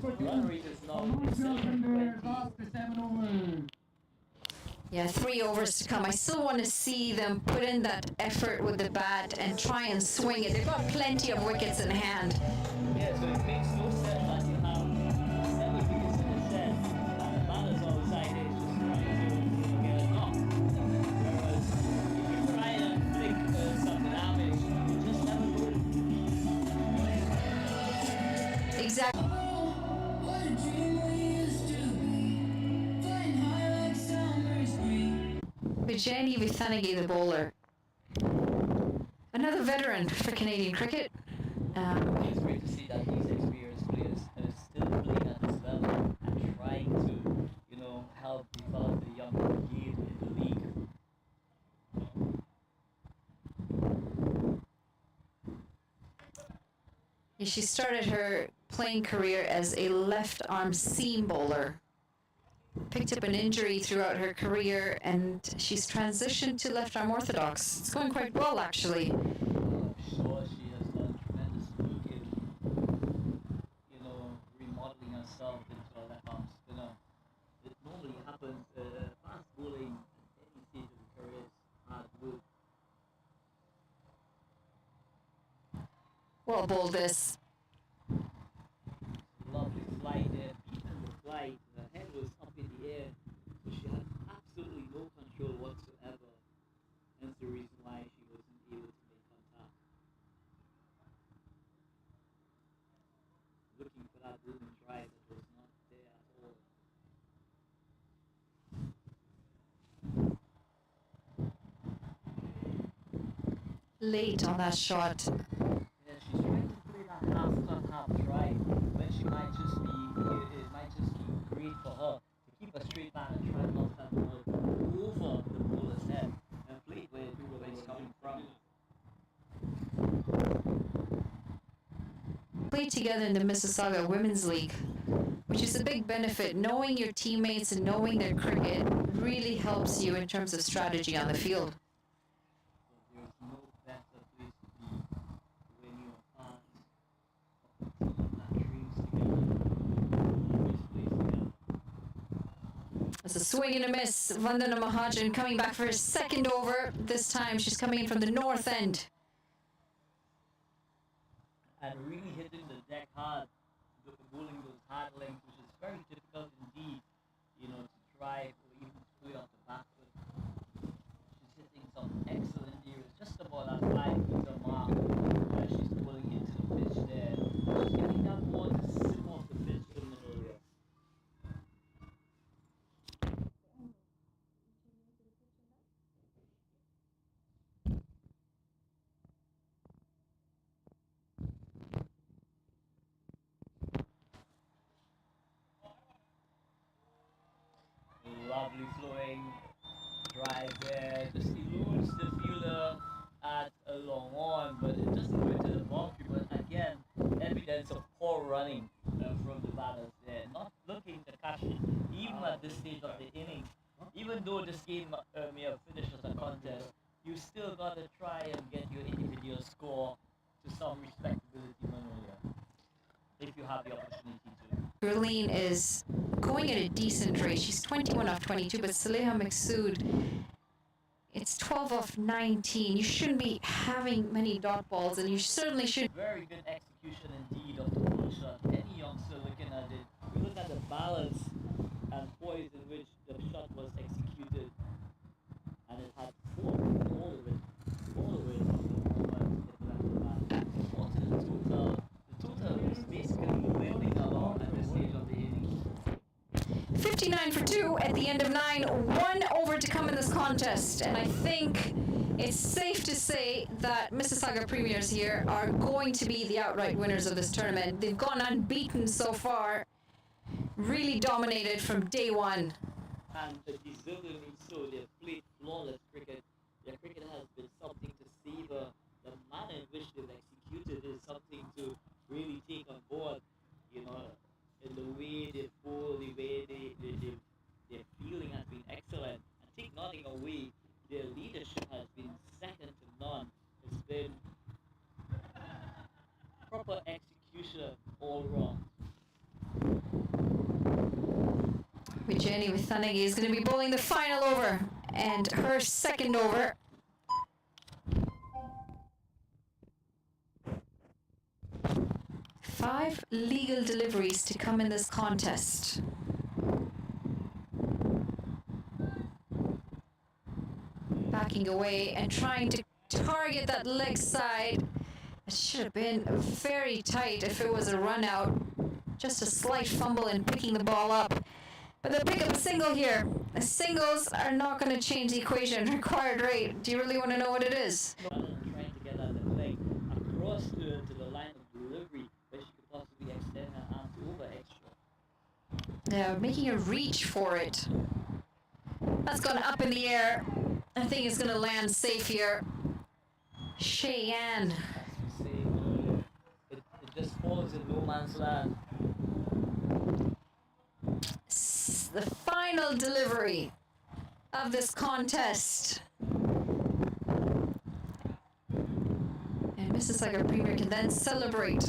S5: the run rate is now
S6: Montreal Thunder
S5: 7-20.
S6: lost the 7 overs.
S1: Yeah, 3 overs to come. I still want to see them put in that effort with the bat and try and swing it. They've got plenty of wickets in hand.
S5: Yeah, so
S1: Jenny Vithanagi, the bowler. Another veteran for Canadian cricket.
S5: It's great to see that these experienced players are still playing at this level and trying to, help develop the young brigade in the league.
S1: She started her playing career as a left-arm seam bowler. Picked up an injury throughout her career, and she's transitioned to left-arm orthodox. It's going quite well, actually.
S5: I'm sure she has done tremendous work in, remodeling herself into a left-arm spinner. It normally happens, fast bowling at any stage of the career is hard work.
S1: Well bowled this.
S5: Lovely flight there, beaten the flight. Her head was up in the air, so she had absolutely no control whatsoever. Hence the reason why she wasn't able to make contact. Looking for that golden drive that was not there at all.
S1: Late on that shot.
S5: Yeah, she's trying to play that half cut, half drive, when she might just be, it might just be great for her to keep a straight line and try and knock that ball over the bowler's head and play it where it's coming from.
S1: Played together in the Mississauga Women's League, which is a big benefit. Knowing your teammates and knowing their cricket really helps you in terms of strategy on the field.
S5: So there's no better place to be when you're part of a team that trains together, always plays together.
S1: It's a swing and a miss. Vandana Mahajan coming back for his second over. This time she's coming in from the north end.
S5: And really hitting the deck hard, bowling those hard lengths, which is very difficult indeed, to drive or even to play off the back foot. She's hitting some excellent areas, just about that 5-meter mark where she's pulling into the pitch there. She's getting that ball to sip off the pitch in the area. Lovely flowing drive there, just eludes the fielder at a long on, but it doesn't go into the boundary. But again, evidence of poor running from the batters there, not looking to catch it, even at this stage of the inning. Even though this game may have finished as a contest, you still got to try and get your individual score to some respectability, Manolia, if you have the opportunity to.
S1: Gurleen is going at a decent rate. She's 21 off 22, but Saleha Maqsood, it's 12 off 19. You shouldn't be having many dot balls, and you certainly should.
S5: Very good execution indeed of the pull shot. Any youngster looking at it, we look at the balance and poise in which the shot was executed, and it had four all of it from the moment it left the bat. What to the total? The total is basically limping along at this stage of the inning.
S1: 59 for 2 at the end of 9. 1 over to come in this contest, and I think it's safe to say that Mississauga Premiers here are going to be the outright winners of this tournament. They've gone unbeaten so far, really dominated from day one.
S5: And deservedly so. They've played flawless cricket. Their cricket has been something to savor. The manner in which they've executed is something to really take on board. In the way they bowl, the way their fielding has been excellent. And take nothing away, their leadership has been second to none. It's been proper execution all round.
S1: Jenny Vithanagi is going to be bowling the final over, and her second over. Five legal deliveries to come in this contest. Backing away and trying to target that leg side. It should have been very tight if it was a run out. Just a slight fumble in picking the ball up. But they'll pick up a single here. The singles are not going to change the equation. Required rate. Do you really want to know what it is?
S5: Rather than trying to get that leg across to the line of delivery, where she could possibly extend her arms over extra.
S1: Yeah, making a reach for it. That's gone up in the air. I think it's going to land safe here. Cheyenne.
S5: As we say earlier, it just falls in no man's land.
S1: The final delivery of this contest. And Mississauga Premier can then celebrate.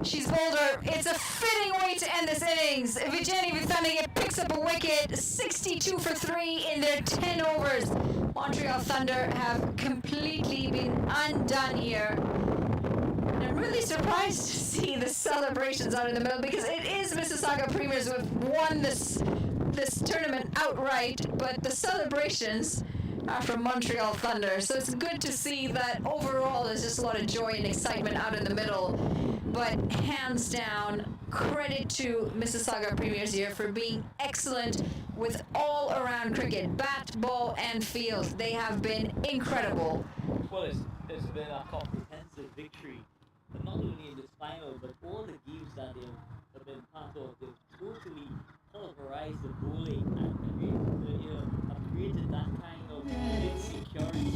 S1: She's bolder. It's a fitting way to end this innings. Vijay Vithanage picks up a wicket, 62 for 3 in their 10 overs. Montreal Thunder have completely been undone here. And I'm really surprised to see the celebrations out in the middle because it is Mississauga Premiers who have won this tournament outright, but the celebrations are from Montreal Thunder. So it's good to see that overall there's just a lot of joy and excitement out in the middle. But hands down, credit to Mississauga Premiers here for being excellent with all around cricket, bat, ball, and field. They have been incredible.
S5: Well, it's been a comprehensive victory, but not only in this final, but all the games that they've been part of. They've totally pulverized the bowling and have created that kind of insecurity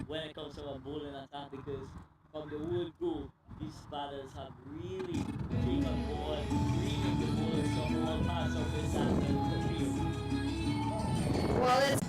S5: when it comes to a bowling attack because from the word go, these batters have really taken on board, bringing the bowlers from all parts of this and the field.
S1: Well, it's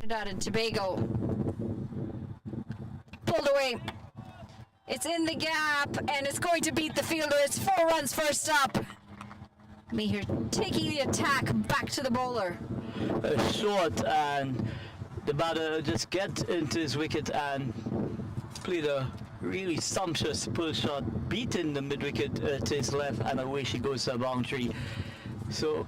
S1: Trinidad and Tobago. Pulled away. It's in the gap, and it's going to beat the fielder. It's 4 runs first up. Meher taking the attack back to the bowler.
S5: Short, and the batter just get into his wicket and played a really sumptuous pull shot, beating the mid-wicket to his left, and away she goes to a boundary. So,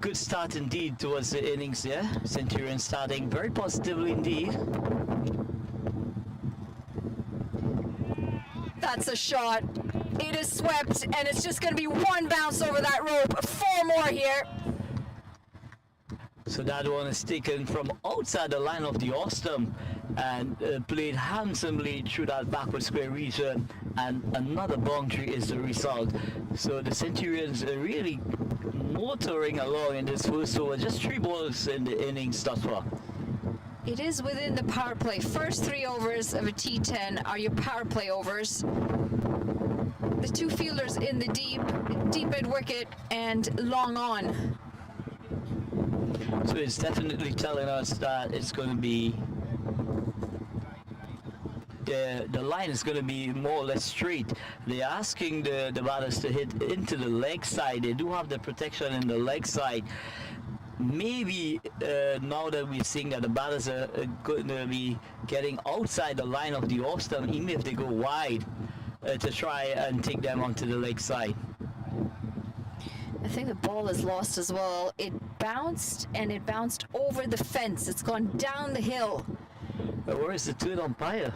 S5: good start indeed towards the innings there. Centurion starting very positively indeed.
S1: That's a shot. It is swept, and it's just going to be one bounce over that rope. 4 more here.
S5: So that one is taken from outside the line of the off-stump and played handsomely through that backward square region, and another boundary is the result. So the Centurions are really motoring along in this first over. Just 3 balls in the innings thus far.
S1: It is within the power play. First 3 overs of a T10 are your power play overs. The 2 fielders in the deep mid wicket and long on.
S5: So it's definitely telling us that it's going to be the line is going to be more or less straight. They're asking the batters to hit into the leg side. They do have the protection in the leg side. Maybe now that we're seeing that the batters are going to be getting outside the line of the off stump, even if they go wide, to try and take them onto the leg side.
S1: I think the ball is lost as well. It bounced, and it bounced over the fence. It's gone down the hill.
S5: Where is the third umpire?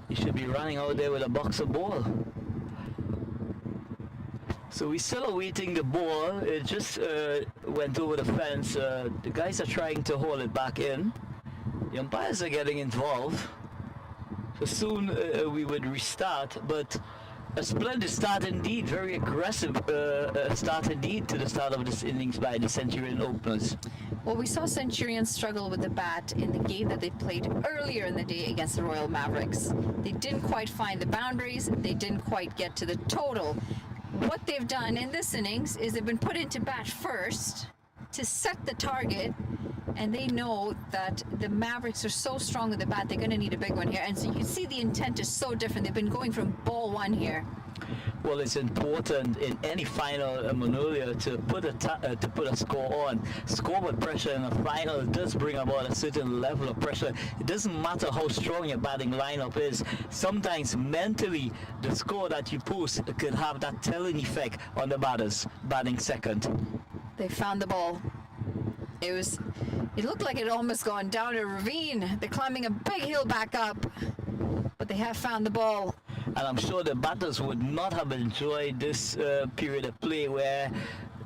S5: He should be running out there with a box of ball. So we're still awaiting the ball. It just went over the fence. The guys are trying to hold it back in. The umpires are getting involved. So soon we would restart, but a splendid start indeed, very aggressive start indeed to the start of this innings by the Centurion openers.
S1: Well, we saw Centurions struggle with the bat in the game that they played earlier in the day against the Royal Mavericks. They didn't quite find the boundaries. They didn't quite get to the total. What they've done in this innings is they've been put into bat first to set the target, and they know that the Mavericks are so strong with the bat, they're going to need a big one here. And so you can see the intent is so different. They've been going from ball 1 here.
S5: Well, it's important in any final Manolia to put a score on. Scoreboard pressure in a final does bring about a certain level of pressure. It doesn't matter how strong your batting lineup is. Sometimes mentally, the score that you post could have that telling effect on the batters batting second.
S1: They found the ball. It looked like it had almost gone down a ravine. They're climbing a big hill back up, but they have found the ball.
S5: And I'm sure the batters would not have enjoyed this period of play where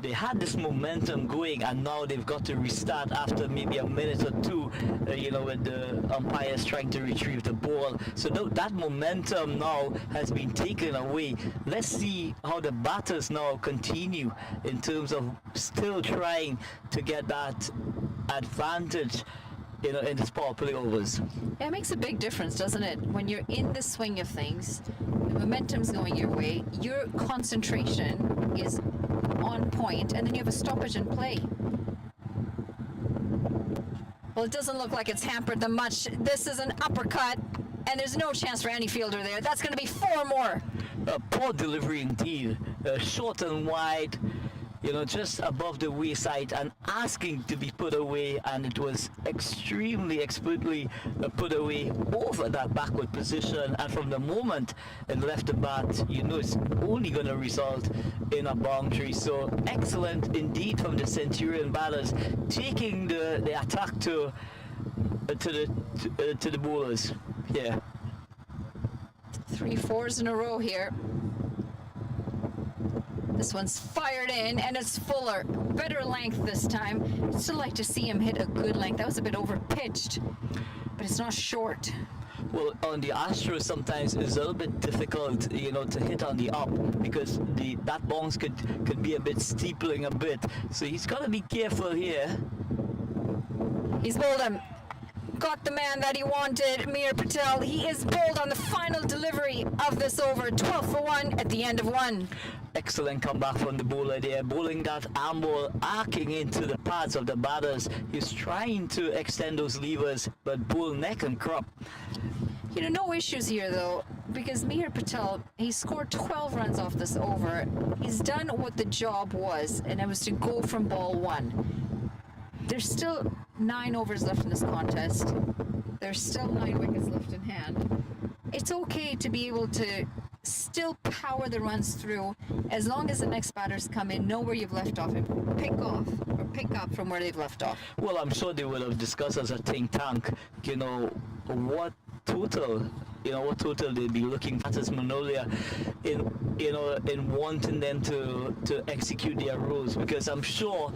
S5: they had this momentum going, and now they've got to restart after maybe a minute or 2, with the umpires trying to retrieve the ball. So that momentum now has been taken away. Let's see how the batters now continue in terms of still trying to get that advantage in this power play overs.
S1: Yeah, it makes a big difference, doesn't it? When you're in the swing of things, the momentum's going your way, your concentration is on point, and then you have a stoppage in play. Well, it doesn't look like it's hampered them much. This is an uppercut, and there's no chance for any fielder there. That's going to be 4 more.
S5: Poor delivery indeed. Short and wide, just above the wayside, and asking to be put away, and it was extremely expertly put away over that backward position, and from the moment it left the bat, it's only going to result in a boundary. So excellent indeed from the Centurion batters, taking the attack to the bowlers. Yeah.
S1: 3 4s in a row here. This one's fired in, and it's fuller. Better length this time. I'd still like to see him hit a good length. That was a bit over-pitched, but it's not short.
S5: Well, on the Astros, sometimes it's a little bit difficult, to hit on the up, because that bounce could be a bit steepling a bit. So he's got to be careful here.
S1: He's bowled him. got the man that he wanted, Mir Patel. He is bowled on the final delivery of this over, 12 for 1 at the end of 1.
S5: Excellent comeback from the bowler there, bowling that arm ball arcing into the pads of the batters. He's trying to extend those levers, but bull neck and crop.
S1: You know, no issues here though, because Mir Patel, he scored 12 runs off this over. He's done what the job was, and it was to go from ball 1. There's still 9 overs left in this contest. There's still 9 wickets left in hand. It's okay to be able to still power the runs through as long as the next batters come in, know where you've left off, and pick off or pick up from where they've left off.
S5: Well, I'm sure they will have discussed as a think tank, what total they'd be looking at as Manolia in wanting them to execute their rules, because I'm sure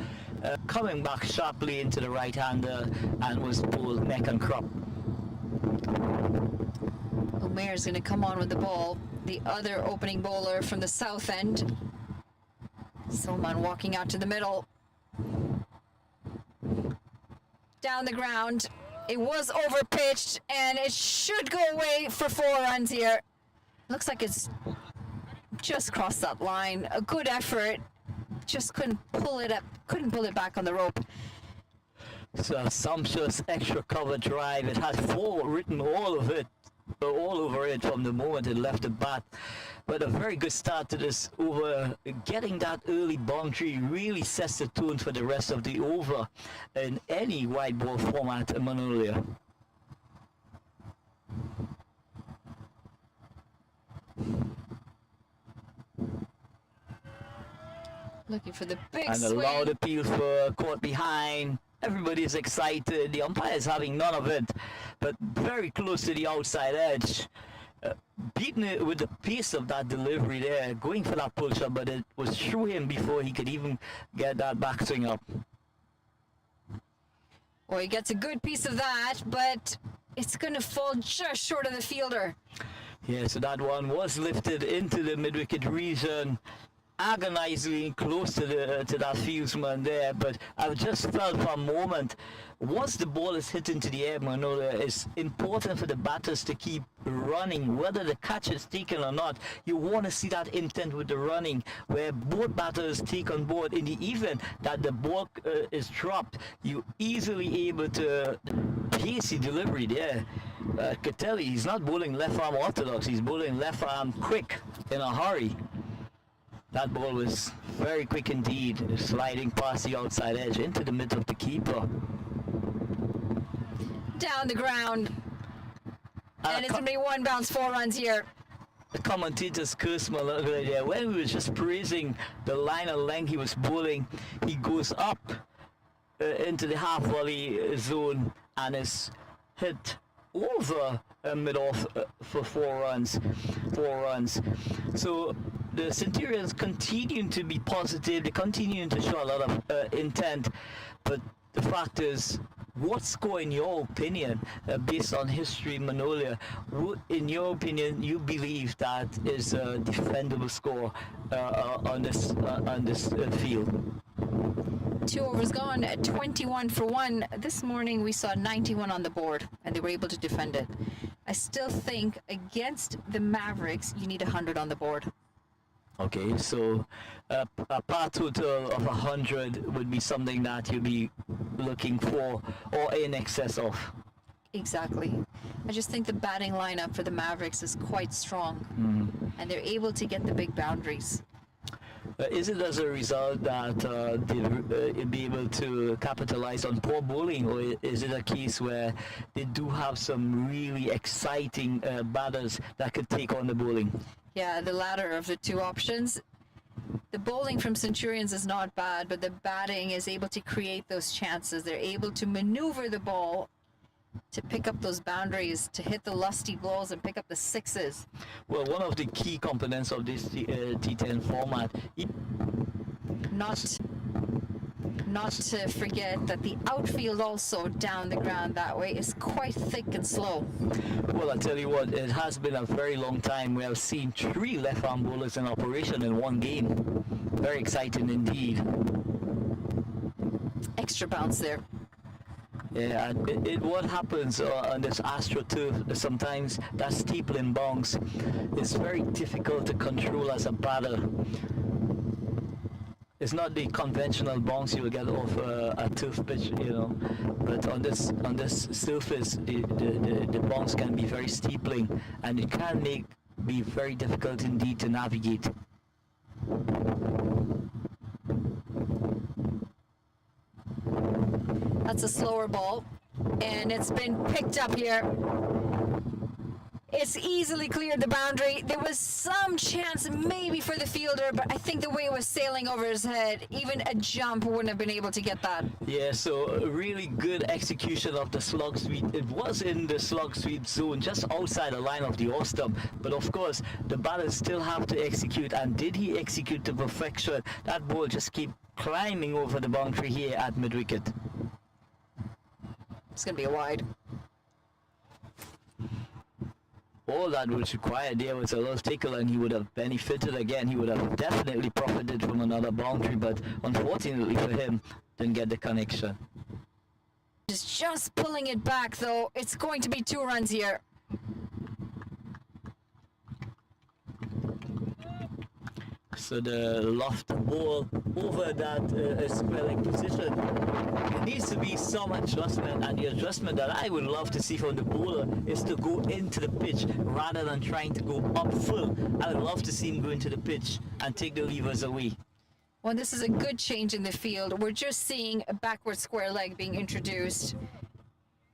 S5: coming back sharply into the right-hander and was pulled neck and crop.
S1: Omer's going to come on with the ball. The other opening bowler from the south end. Soman walking out to the middle. Down the ground. It was overpitched, and it should go away for 4 runs here. Looks like it's just crossed that line. A good effort. Just couldn't pull it up. Couldn't pull it back on the rope.
S5: So a sumptuous extra cover drive. It had 4 written all over it from the moment it left the bat. But a very good start to this over. Getting that early boundary really sets the tone for the rest of the over in any wide ball format in Manolia.
S1: Looking for the big
S5: And a
S1: swing.
S5: loud appeal for caught behind. Everybody is excited. The umpire is having none of it, but very close to the outside edge. Beating it with the pace of that delivery there, going for that pull shot, but it was through him before he could even get that backswing up.
S1: Well, he gets a good piece of that, but it's going to fall just short of the fielder.
S5: Yeah, so that one was lifted into the mid-wicket region, agonizingly close to that fieldsman there, but I just felt for a moment, once the ball is hit into the air, Manolia, it's important for the batters to keep running, whether the catch is taken or not. You want to see that intent with the running, where both batters take on board. In the event that the ball is dropped, you easily able to pace the delivery there. Catelli, he's not bowling left arm orthodox, he's bowling left arm quick in a hurry. That ball was very quick indeed, sliding past the outside edge into the middle of the keeper.
S1: Down the ground. And it's going to be 1 bounce, 4 runs here.
S5: The commentators cursed Manolia there. When we were just praising the line of length he was bowling, he goes up into the half volley zone and is hit over mid-off for 4 runs. 4 runs. So the Centurions continue to be positive. They continue to show a lot of intent. But the fact is, what score, in your opinion, based on history, Manolia, in your opinion, you believe that is a defendable score on this field?
S1: 2 overs gone at 21 for 1. This morning we saw 91 on the board, and they were able to defend it. I still think against the Mavericks, you need 100 on the board.
S5: Okay, so a par total of 100 would be something that you'd be looking for, or in excess of.
S1: Exactly. I just think the batting lineup for the Mavericks is quite strong, and they're able to get the big boundaries.
S5: Is it as a result that they'll be able to capitalize on poor bowling, or is it a case where they do have some really exciting batters that could take on the bowling?
S1: Yeah, the latter of the 2 options. The bowling from Centurions is not bad, but the batting is able to create those chances. They're able to maneuver the ball to pick up those boundaries, to hit the lusty blows and pick up the sixes.
S5: Well, one of the key components of this T10 format,
S1: not to forget that the outfield also down the ground that way is quite thick and slow.
S5: well, I tell you what, it has been a very long time. We have seen 3 left-arm bowlers in operation in one game. Very exciting indeed.
S1: Extra bounce there.
S5: Yeah, and what happens on this AstroTurf, sometimes that steepling bounce is very difficult to control as a batter. It's not the conventional bounce you will get off a turf pitch, but on this surface, the bounce can be very steepling, and it can be very difficult indeed to navigate.
S1: That's a slower ball, and it's been picked up here. It's easily cleared the boundary. There was some chance maybe for the fielder, but I think the way it was sailing over his head, even a jump wouldn't have been able to get that.
S5: Yeah, so a really good execution of the slug sweep. It was in the slug sweep zone, just outside the line of the off stump. But of course, the batters still have to execute, and did he execute to perfection? That ball just keep climbing over the boundary here at mid-wicket.
S1: It's going to be a wide.
S5: All that was required there was a little tickle, and he would have benefited again. He would have definitely profited from another boundary, but unfortunately for him, didn't get the connection.
S1: Just pulling it back, though. It's going to be 2 runs here.
S5: So the loft ball over that square-leg position. There needs to be some adjustment, and the adjustment that I would love to see from the bowler is to go into the pitch rather than trying to go up full. I would love to see him go into the pitch and take the levers away.
S1: Well, this is a good change in the field. We're just seeing a backward square leg being introduced.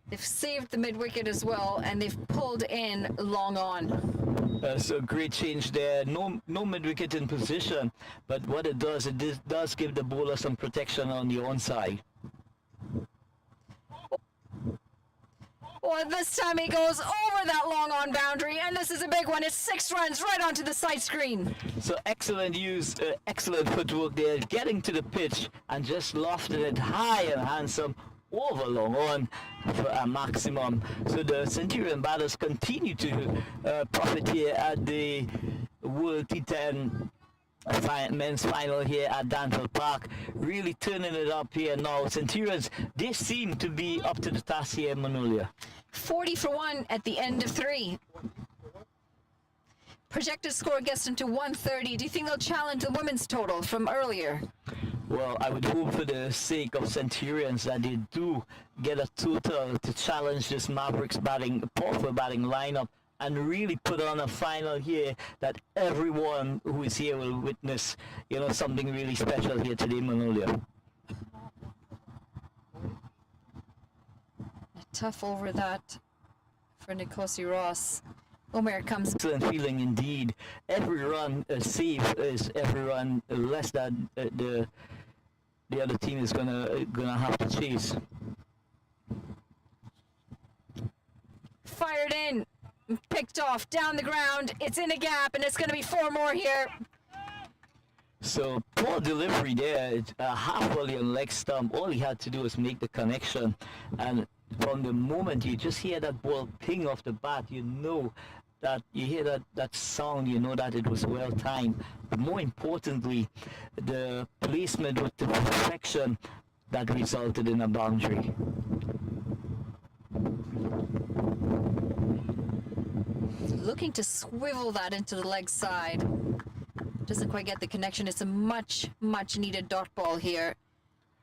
S1: They've saved the mid-wicket as well, and they've pulled in long on.
S5: So great change there. No mid-wicket in position, but what it does give the bowler some protection on the onside.
S1: Well, this time he goes over that long on boundary, and this is a big one. It's 6 runs right onto the side screen.
S5: So excellent use, excellent footwork there, getting to the pitch and just lofted it high and handsome over long on for a maximum. So the Centurion batters continue to profit here at the World T10 men's final here at Danville Park. Really turning it up here now. Centurions, they seem to be up to the task here in Manolia.
S1: 40 for 1 at the end of 3. Projected score gets them to 130. Do you think they'll challenge the women's total from earlier?
S5: Well, I would hope for the sake of Centurions that they do get a total to challenge this Mavericks powerful batting lineup, and really put on a final here that everyone who is here will witness, something really special here today in Manolia.
S1: Tough over that for Nikosi Ross. Omer comes.
S5: Excellent feeling indeed. Every run save is every run less than the other team is gonna have to chase.
S1: Fired in, picked off, down the ground. It's in a gap, and it's going to be 4 more here.
S5: So poor delivery there. It's a half volley on leg stump. All he had to do was make the connection, and from the moment you just hear that ball ping off the bat, you hear that sound, you know that it was well timed. But more importantly, the placement with the perfection that resulted in a boundary.
S1: Looking to swivel that into the leg side. Doesn't quite get the connection. It's a much needed dot ball here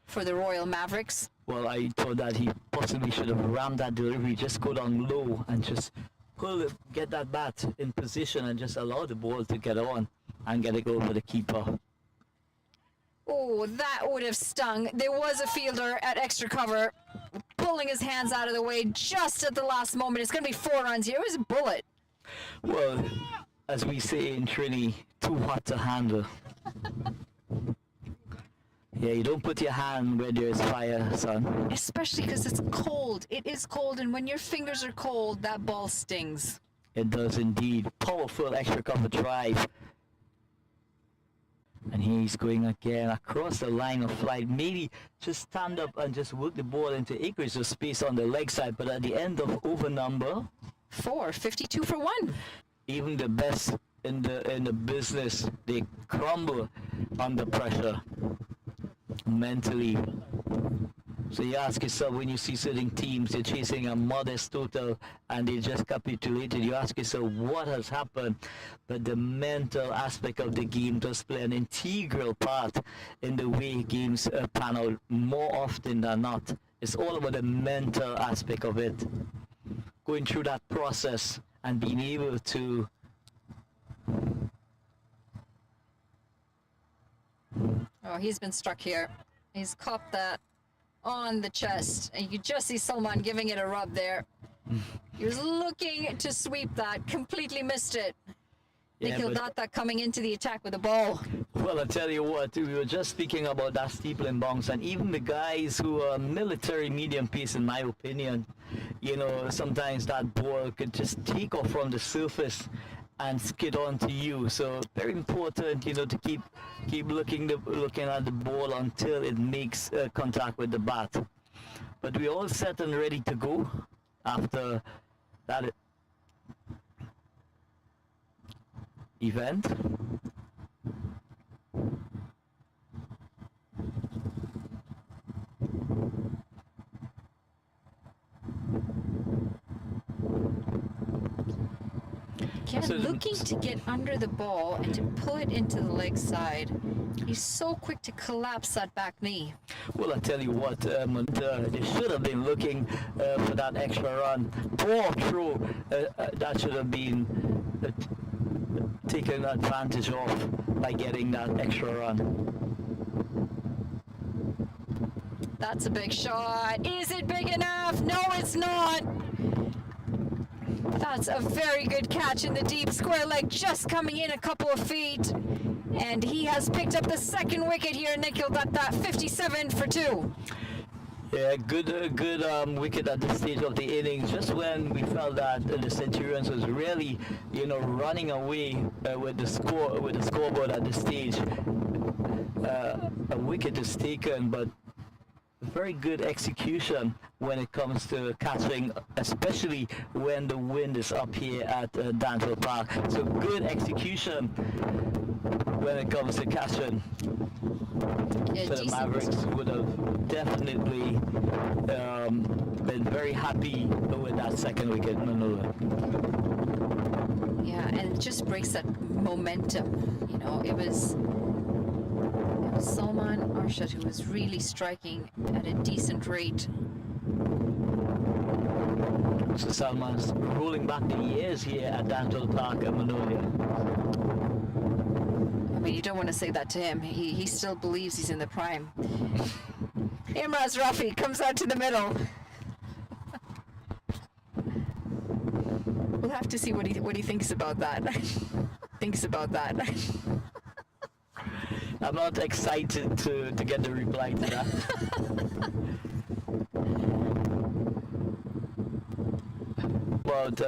S1: for the Royal Mavericks.
S5: Well, I thought that he possibly should have rammed that delivery, just go down low and just get that bat in position and just allow the ball to get on and get it go for the keeper.
S1: Oh, that would have stung. There was a fielder at extra cover, pulling his hands out of the way just at the last moment. It's going to be 4 runs here. It was a bullet.
S5: Well, as we say in Trini, too hot to handle. Yeah, you don't put your hand where there's fire, son.
S1: Especially because it's cold. It is cold, and when your fingers are cold, that ball stings.
S5: It does indeed. Powerful extra cover drive. And he's going again across the line of flight. Maybe just stand up and just work the ball into acreage of space on the leg side. But at the end of over number
S1: 4, 52 for 1.
S5: Even the best in the business, they crumble under pressure mentally. So you ask yourself, when you see certain teams, they're chasing a modest total and they just capitulated, you ask yourself what has happened. But the mental aspect of the game does play an integral part in the way games pan out more often than not. It's all about the mental aspect of it. Going through that process and being able to
S1: Oh, he's been struck here. He's caught that on the chest, and you just see Salman giving it a rub there. He was looking to sweep that, completely missed it. Nikhil Datta coming into the attack with the ball.
S5: Well, I tell you what, we were just speaking about that steepling bounce, and even the guys who are military medium pace, in my opinion, you know, sometimes that ball could just take off from the surface and skid onto you. So very important, you know, to keep looking at the ball until it makes contact with the bat. But we're all set and ready to go after that event.
S1: Again,
S5: So-
S1: looking to get under the ball and to pull it into the leg side. He's so quick to collapse that back knee.
S5: Well, I tell you what, they should have been looking for that extra run. Poor throw, that should have been taken advantage of by getting that extra run.
S1: That's a big shot. Is it big enough? No, it's not. That's a very good catch in the deep square leg, just coming in a couple of feet. And he has picked up the second wicket here, Nikhil Datta, 57 for 2.
S5: Yeah, good wicket at this stage of the innings. Just when we felt that the Centurions was really, you know, running away with the scoreboard at this stage. A wicket is taken, but very good execution when it comes to catching, especially when the wind is up here at Danville Park. So good execution when it comes to catching.
S1: Yeah,
S5: So the
S1: decent.
S5: Mavericks would have definitely been very happy with that second wicket, Manula.
S1: Yeah, and it just breaks that momentum. You know, it was Salman Arshad who was really striking at a decent rate.
S5: So Salman's rolling back the years here at Danville Park at Manolia.
S1: I mean, you don't want to say that to him. He still believes he's in the prime. Imraz Rafi comes out to the middle. We'll have to see what he thinks about that.
S5: I'm not excited to get the reply to that. About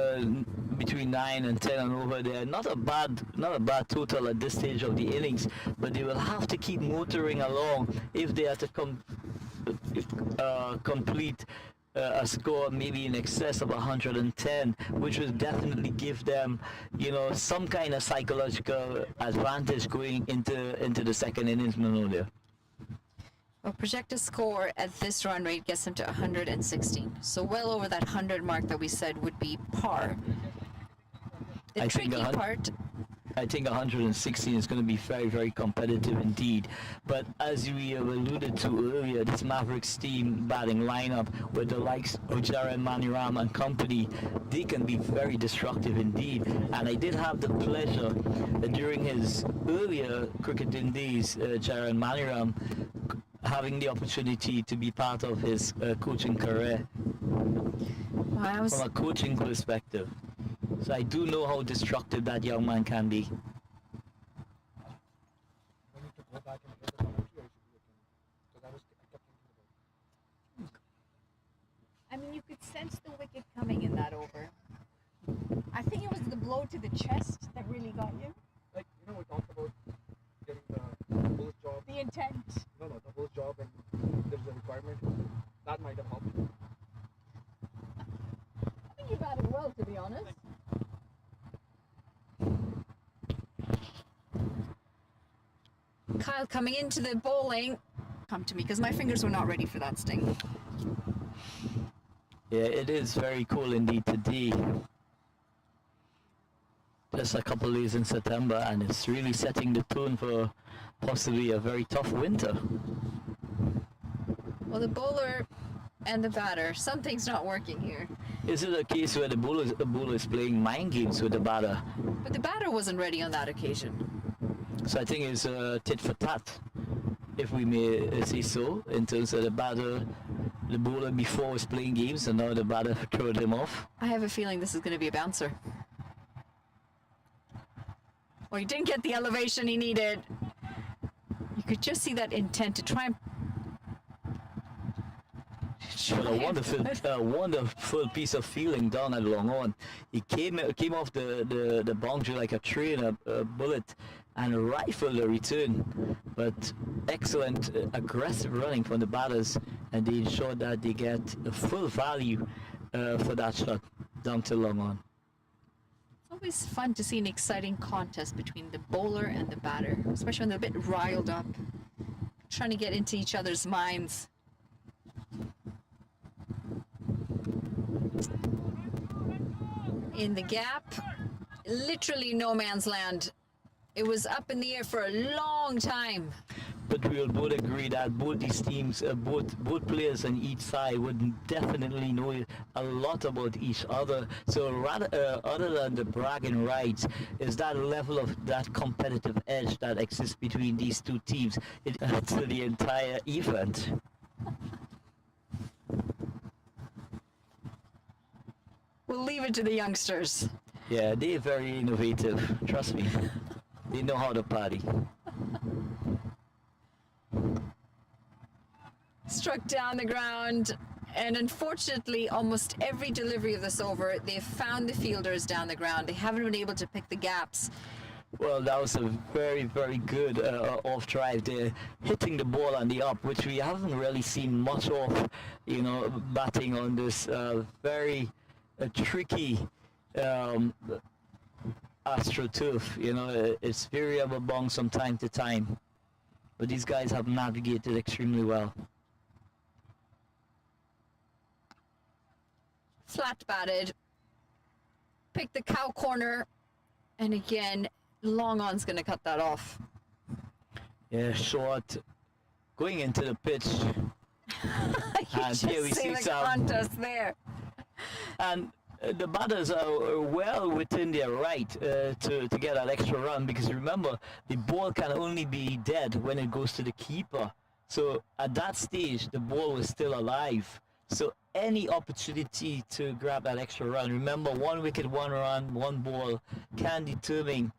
S5: between 9 and 10 and over there, not a bad total at this stage of the innings, but they will have to keep motoring along if they are to complete a score maybe in excess of 110, which will definitely give them, you know, some kind of psychological advantage going into the second innings, Manolia.
S1: Well, projected score at this run rate gets them to 116. So well over that 100 mark that we said would be par. The tricky part.
S5: I think 116 is going to be very, very competitive indeed. But as we have alluded to earlier, this Mavericks team batting lineup with the likes of Jaran Maniram and company, they can be very destructive indeed. And I did have the pleasure during his earlier cricketing days, Jaran Maniram, having the opportunity to be part of his coaching career from a coaching perspective. So I do know how destructive that young man can be.
S6: We need to go back and get the commentary, or should we attend? Because I kept thinking about it.
S4: I mean, you could sense the wicket coming in that over. I think it was the blow to the chest that really got you.
S6: Like, we talked about getting the whole job.
S4: The intent.
S6: No, the whole job, and there's a requirement. That might have helped.
S4: I think you batted well, to be honest.
S1: Kyle coming into the bowling. come to me because my fingers were not ready for that sting.
S5: Yeah, it is very cool indeed today. Just a couple of days in September, and it's really setting the tone for possibly a very tough winter.
S1: Well, the bowler and the batter, something's not working here.
S5: Is it a case where the bowler is playing mind games with the batter?
S1: But the batter wasn't ready on that occasion.
S5: So I think it's tit for tat, if we may say so, in terms of the batter. The bowler before was playing games, and now the batter threw him off.
S1: I have a feeling this is going to be a bouncer. Well, he didn't get the elevation he needed. You could just see that intent to try and...
S5: But a wonderful piece of feeling down at long on. He came off the boundary like a train, a bullet, and rifled the return. But excellent, aggressive running from the batters, and they ensured that they get the full value for that shot down to long on.
S1: It's always fun to see an exciting contest between the bowler and the batter, especially when they're a bit riled up, trying to get into each other's minds. In the gap, literally no man's land. It was up in the air for a long time.
S5: But we will both agree that both these teams, both players on each side would definitely know a lot about each other. So rather, other than the bragging rights, is that level of that competitive edge that exists between these two teams to the entire event.
S1: We'll leave it to the youngsters.
S5: Yeah, they're very innovative. Trust me, they know how to party.
S1: Struck down the ground, and unfortunately almost every delivery of this over, they've found the fielders down the ground. They haven't been able to pick the gaps.
S5: Well, that was a very, very good off drive there, hitting the ball on the up, which we haven't really seen much of, batting on this very tricky AstroTurf. It's variable bounce from time to time, but these guys have navigated extremely well.
S1: Flat batted, picked the cow corner, and again, long on's going to cut that off.
S5: Yeah, short, going into the pitch. And here we see
S1: the
S5: some
S1: contest there.
S5: And the batters are well within their right to get that extra run, because remember, the ball can only be dead when it goes to the keeper. So at that stage, the ball was still alive. So any opportunity to grab that extra run, remember, 1 wicket, 1 run, 1 ball can determine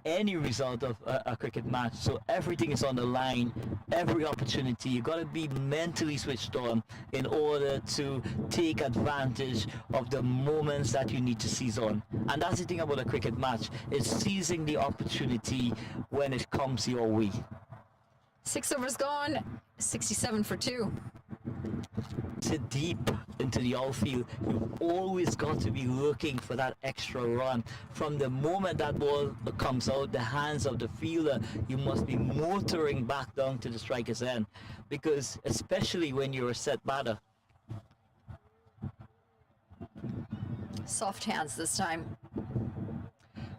S5: any result of a cricket match. So everything is on the line, every opportunity. You got to be mentally switched on in order to take advantage of the moments that you need to seize on. And that's the thing about a cricket match, it's seizing the opportunity when it comes your way.
S1: 6 overs gone, 67 for 2.
S5: Sit deep into the outfield, you've always got to be looking for that extra run. From the moment that ball comes out the hands of the fielder, you must be motoring back down to the striker's end, because especially when you're a set batter.
S1: Soft hands this time.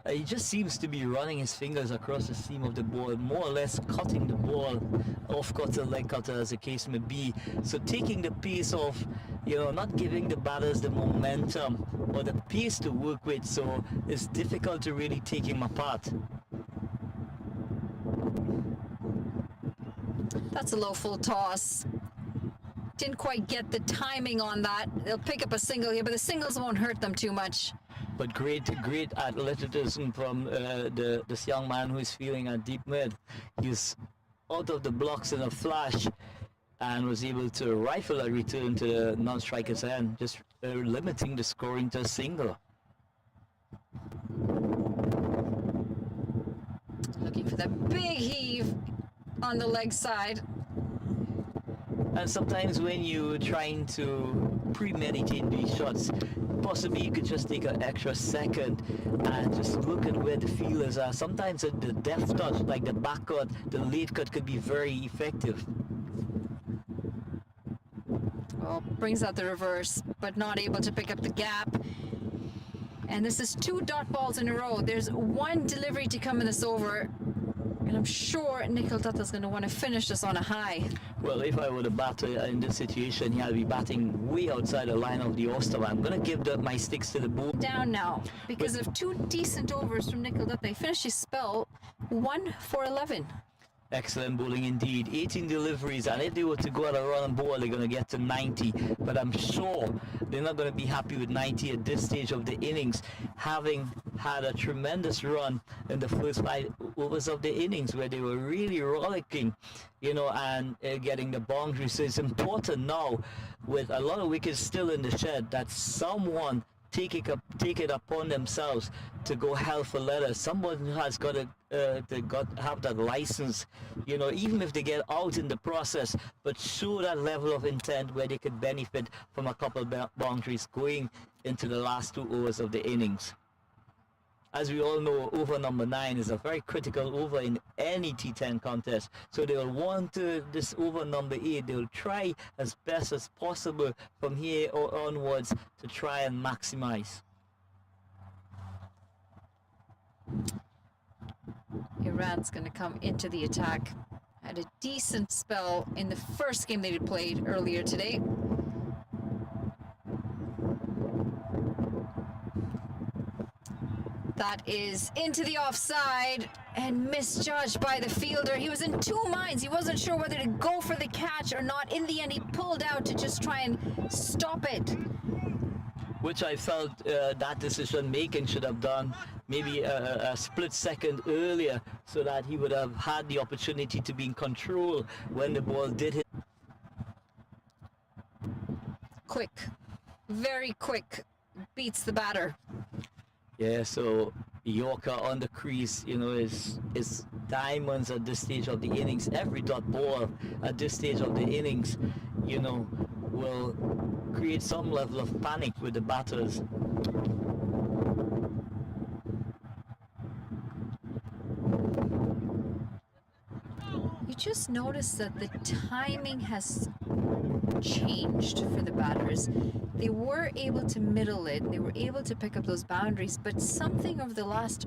S5: He just seems to be running his fingers across the seam of the ball, more or less cutting the ball off cutter, leg cutter, as the case may be. So taking the pace off, not giving the batters the momentum or the pace to work with, so it's difficult to really take him apart.
S1: That's a low full toss. Didn't quite get the timing on that. They'll pick up a single here, but the singles won't hurt them too much.
S5: But great athleticism from this young man who is feeling at deep mid. He's out of the blocks in a flash and was able to rifle a return to the non-striker's end, just limiting the scoring to a single.
S1: Looking for that big heave on the leg side.
S5: And sometimes when you're trying to premeditate these shots, possibly you could just take an extra second and just look at where the fielders are. Sometimes the depth touch, like the back cut, the late cut, could be very effective.
S1: Well, brings out the reverse, but not able to pick up the gap. And this is 2 dot balls in a row. There's 1 delivery to come in this over. And I'm sure Nikhil Dutta's going to want to finish this on a high.
S5: Well, if I were to bat in this situation here, I'd be batting way outside the line of the Oyster. I'm going to give my sticks to the bull.
S1: Down now because of 2 decent overs from Nikhil Dutta. He finished his spell 1 for 11.
S5: Excellent bowling indeed. 18 deliveries, and if they were to go at a run and ball, they're going to get to 90. But I'm sure they're not going to be happy with 90 at this stage of the innings, having had a tremendous run in the first 5 overs of the innings where they were really rollicking, and getting the boundaries. So it's important now, with a lot of wickets still in the shed, that someone take it upon themselves to go hell for leather. Someone who has got to have that license, even if they get out in the process, but show that level of intent where they could benefit from a couple of boundaries going into the last 2 overs of the innings. As we all know, over number 9 is a very critical over in any T10 contest. So they'll want this over number 8. They'll try as best as possible from here onwards to try and maximize.
S1: Iran's going to come into the attack. Had a decent spell in the first game they played earlier today. That is into the offside and misjudged by the fielder. He was in 2 minds. He wasn't sure whether to go for the catch or not. In the end, he pulled out to just try and stop it.
S5: Which I felt that decision making should have done maybe a split second earlier, so that he would have had the opportunity to be in control when the ball did hit.
S1: Quick, very quick, beats the batter.
S5: Yeah, so Yorker on the crease, is diamonds at this stage of the innings. Every dot ball at this stage of the innings, will create some level of panic with the batters.
S1: You just notice that the timing has changed for the batters. They were able to middle it, they were able to pick up those boundaries, but something over the last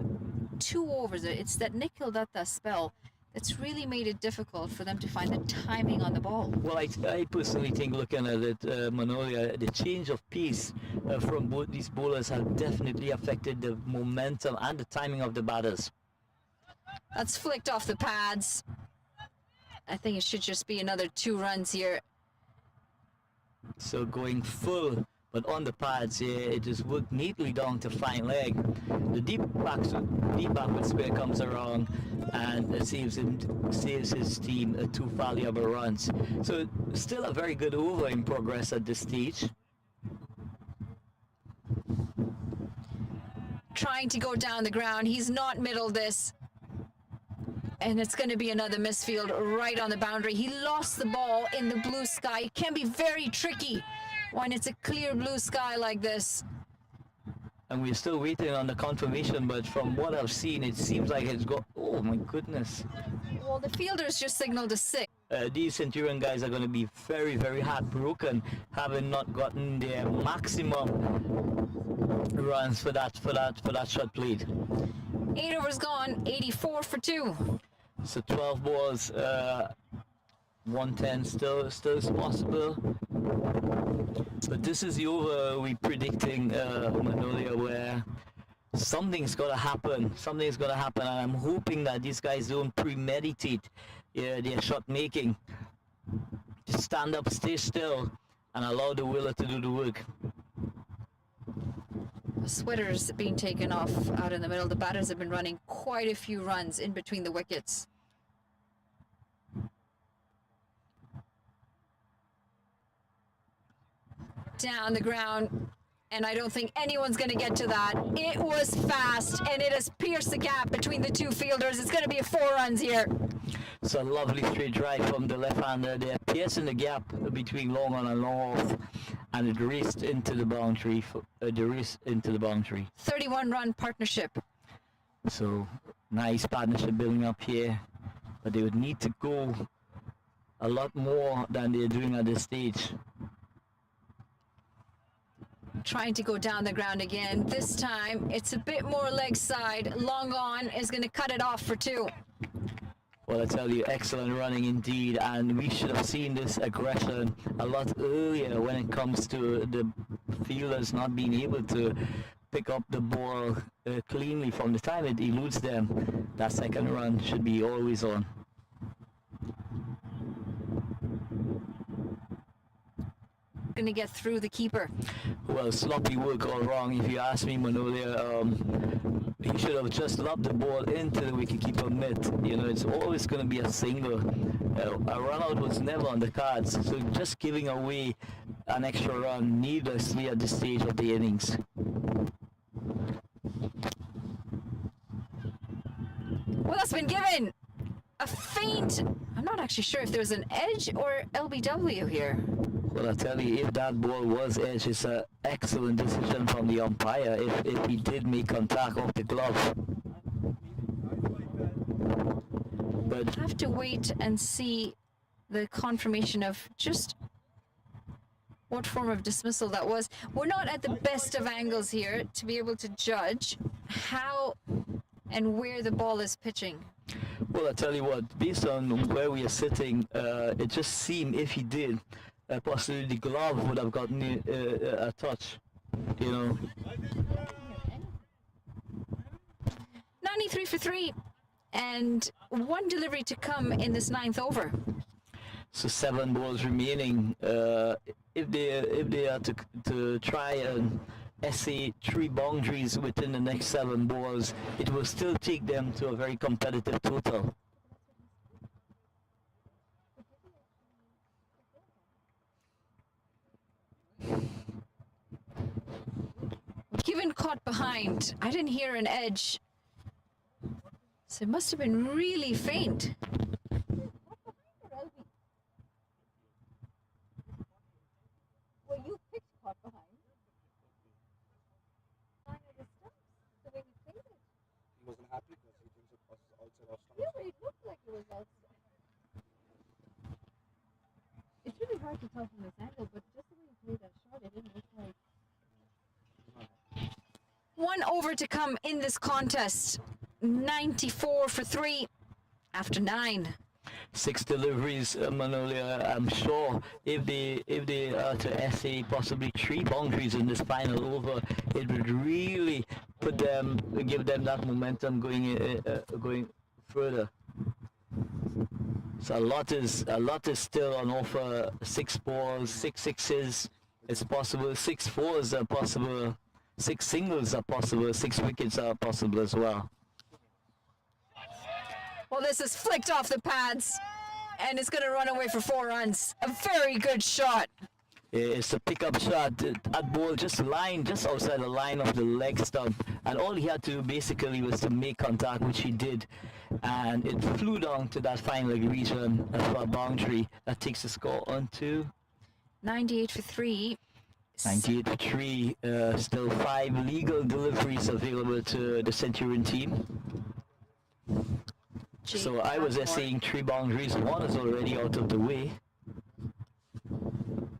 S1: 2 overs, it's that Nikhil Dutta spell that's really made it difficult for them to find the timing on the ball.
S5: Well, I personally think, looking at it, Manolia, the change of pace from both these bowlers have definitely affected the momentum and the timing of the batters.
S1: That's flicked off the pads. I think it should just be another 2 runs here.
S5: So going full, but on the pads here, it just worked neatly down to fine leg. The deep backward spare comes around and it saves his team 2 valuable runs. So still a very good over in progress at this stage.
S1: Trying to go down the ground. He's not middled this. And it's going to be another misfield right on the boundary. He lost the ball in the blue sky. It can be very tricky when it's a clear blue sky like this.
S5: And we're still waiting on the confirmation, but from what I've seen, it seems like it's got... Oh, my goodness.
S1: Well, the fielders just signaled a 6.
S5: These Centurion guys are going to be very, very heartbroken, having not gotten their maximum runs for that shot played.
S1: 8 overs gone, 84 for 2.
S5: So 12 balls, 110 still is possible. But this is the over we predicting, Manolia, where something's got to happen. Something's got to happen, and I'm hoping that these guys don't premeditate their shot making. Just stand up, stay still, and allow the wheeler to do the work.
S1: Sweaters being taken off out in the middle. The batters have been running quite a few runs in between the wickets. Down the ground, and I don't think anyone's going to get to that. It was fast, and it has pierced the gap between the 2 fielders. It's going to be 4 runs here.
S5: It's a lovely straight drive from the left-hander there, piercing the gap between long on and long off, and it raced into the boundary.
S1: 31-run partnership.
S5: So nice partnership building up here, but they would need to go a lot more than they're doing at this stage.
S1: trying to go down the ground again. This time, it's a bit more leg side. Long on is going to cut it off for 2.
S5: Well, I tell you, excellent running indeed, and we should have seen this aggression a lot earlier when it comes to the fielders not being able to pick up the ball cleanly from the time it eludes them. That second run should be always on.
S1: Going to get through the keeper.
S5: Well, sloppy work all wrong, if you ask me, Manolia. He should have just lobbed the ball into the wicketkeeper mitt. You know, it's always going to be a single. A run out was never on the cards, so just giving away an extra run needlessly at this stage of the innings.
S1: Well, that's been given a feint. I'm not actually sure if there's an edge or LBW here.
S5: Well, I tell you, if that ball was edge, it's an excellent decision from the umpire if he did make contact off the glove. But
S1: Have to wait and see the confirmation of just what form of dismissal that was. We're not at the best of angles here to be able to judge how and where the ball is pitching.
S5: well, I tell you what, based on where we are sitting, it just seemed if he did, possibly the glove would have gotten a touch, you know.
S1: 93 for 3 and 1 delivery to come in this 9th over.
S5: So 7 balls remaining. If they are to try and essay 3 boundaries within the next 7 balls, it will still take them to a very competitive total.
S1: Given caught behind, I didn't hear an edge. So it must have been really faint.
S4: Well, you picked caught behind. Line of the stumps, the way you played it.
S6: He wasn't happy because he thinks it was outside off
S4: Yeah,
S6: stumps.
S4: but it looked like it was outside. It's really hard to tell from this angle, but just the way you played that shot, it didn't look like.
S1: 1 over to come in this contest. 94 for 3 after 9.
S5: 6 deliveries, Manolia. I'm sure if they are to essay possibly 3 boundaries in this final over, it would really give them that momentum going further. So a lot is still on offer. 6 balls, 6 sixes. It's possible. 6 fours are possible. 6 singles are possible. 6 wickets are possible as well.
S1: Well, this is flicked off the pads, and it's going to run away for 4 runs. A very good shot.
S5: It's a pickup shot. That ball just outside the line of the leg stump, and all he had to do basically was to make contact, which he did, and it flew down to that final region for a boundary that takes the score on to
S1: 98 for 3.
S5: 98 for 3. Still 5 legal deliveries available to the Centurion team. So I was essaying 3 boundaries. 1 is already out of the way.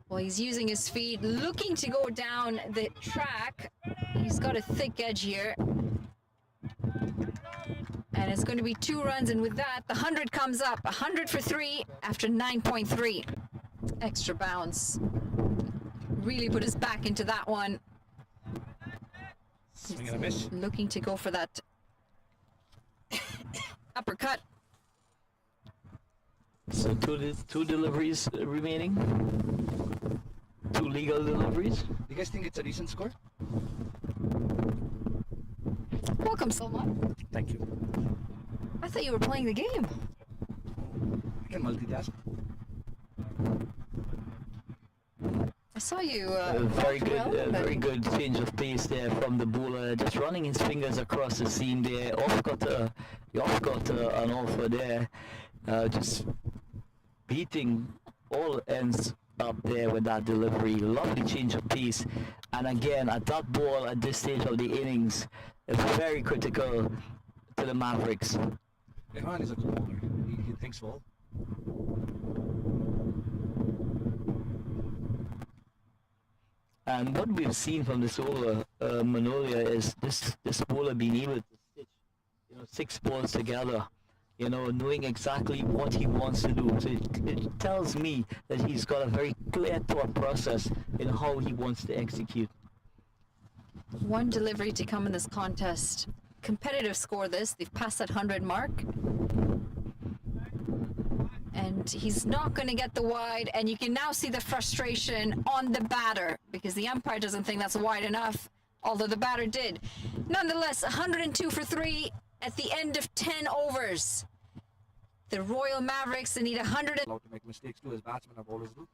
S1: Well, he's using his feet, looking to go down the track. He's got a thick edge here. And it's going to be 2 runs, and with that, the 100 comes up. 100 for 3 after 9.3. Extra bounce. Really put his back into that one.
S6: Swing and a miss.
S1: Looking to go for that uppercut.
S5: So 2 deliveries remaining. 2 legal deliveries.
S6: Do you guys think it's a decent score?
S1: Welcome so much.
S6: Thank you.
S1: I thought you were playing the game.
S6: I can multitask.
S1: I saw you.
S5: Very good change of pace there from the bowler. Just running his fingers across the seam there. Off got an offer there. Just beating all ends up there with that delivery. Lovely change of pace. And again, at that ball at this stage of the innings, very critical to the Mavericks.
S6: Rehan is a good bowler. He thinks well.
S5: And what we've seen from this over Manolia is this bowler being able to stitch, six balls together, knowing exactly what he wants to do. So it tells me that he's got a very clear thought process in how he wants to execute.
S1: One delivery to come in this contest. Competitive score this. They've passed that 100 mark. And he's not going to get the wide. And you can now see the frustration on the batter because the umpire doesn't think that's wide enough, although the batter did. Nonetheless, 102 for 3 at the end of 10 overs. The Royal Mavericks, they need 100.
S3: Allowed to make mistakes too, as batsmen or bowlers do.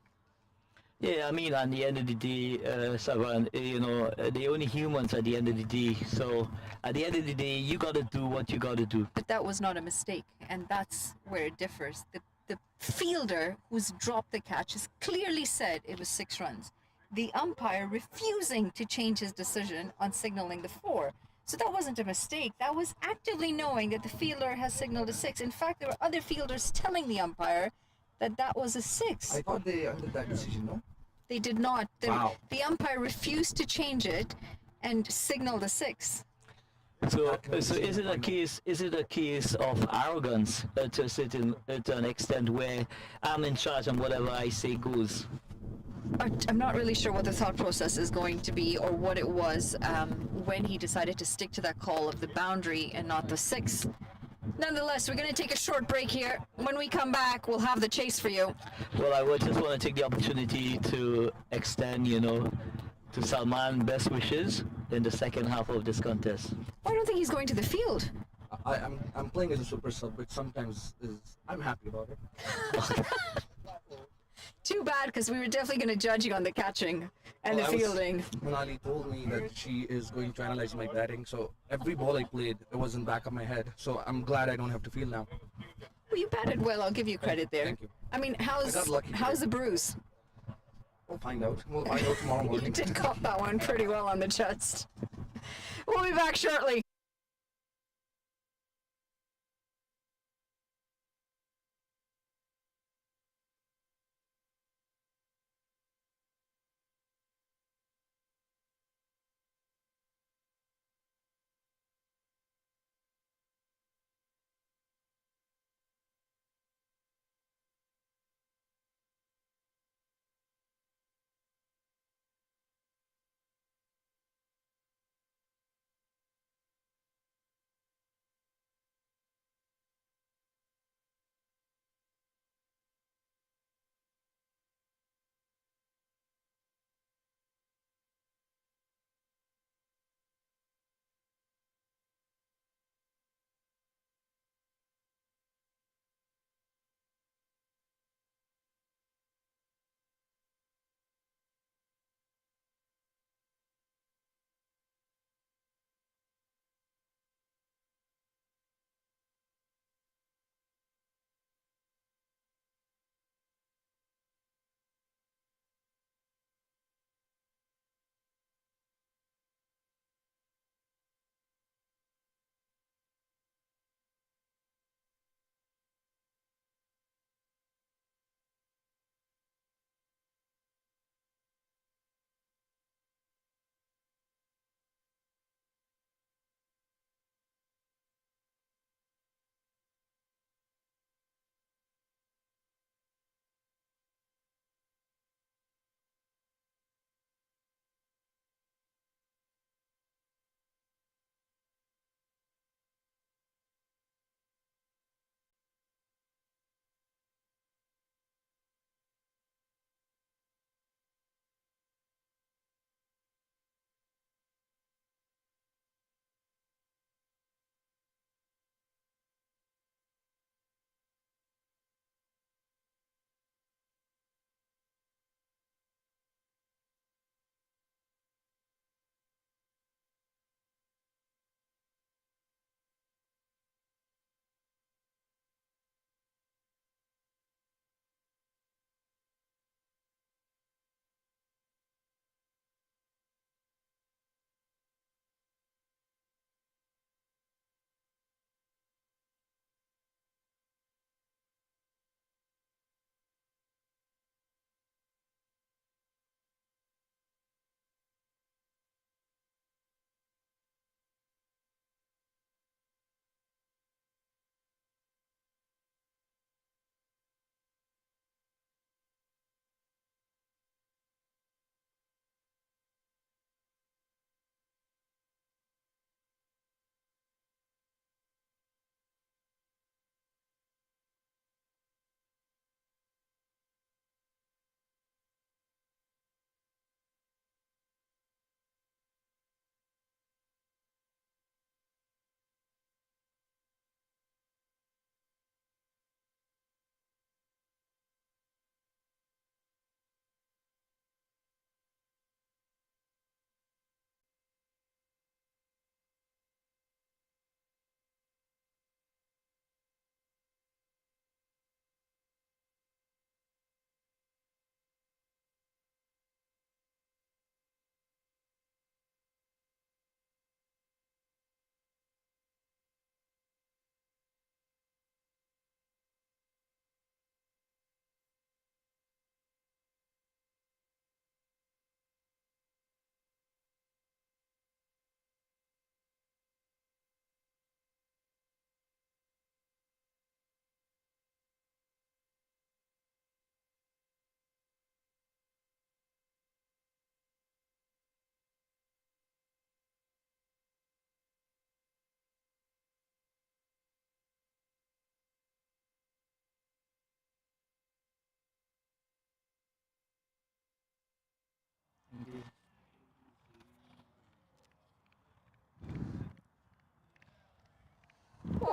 S5: Yeah, I mean, at the end of the day, Savan, they're only humans at the end of the day. So at the end of the day, you got to do what you got to do.
S1: But that was not a mistake, and that's where it differs. The fielder who's dropped the catch has clearly said it was 6 runs. The umpire refusing to change his decision on signaling the 4. So that wasn't a mistake. That was actively knowing that the fielder has signaled a 6. In fact, there were other fielders telling the umpire that was a 6.
S3: I thought they undid that decision, no?
S1: They did not.
S3: Wow.
S1: The umpire refused to change it and signaled a 6.
S5: So is it a case? Is it a case of arrogance to an extent where I'm in charge and whatever I say goes?
S1: I'm not really sure what the thought process is going to be or what it was when he decided to stick to that call of the boundary and not the 6. Nonetheless, we're going to take a short break here. When we come back, we'll have the chase for you.
S5: Well, I would just want to take the opportunity to extend, to Salman best wishes in the second half of this contest.
S1: I don't think he's going to the field.
S3: I'm playing as a super sub, which sometimes I'm happy about it.
S1: Too bad, because we were definitely going to judge you on the catching and the fielding.
S3: Manali told me that she is going to analyze my batting, so every ball I played, it was in the back of my head. So I'm glad I don't have to field now.
S1: Well, you batted well. I'll give you credit there.
S3: Thank you.
S1: I mean,
S3: I got lucky
S1: how's
S3: today.
S1: the bruise?
S3: We'll find out. We'll find out tomorrow
S1: You
S3: morning.
S1: did cop that one pretty well on the chest. We'll be back shortly.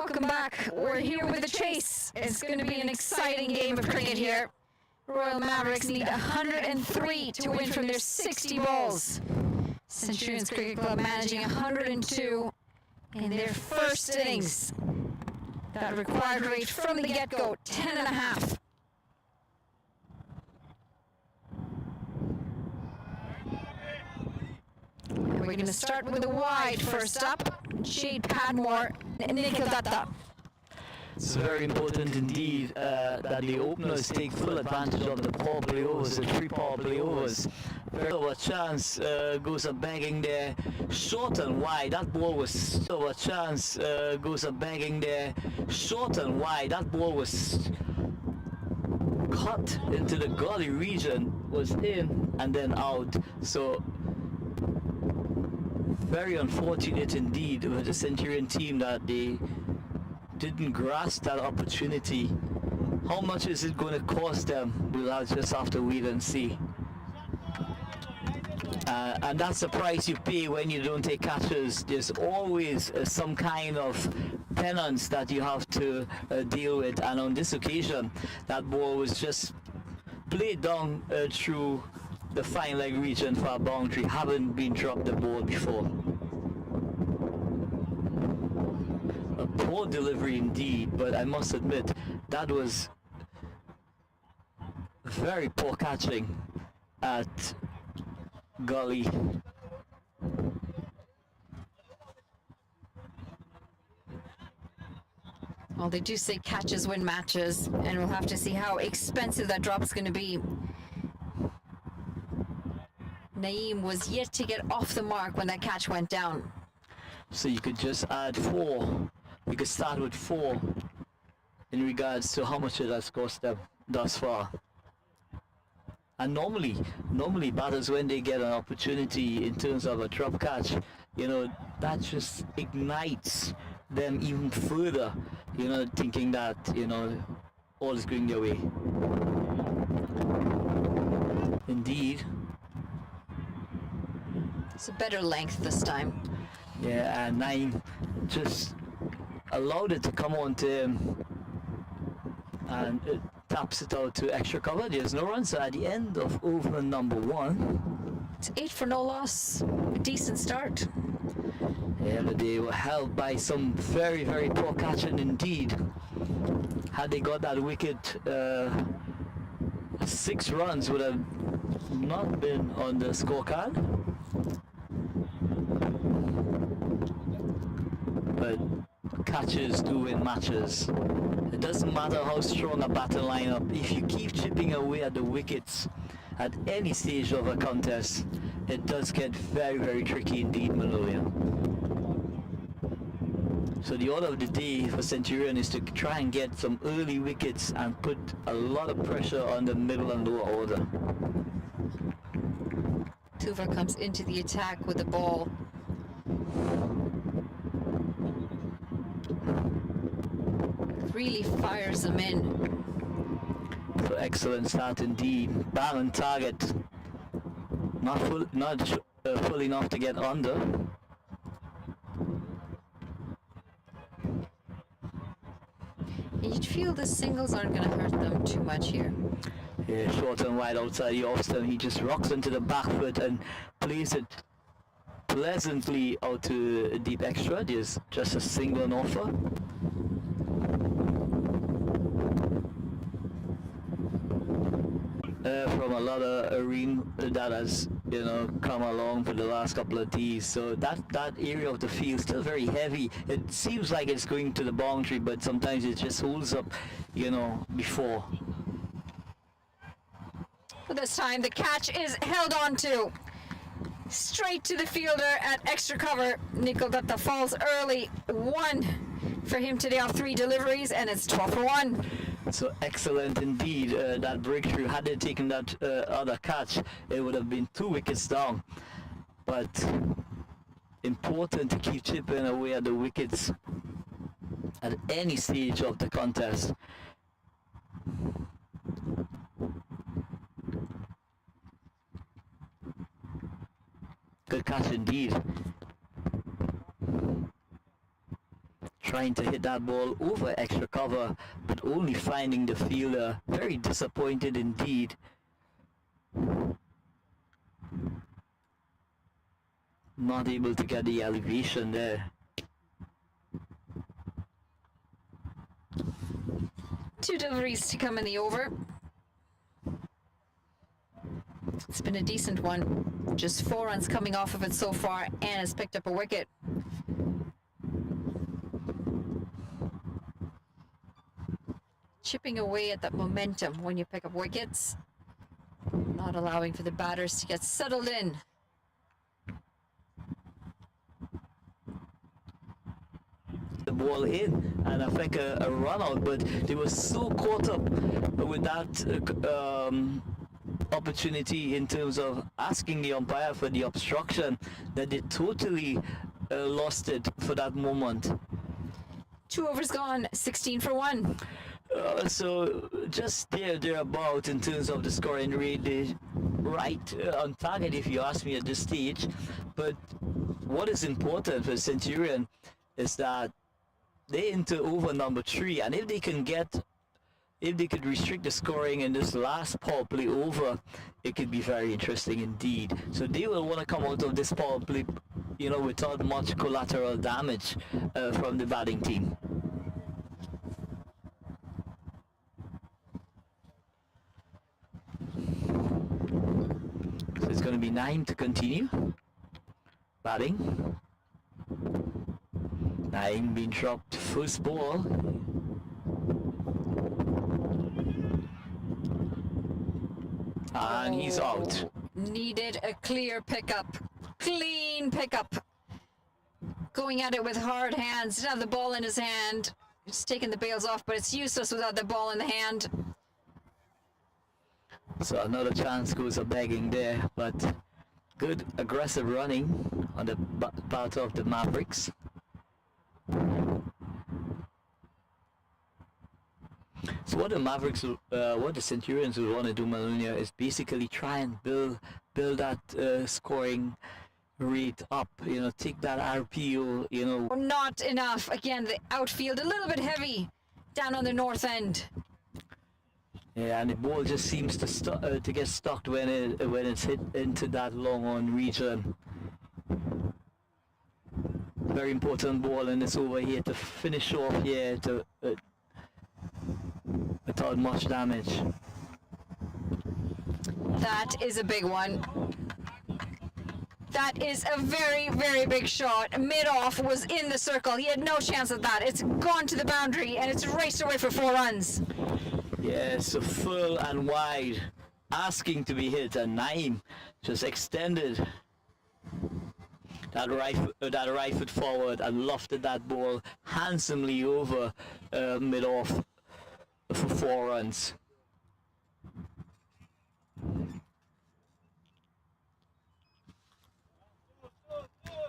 S1: Welcome back. We're here with the chase. It's going to be an exciting game of cricket here. Royal Mavericks need 103 to win from their 60 balls. Centurions Cricket Club managing 102 in their first innings. That required rate from the get-go, 10.5. We're going to start with the wide first up. Jade Padmore, Nikhil Datta.
S5: It's very important indeed that the openers take full advantage of the power play overs, the 3 power play overs. Very over chance goes up banging there, short and wide. That ball was over chance goes up banging there, short and wide. That ball was cut into the gully region, was in and then out. So very unfortunate indeed with the Centurion team that they didn't grasp that opportunity. How much is it going to cost them? We'll just have to wait and see. And that's the price you pay when you don't take catches. There's always some kind of penance that you have to deal with. And on this occasion, that ball was just played down through the fine leg region for a boundary. Haven't been dropped the ball before. A poor delivery indeed, but I must admit that was very poor catching at gully.
S1: Well, they do say catches win matches, and we'll have to see how expensive that drop's going to be. Naeem was yet to get off the mark when that catch went down.
S5: So you could just add 4. You could start with 4 in regards to how much it has cost them thus far. And normally batters, when they get an opportunity in terms of a drop catch, you know, that just ignites them even further, you know, thinking that, you know, all is going their way. Indeed.
S1: It's a better length this time.
S5: Yeah, and Naeem just allowed it to come on to him, and it taps it out to extra cover. There's no run, so at the end of over number 1.
S1: It's 8 for no loss. A decent start.
S5: Yeah, but they were held by some very, very poor catching indeed. Had they got that wicket, 6 runs would have not been on the scorecard. But catches do win matches. It doesn't matter how strong a batter lineup. If you keep chipping away at the wickets at any stage of a contest, it does get very, very tricky indeed, Manolia. So the order of the day for Centurion is to try and get some early wickets and put a lot of pressure on the middle and lower order.
S1: Tuva comes into the attack with the ball. Really fires them in.
S5: So excellent start indeed. Ball on target. Not full enough to get under.
S1: You'd feel the singles aren't going to hurt them too much here.
S5: Yeah, short and wide outside the off stump. He just rocks into the back foot and plays it pleasantly out to deep extra. There's just a single on offer. From a lot of arena that has, you know, come along for the last couple of tees. So that area of the field is still very heavy. It seems like it's going to the boundary, but sometimes it just holds up, you know, before.
S1: But this time the catch is held on to. Straight to the fielder at extra cover. Nikhil Datta falls early. 1 for him today off 3 deliveries, and it's 12 for 1.
S5: So excellent indeed, that breakthrough. Had they taken that other catch, it would have been 2 wickets down. But important to keep chipping away at the wickets at any stage of the contest. Good catch indeed. trying to hit that ball over extra cover, but only finding the fielder very disappointed indeed. Not able to get the elevation there.
S1: Two deliveries to come in the over. It's been a decent one. Just 4 runs coming off of it so far, and has picked up a wicket. Chipping away at that momentum when you pick up wickets. Not allowing for the batters to get settled in.
S5: The ball in, and I think a run out, but they were so caught up with that opportunity in terms of asking the umpire for the obstruction that they totally lost it for that moment.
S1: 2 overs gone, 16 for 1.
S5: So just thereabout in terms of the scoring rate, they right on target if you ask me at this stage. But what is important for Centurion is that they into over number 3, and if they could restrict the scoring in this last power play over, it could be very interesting indeed. So they will want to come out of this power play, without much collateral damage from the batting team. So it's going to be 9 to continue. Batting. 9 being dropped, first ball. And he's out.
S1: Needed a clear pickup. Clean pickup. Going at it with hard hands. Didn't have the ball in his hand. Just taking the bails off, but it's useless without the ball in the hand.
S5: So another chance goes a begging there, but good aggressive running on the part of the Mavericks. So what the Mavericks, what the Centurions would want to do, Melania, is basically try and build that scoring rate up. Take that RPO.
S1: Not enough. Again, the outfield a little bit heavy down on the north end.
S5: Yeah, and the ball just seems to get stuck when it's hit into that long on region. Very important ball, and it's over here to finish off here to without much damage.
S1: That is a big one. That is a very, very big shot. Mid-off was in the circle. He had no chance at that. It's gone to the boundary, and it's raced away for 4 runs.
S5: Yeah, so full and wide, asking to be hit, and Naeem just extended that right foot forward and lofted that ball handsomely over mid-off for 4 runs.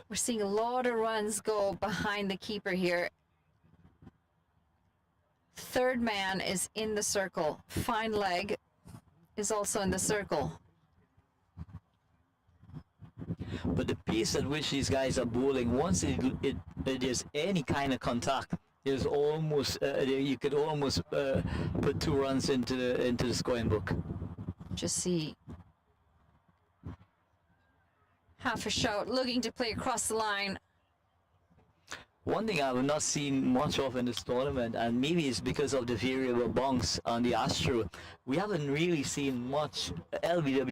S1: We're seeing a lot of runs go behind the keeper here. Third man is in the circle. Fine leg is also in the circle.
S5: But the pace at which these guys are bowling, once there's any kind of contact, there's almost you could almost put 2 runs into the scoring book.
S1: Just see half a shot looking to play across the line.
S5: One thing I have not seen much of in this tournament, and maybe it's because of the variable bunks on the Astro, we haven't really seen much LBW.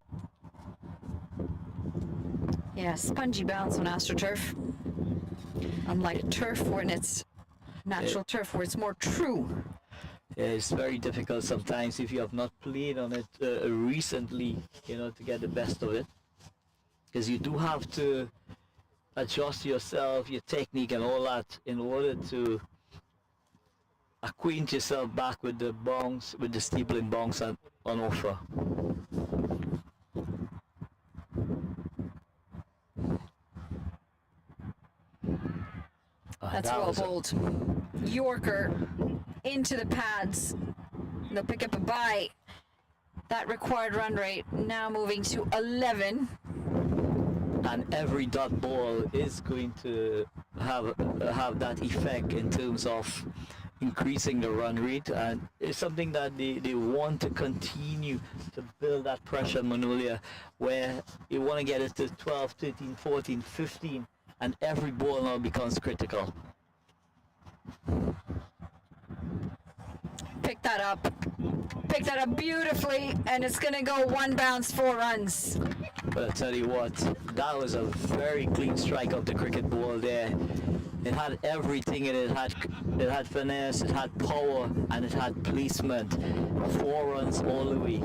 S1: Yeah, spongy bounce on AstroTurf. Unlike turf when it's natural turf where it's more true.
S5: Yeah, it's very difficult sometimes if you have not played on it recently, to get the best of it. Because you do have to adjust yourself, your technique and all that in order to acquaint yourself back with the bonks, with the steepling bonks on offer.
S1: That's well bowled. Yorker into the pads. They'll pick up a bye. That required run rate now moving to 11.
S5: and every dot ball is going to have that effect in terms of increasing the run rate, and it's something that they want to continue to build that pressure on Manolia, where you want to get it to 12, 13, 14, 15, and every ball now becomes critical.
S1: Pick that up. Pick that up beautifully, and it's going to go one bounce, 4 runs.
S5: But I tell you what, that was a very clean strike of the cricket ball there. It had everything in it. It had finesse, it had power, and it had placement. 4 runs all the way.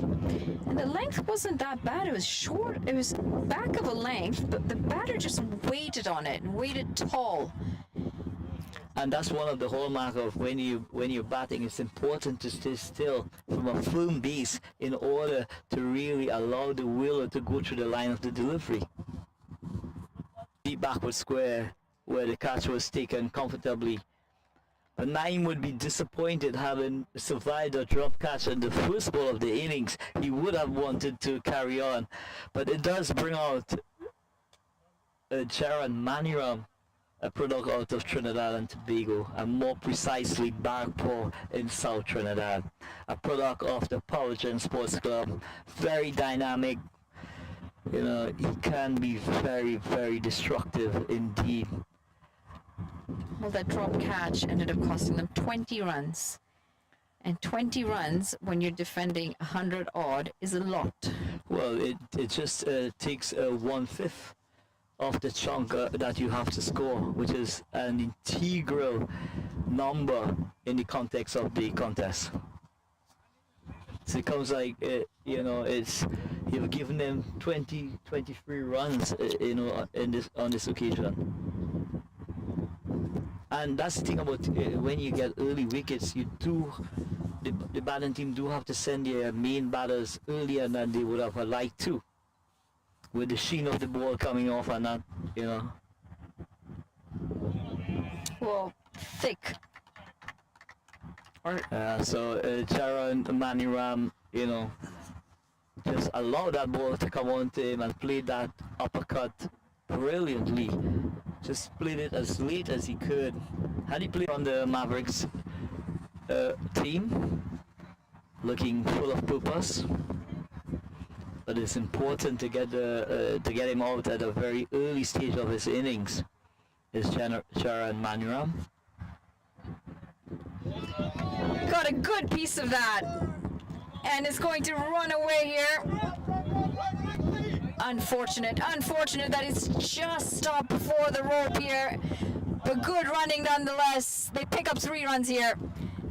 S1: And the length wasn't that bad. It was short. It was back of a length, but the batter just waited on it and waited tall.
S5: And that's one of the hallmark of when you're batting. It's important to stay still from a firm base in order to really allow the wheeler to go through the line of the delivery. Deep backward square where the catch was taken comfortably. But Naeem would be disappointed having survived a drop catch in the first ball of the innings. He would have wanted to carry on. But it does bring out Jaron Maniram, a product out of Trinidad and Tobago, and more precisely Barpaw in South Trinidad. A product of the Power Gen Sports Club. Very dynamic. You know, he can be very, very destructive indeed.
S1: Well, that drop catch ended up costing them 20 runs. And 20 runs when you're defending 100 odd is a lot.
S5: Well, it just takes 1/5 of the chunk that you have to score, which is an integral number in the context of the contest. So it comes like, you've given them 20, 23 runs, on this occasion. And that's the thing about when you get early wickets, the batting team do have to send their main batters earlier than they would have liked to, with the sheen of the ball coming off and that,
S1: Well, thick.
S5: So Charan Maniram, just allowed that ball to come on to him and played that uppercut brilliantly. Just played it as late as he could. Had he played on the Mavericks team, looking full of purpose, but it's important to get him out at a very early stage of his innings. Is Charan Maniram.
S1: Got a good piece of that. And is going to run away here. Unfortunate that it's just stopped before the rope here. But good running nonetheless. They pick up 3 runs here.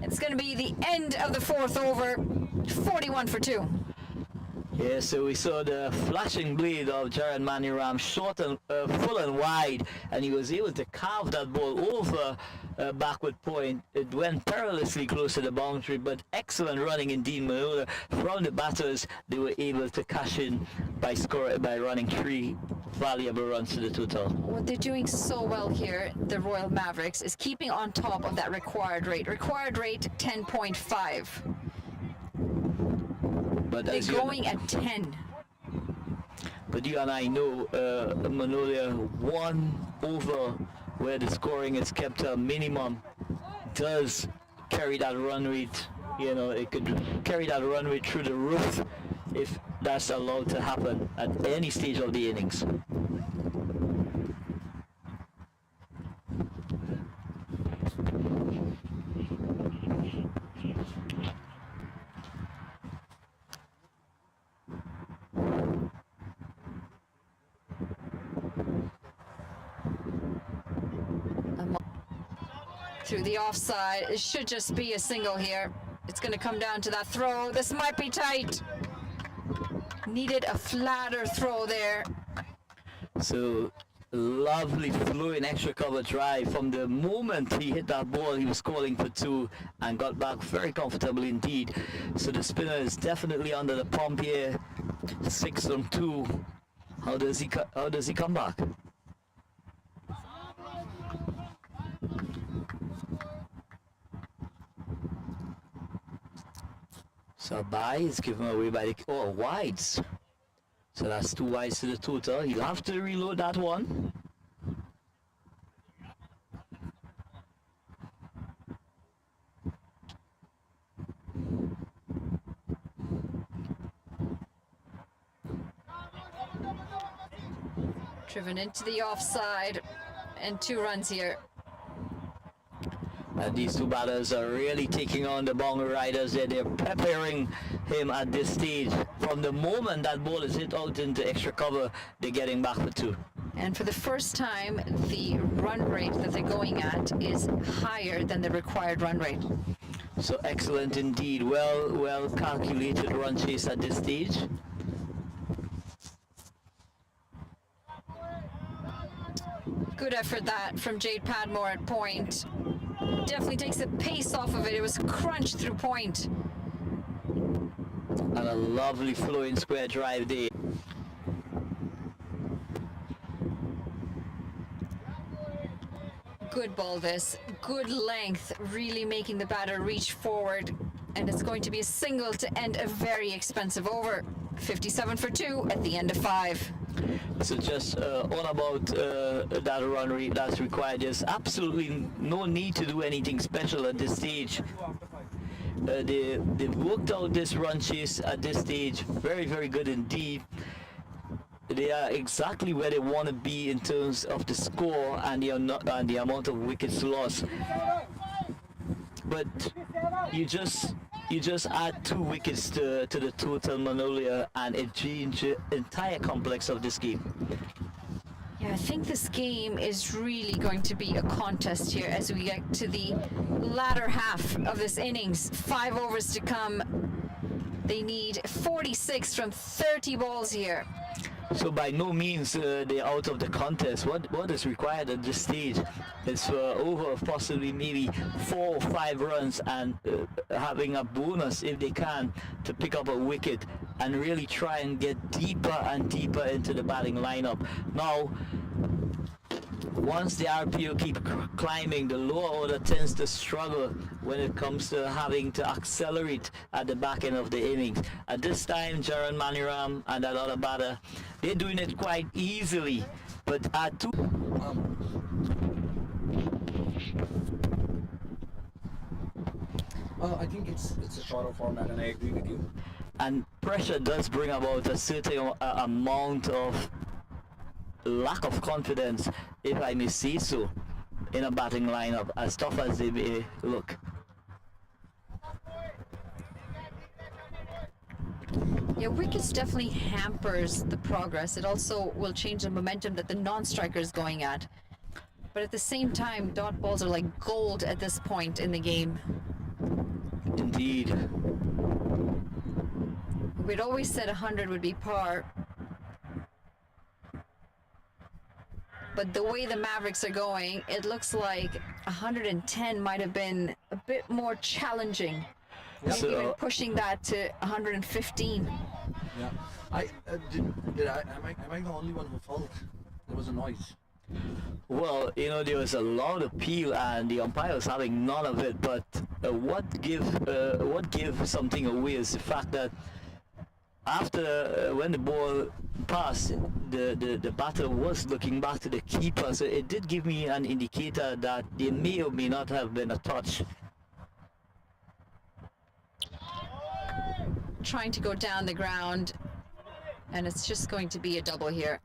S1: It's going to be the end of the 4th over. 41 for 2.
S5: Yeah, so we saw the flashing blade of Jaran Maniram, short and full and wide, and he was able to carve that ball over backward point. It went perilously close to the boundary, but excellent running indeed, Manola. From the batters, they were able to cash in by running 3 valuable runs to the total.
S1: What they're doing so well here, the Royal Mavericks, is keeping on top of that required rate. Required rate 10.5.
S5: But
S1: they're going at 10.
S5: But you and I know Manolia 1 over where the scoring is kept a minimum does carry that run rate. It could carry that run rate through the roof if that's allowed to happen at any stage of the innings.
S1: Through the offside, it should just be a single here. It's going to come down to that throw. This might be tight. Needed a flatter throw there.
S5: So lovely flowing extra cover drive. From the moment he hit that ball, he was calling for 2 and got back very comfortably indeed. So the spinner is definitely under the pump here. 6 on 2. How does he come back? So by is given away by the wides. So that's 2 wides to the total. He'll have to reload that one.
S1: Driven into the offside, and 2 runs here.
S5: And these 2 batters are really taking on the Bongo Riders. They're preparing him at this stage. From the moment that ball is hit out into extra cover, they're getting back for 2.
S1: And for the first time, the run rate that they're going at is higher than the required run rate.
S5: So excellent indeed. Well calculated run chase at this stage.
S1: Good effort that from Jade Padmore at point. Definitely takes the pace off of it. It was crunched through point.
S5: And a lovely flowing square drive there.
S1: Good ball this. Good length, really making the batter reach forward. And it's going to be a single to end a very expensive over. 57 for 2 at the end of 5.
S5: So just on about that run rate that's required. There's absolutely no need to do anything special at this stage. They've worked out this run chase at this stage very, very good indeed. They are exactly where they want to be in terms of the score and the amount of wickets lost. But you just add 2 wickets to the total, Manolia, and it changed the entire complex of this game.
S1: Yeah, I think this game is really going to be a contest here as we get to the latter half of this innings. 5 overs to come. They need 46 from 30 balls here.
S5: So by no means they're out of the contest. What is required at this stage is for over possibly maybe 4 or 5 runs and having a bonus if they can to pick up a wicket and really try and get deeper and deeper into the batting lineup. Now, once the RPO keep climbing, the lower order tends to struggle when it comes to having to accelerate at the back end of the innings. At this time, Jaran Maniram and that other batter, they're doing it quite easily, but at 2...
S6: I think it's a shorter format, and I agree with you.
S5: And pressure does bring about a certain amount of lack of confidence, if I may say so, in a batting lineup, as tough as they may look.
S1: Yeah, wickets definitely hampers the progress. It also will change the momentum that the non-striker is going at. But at the same time, dot balls are like gold at this point in the game.
S5: Indeed.
S1: We'd always said 100 would be par. But the way the Mavericks are going, it looks like 110 might have been a bit more challenging. Maybe even pushing that to 115.
S3: Yeah. Am I the only one who felt there was a noise?
S5: Well, you know, there was a loud appeal and the umpire was having none of it, but what give something away is the fact that after when the ball passed, the batter was looking back to the keeper, so it did give me an indicator that there may or may not have been a touch.
S1: Trying to go down the ground, and it's just going to be a double here.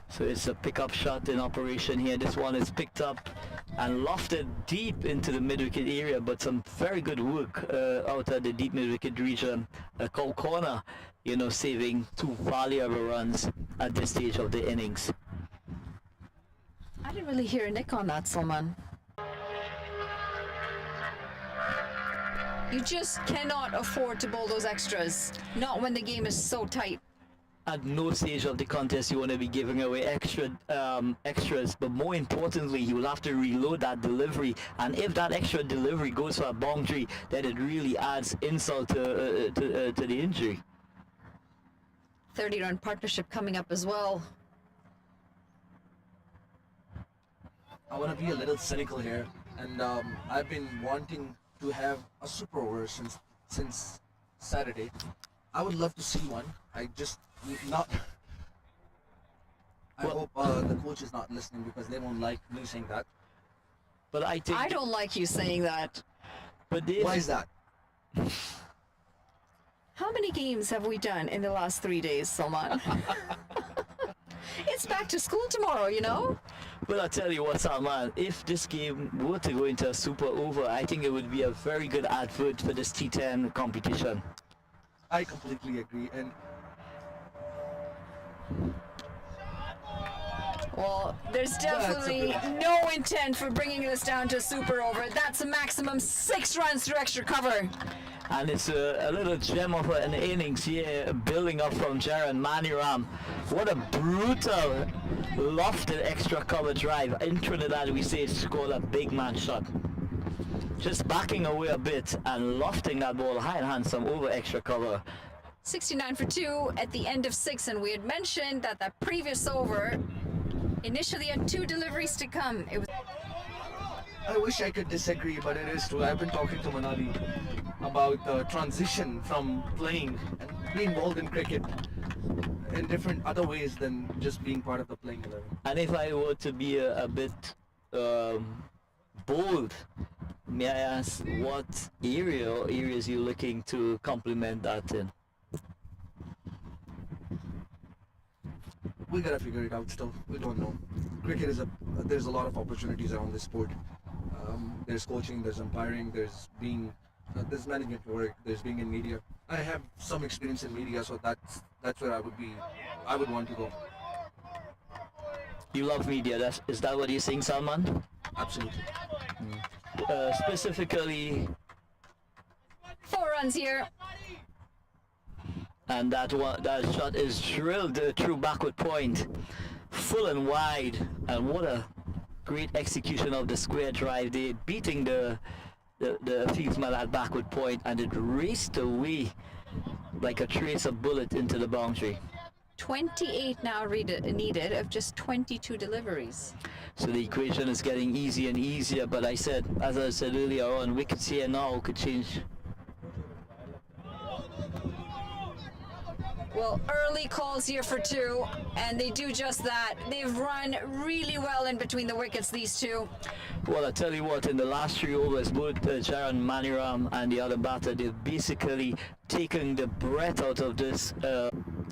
S5: So it's a pickup shot in operation here. This one is picked up and lofted deep into the mid-wicket area, but some very good work out at the deep mid-wicket region. Cow corner, you know, saving 2 valuable runs at this stage of the innings.
S1: I didn't really hear a nick on that, Salman. You just cannot afford to bowl those extras, not when the game is so tight.
S5: At no stage of the contest you want to be giving away extras, but more importantly, you will have to reload that delivery, and if that extra delivery goes for a boundary, then it really adds insult to the injury.
S1: 30-run partnership coming up as well.
S3: I want to be a little cynical here, and I've been wanting to have a super over since Saturday. I would love to see one. I just not. I hope the coach is not listening because they won't like me saying that.
S5: But I think.
S1: I don't like you saying that.
S5: But if,
S3: Why is that?
S1: How many games have we done in the last 3 days, Salman? It's back to school tomorrow, you know?
S5: Well, I tell you what, Salman, if this game were to go into a super over, I think it would be a very good advert for this T10 competition.
S3: I completely agree. And
S1: Well, there's definitely no intent for bringing this down to a super over. That's a maximum 6 runs through extra cover.
S5: And it's a little gem of an innings here, building up from Jaron Maniram. What a brutal, lofted extra cover drive. In Trinidad, we say scored a big man shot. Just backing away a bit and lofting that ball high and handsome over extra cover.
S1: 69 for 2 at the end of 6, and we had mentioned that that previous over initially had 2 deliveries to come. It was
S3: I wish I could disagree, but it is true. I've been talking to Manali about the transition from playing and being involved in cricket in different other ways than just being part of the playing 11.
S5: And if I were to be a bit bold, may I ask what area or areas you're looking to complement that in?
S3: We gotta figure it out still. We don't know. Cricket is there's a lot of opportunities around this sport. There's coaching, there's umpiring, there's there's management work, there's being in media. I have some experience in media, so that's where I would want to go.
S5: You love media, is that what you're saying, Salman?
S3: Absolutely.
S5: Specifically,
S1: 4 runs here.
S5: and that shot is drilled through backward point, full and wide, and what a great execution of the square drive there, beating the fieldsman at backward point, and it raced away like a trace of bullet into the boundary.
S1: 28 now needed of just 22 deliveries.
S5: So the equation is getting easier and easier, but as I said earlier on, wickets here now could change.
S1: Well, early calls here for 2, and they do just that. They've run really well in between the wickets, these two.
S5: Well, I tell you what, in the last 3 overs, both Jaron Maniram and the other batter, they've basically taken the breath out of this.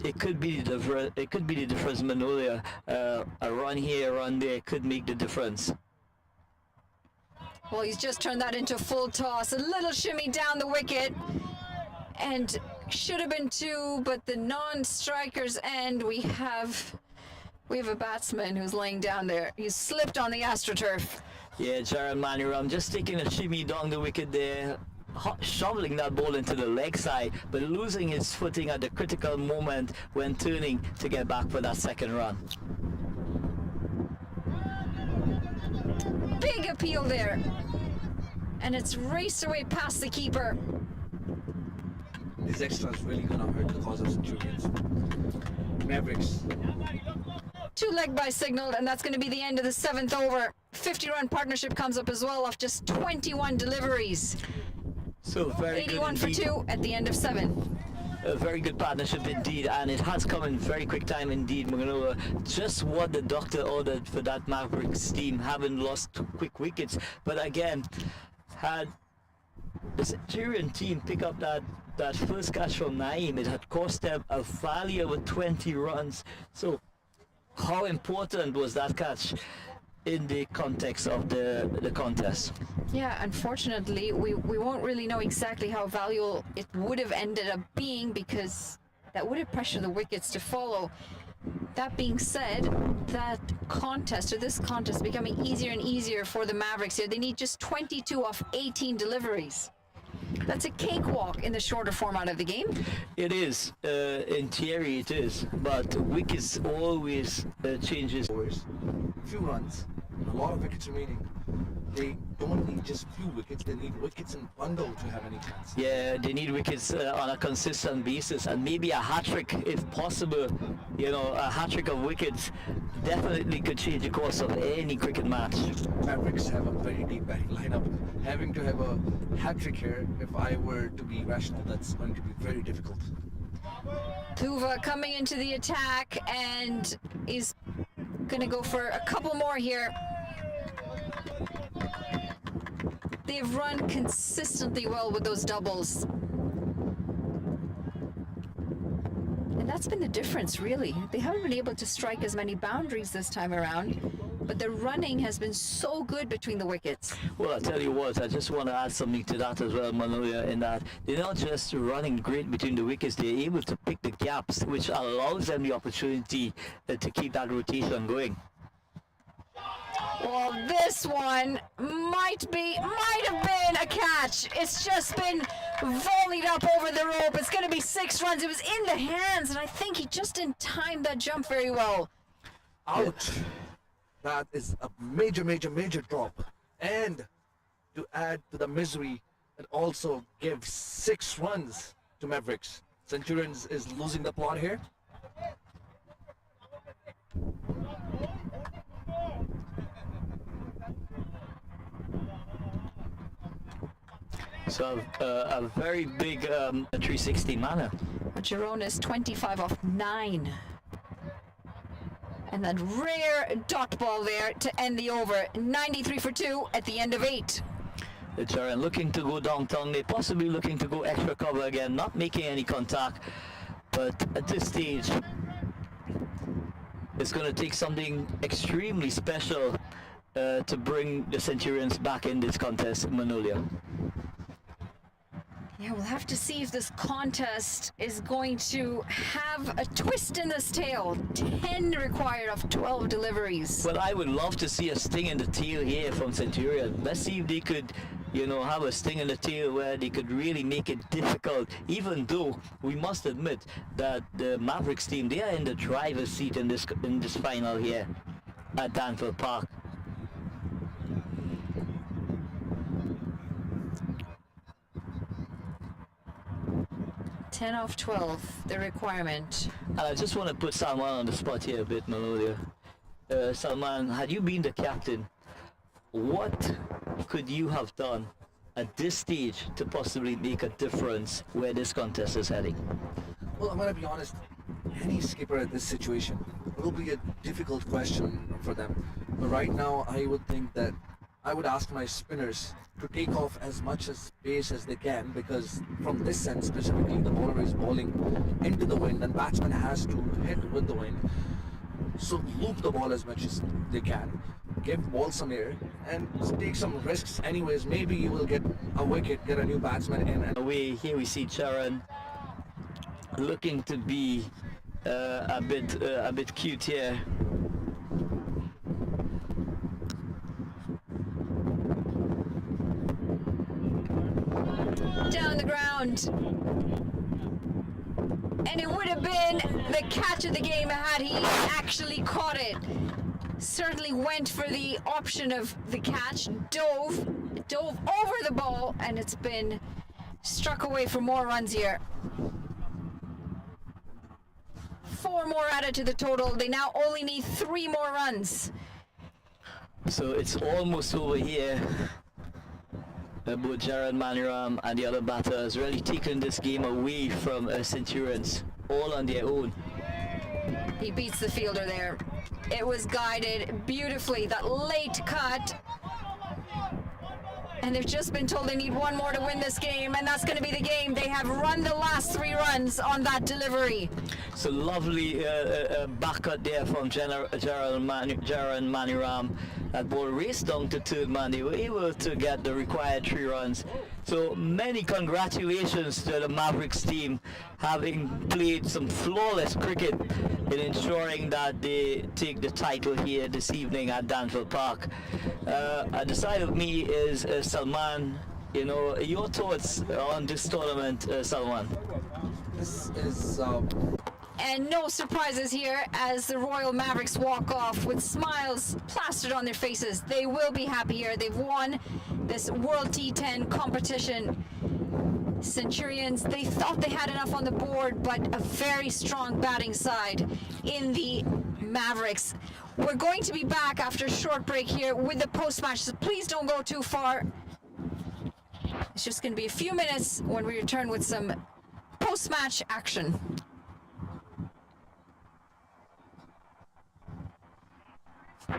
S5: It could be the difference, Manolia. A run here, a run there could make the difference.
S1: Well, he's just turned that into full toss. A little shimmy down the wicket. And should have been 2, but the non-strikers end. We have a batsman who's laying down there. He's slipped on the AstroTurf.
S5: Yeah, Jaron Maniram just taking a shimmy down the wicket there, shoveling that ball into the leg side, but losing his footing at the critical moment when turning to get back for that second run.
S1: Big appeal there. And it's raced away past the keeper.
S3: This extra is really gonna hurt the cause of Centurions. Mavericks.
S1: 2 leg by signaled, and that's going to be the end of the 7th over. 50-run partnership comes up as well off just 21 deliveries.
S5: So very
S1: 81
S5: good
S1: for
S5: indeed.
S1: 2 at the end of 7.
S5: A very good partnership indeed, and it has come in very quick time indeed, Maganoa. Just what the doctor ordered for that Mavericks team, having lost 2 quick wickets. But again, had the Centurion team pick up that first catch from Naeem, it had cost them a valuable 20 runs. So how important was that catch in the context of the contest?
S1: Yeah, unfortunately, we won't really know exactly how valuable it would have ended up being, because that would have pressured the wickets to follow. That being said, this contest becoming easier and easier for the Mavericks here. They need just 22 off 18 deliveries. That's a cakewalk in the shorter format of the game.
S5: It is, in theory it is, but wickets always changes.
S3: Few runs, a lot of wickets remaining. They don't need just few wickets, they need wickets in bundle to have any chance.
S5: Yeah, they need wickets on a consistent basis, and maybe a hat-trick if possible. You know, a hat-trick of wickets definitely could change the course of any cricket match.
S3: Mavericks have a very deep batting lineup. Having to have a hat-trick here, if I were to be rational, that's going to be very difficult.
S1: Tuva coming into the attack and is gonna go for a couple more here. They've run consistently well with those doubles. And that's been the difference, really. They haven't been able to strike as many boundaries this time around, but the running has been so good between the wickets.
S5: Well, I tell you what, I just want to add something to that as well, Manolia, in that they're not just running great between the wickets, they're able to pick the gaps, which allows them the opportunity to keep that rotation going.
S1: Well, this one might have been a catch. It's just been volleyed up over the rope. It's going to be 6 runs. It was in the hands, and I think he just didn't time that jump very well.
S3: Ouch. That is a major, major, major drop. And to add to the misery, it also gives 6 runs to Mavericks. Centurions is losing the plot here.
S5: So a very big 360 manner.
S1: Jerome is 25 off 9. And that rare dot ball there to end the over. 93 for 2 at the end of 8.
S5: The Charan looking to go downtown, they possibly looking to go extra cover again, not making any contact. But at this stage, it's going to take something extremely special to bring the Centurions back in this contest, Manolia.
S1: Yeah, we'll have to see if this contest is going to have a twist in this tail. 10 required of 12 deliveries.
S5: Well, I would love to see a sting in the tail here from Centurion. Let's see if they could, have a sting in the tail where they could really make it difficult, even though we must admit that the Mavericks team, they are in the driver's seat in this final here at Danville Park.
S1: Ten off 12, the requirement.
S5: And I just want to put Salman on the spot here a bit, Manolia. Salman, had you been the captain, what could you have done at this stage to possibly make a difference where this contest is heading?
S3: Well, I'm going to be honest. Any skipper at this situation will be a difficult question for them. But right now, I would think that I would ask my spinners to take off as much as space as they can, because from this sense specifically, the bowler is bowling into the wind and batsman has to hit with the wind. So loop the ball as much as they can, give ball some air and take some risks anyways. Maybe you will get a wicket, get a new batsman in. And
S5: Away here we see Charan looking to be a bit cute here.
S1: Down the ground. And it would have been the catch of the game had he actually caught it. Certainly went for the option of the catch, dove over the ball, and it's been struck away for more runs here. 4 more added to the total. They now only need 3 more runs.
S5: So it's almost over here. Both Jared Maniram and the other batter has really taken this game away from Centurions, all on their own.
S1: He beats the fielder there. It was guided beautifully, that late cut. And they've just been told they need 1 more to win this game, and that's going to be the game. They have run the last 3 runs on that delivery.
S5: So lovely back cut there from Jared Maniram. That ball raced down to third man. They were able to get the required 3 runs. So many congratulations to the Mavericks team, having played some flawless cricket in ensuring that they take the title here this evening at Danville Park. At the side of me is Salman. Your thoughts on this tournament, Salman?
S3: this is
S1: And no surprises here as the Royal Mavericks walk off with smiles plastered on their faces. They will be happy here. They've won this World T10 competition. Centurions, they thought they had enough on the board, but a very strong batting side in the Mavericks. We're going to be back after a short break here with the post-match, so please don't go too far. It's just going to be a few minutes when we return with some post-match action.
S4: I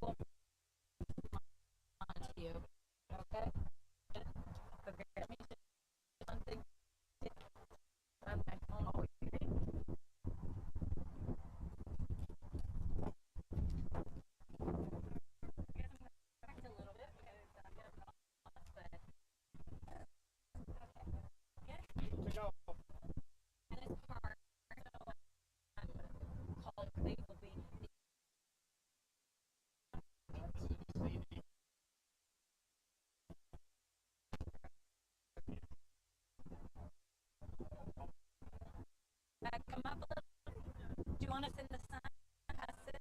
S4: will respond to you. Okay? Forget me something. I'm back home. Are we agree? I guess I'm going to a little bit because I'm getting off, but okay.
S6: To go.
S4: And this part, so I'm called will be back come up a little. Do you want us in the sun? Pass it.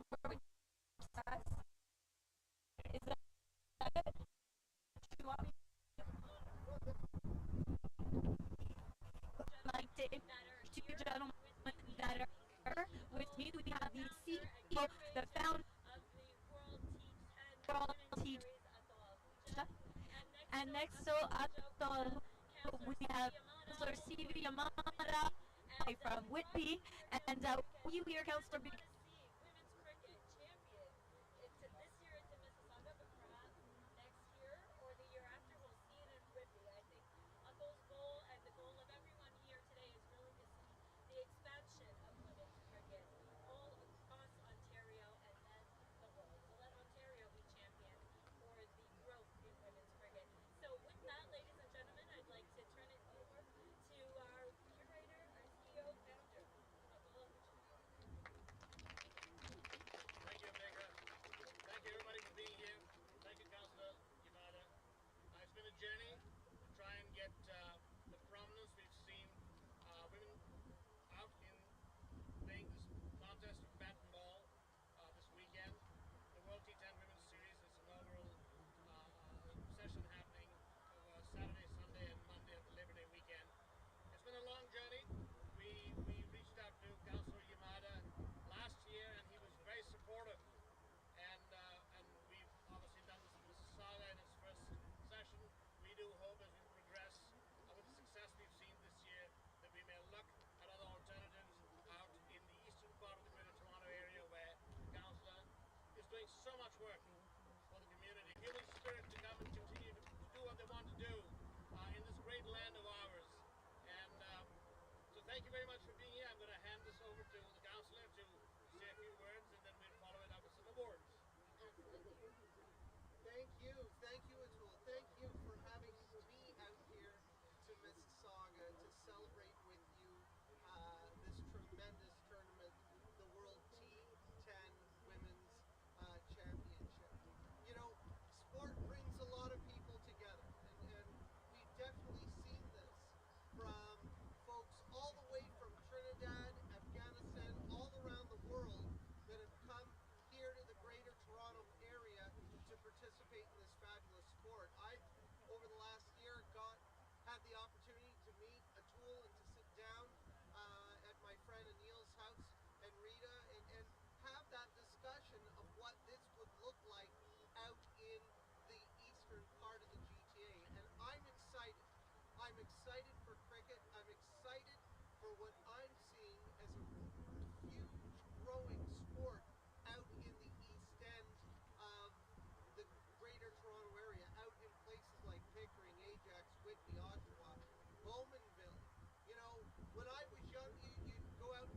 S4: Where we size? Is that it? Do you want me like to two gentlemen that are with me? We have the CEO, the founder of T10, and next to Atol, we have Councilor CV Amara from Whitby, and we are Councilor
S7: thank you very much for being here. I'm going to hand this over to the councillor to say a few words, and then we'll follow it up with some awards.
S8: Thank you, Atul. Thank you for having me out here to Mississauga to celebrate with you this tremendous tournament, the World T10 Women's Championship. You know, sport brings a lot of people together, and we've definitely seen this from folks all the way from Trinidad, Afghanistan, all around the world that have come here to the Greater Toronto area to participate in this fabulous sport. I've, over the last year, had the opportunity to meet Atul and to sit down at my friend Anil's house and Rita and have that discussion of what this would look like out in the eastern part of the GTA. And I'm excited. I'm excited for cricket. I'm excited for what I'm seeing as a huge growing sport out in the east end of the Greater Toronto area, out in places like Pickering, Ajax, Whitby, Oshawa, Bowmanville. You know, when I was young, you'd go out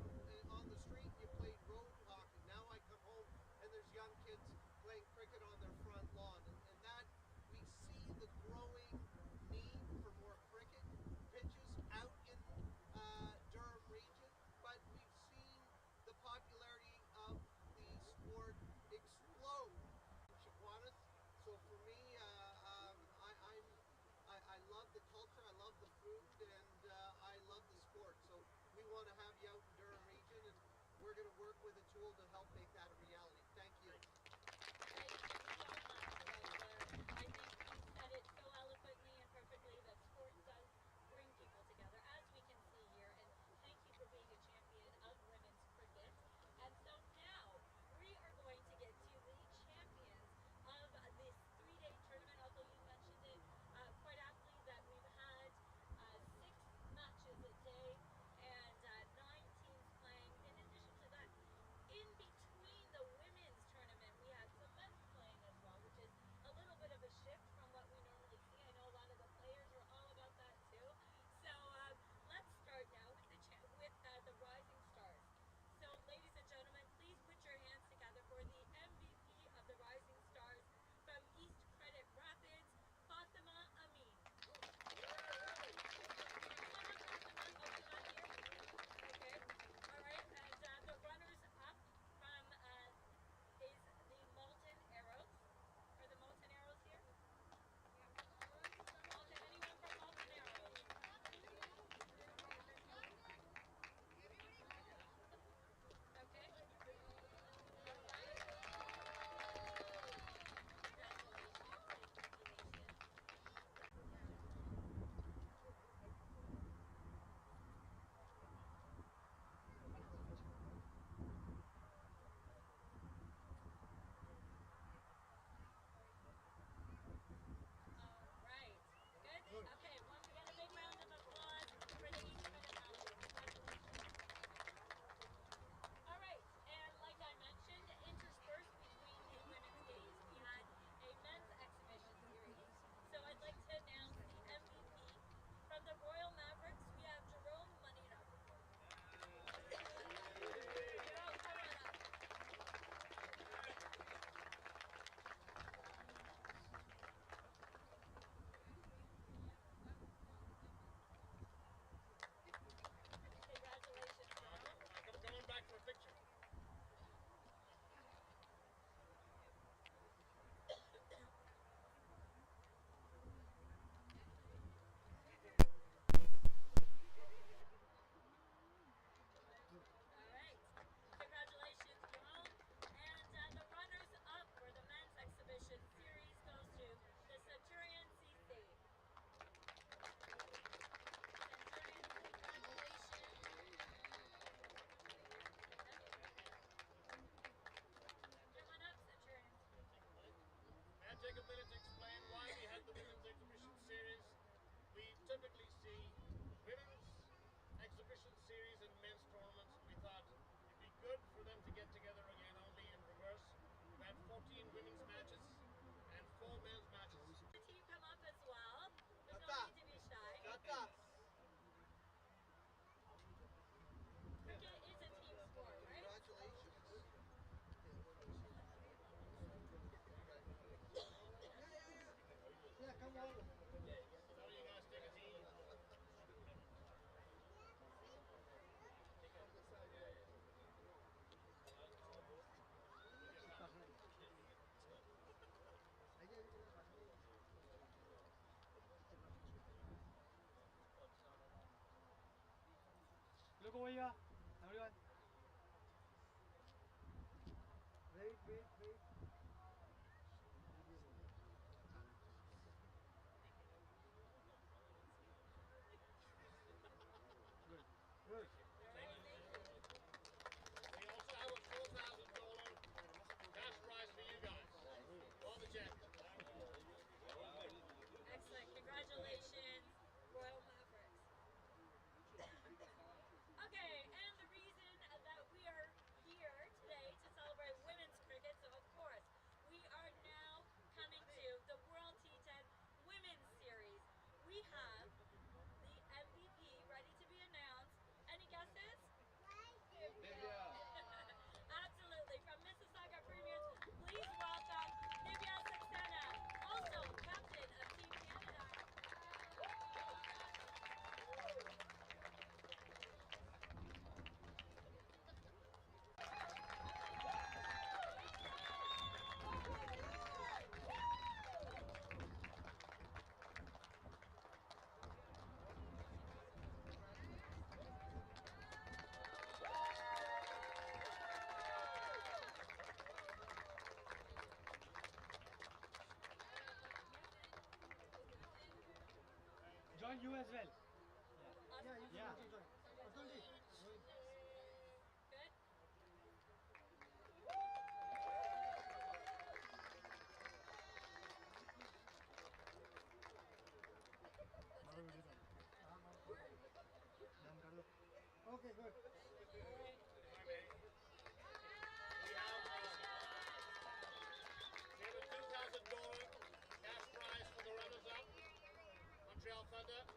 S8: on the street and you played road hockey. Now I come home and there's young kids playing cricket on their front lawn. And that, we see the growing need for more cricket pitches out in Durham region, but we've seen the popularity of the sport explode in Chaguanas. So for me, I love the culture, I love the food, and I love the sport. So we want to have you out in Durham region, and we're going to work with Atul to help make that a reality. Thank you.
S4: Thank you so much, Douglas. I think you said it so eloquently and perfectly that sport does bring people together, as we can see here. And thank you for being a champion of women's cricket. And so now we are going to get to the champions of this three-day tournament. Although you mentioned it quite aptly that we've had 6 matches a day and 9 teams playing. In addition to that, in between
S6: over here. Everyone. Wait. Good.
S7: We also have a $4,000 cash prize for you guys. For the champion.
S4: Excellent. Congratulations, Royal Mavericks. Okay, and the reason that we are here today to celebrate women's cricket, so of course, we are now coming to the World T10 Women's Series. We have the MVP ready to be announced. Any guesses? Absolutely. From Mississauga Premiers, please welcome Divya Saxena, also captain of Team Canada.
S6: Join you as well.
S4: Yeah,
S6: you can also join. Atulji.
S4: Good.
S6: Okay, good.
S7: We have a $2,000 cash prize for the runners-up. Montreal Thunder.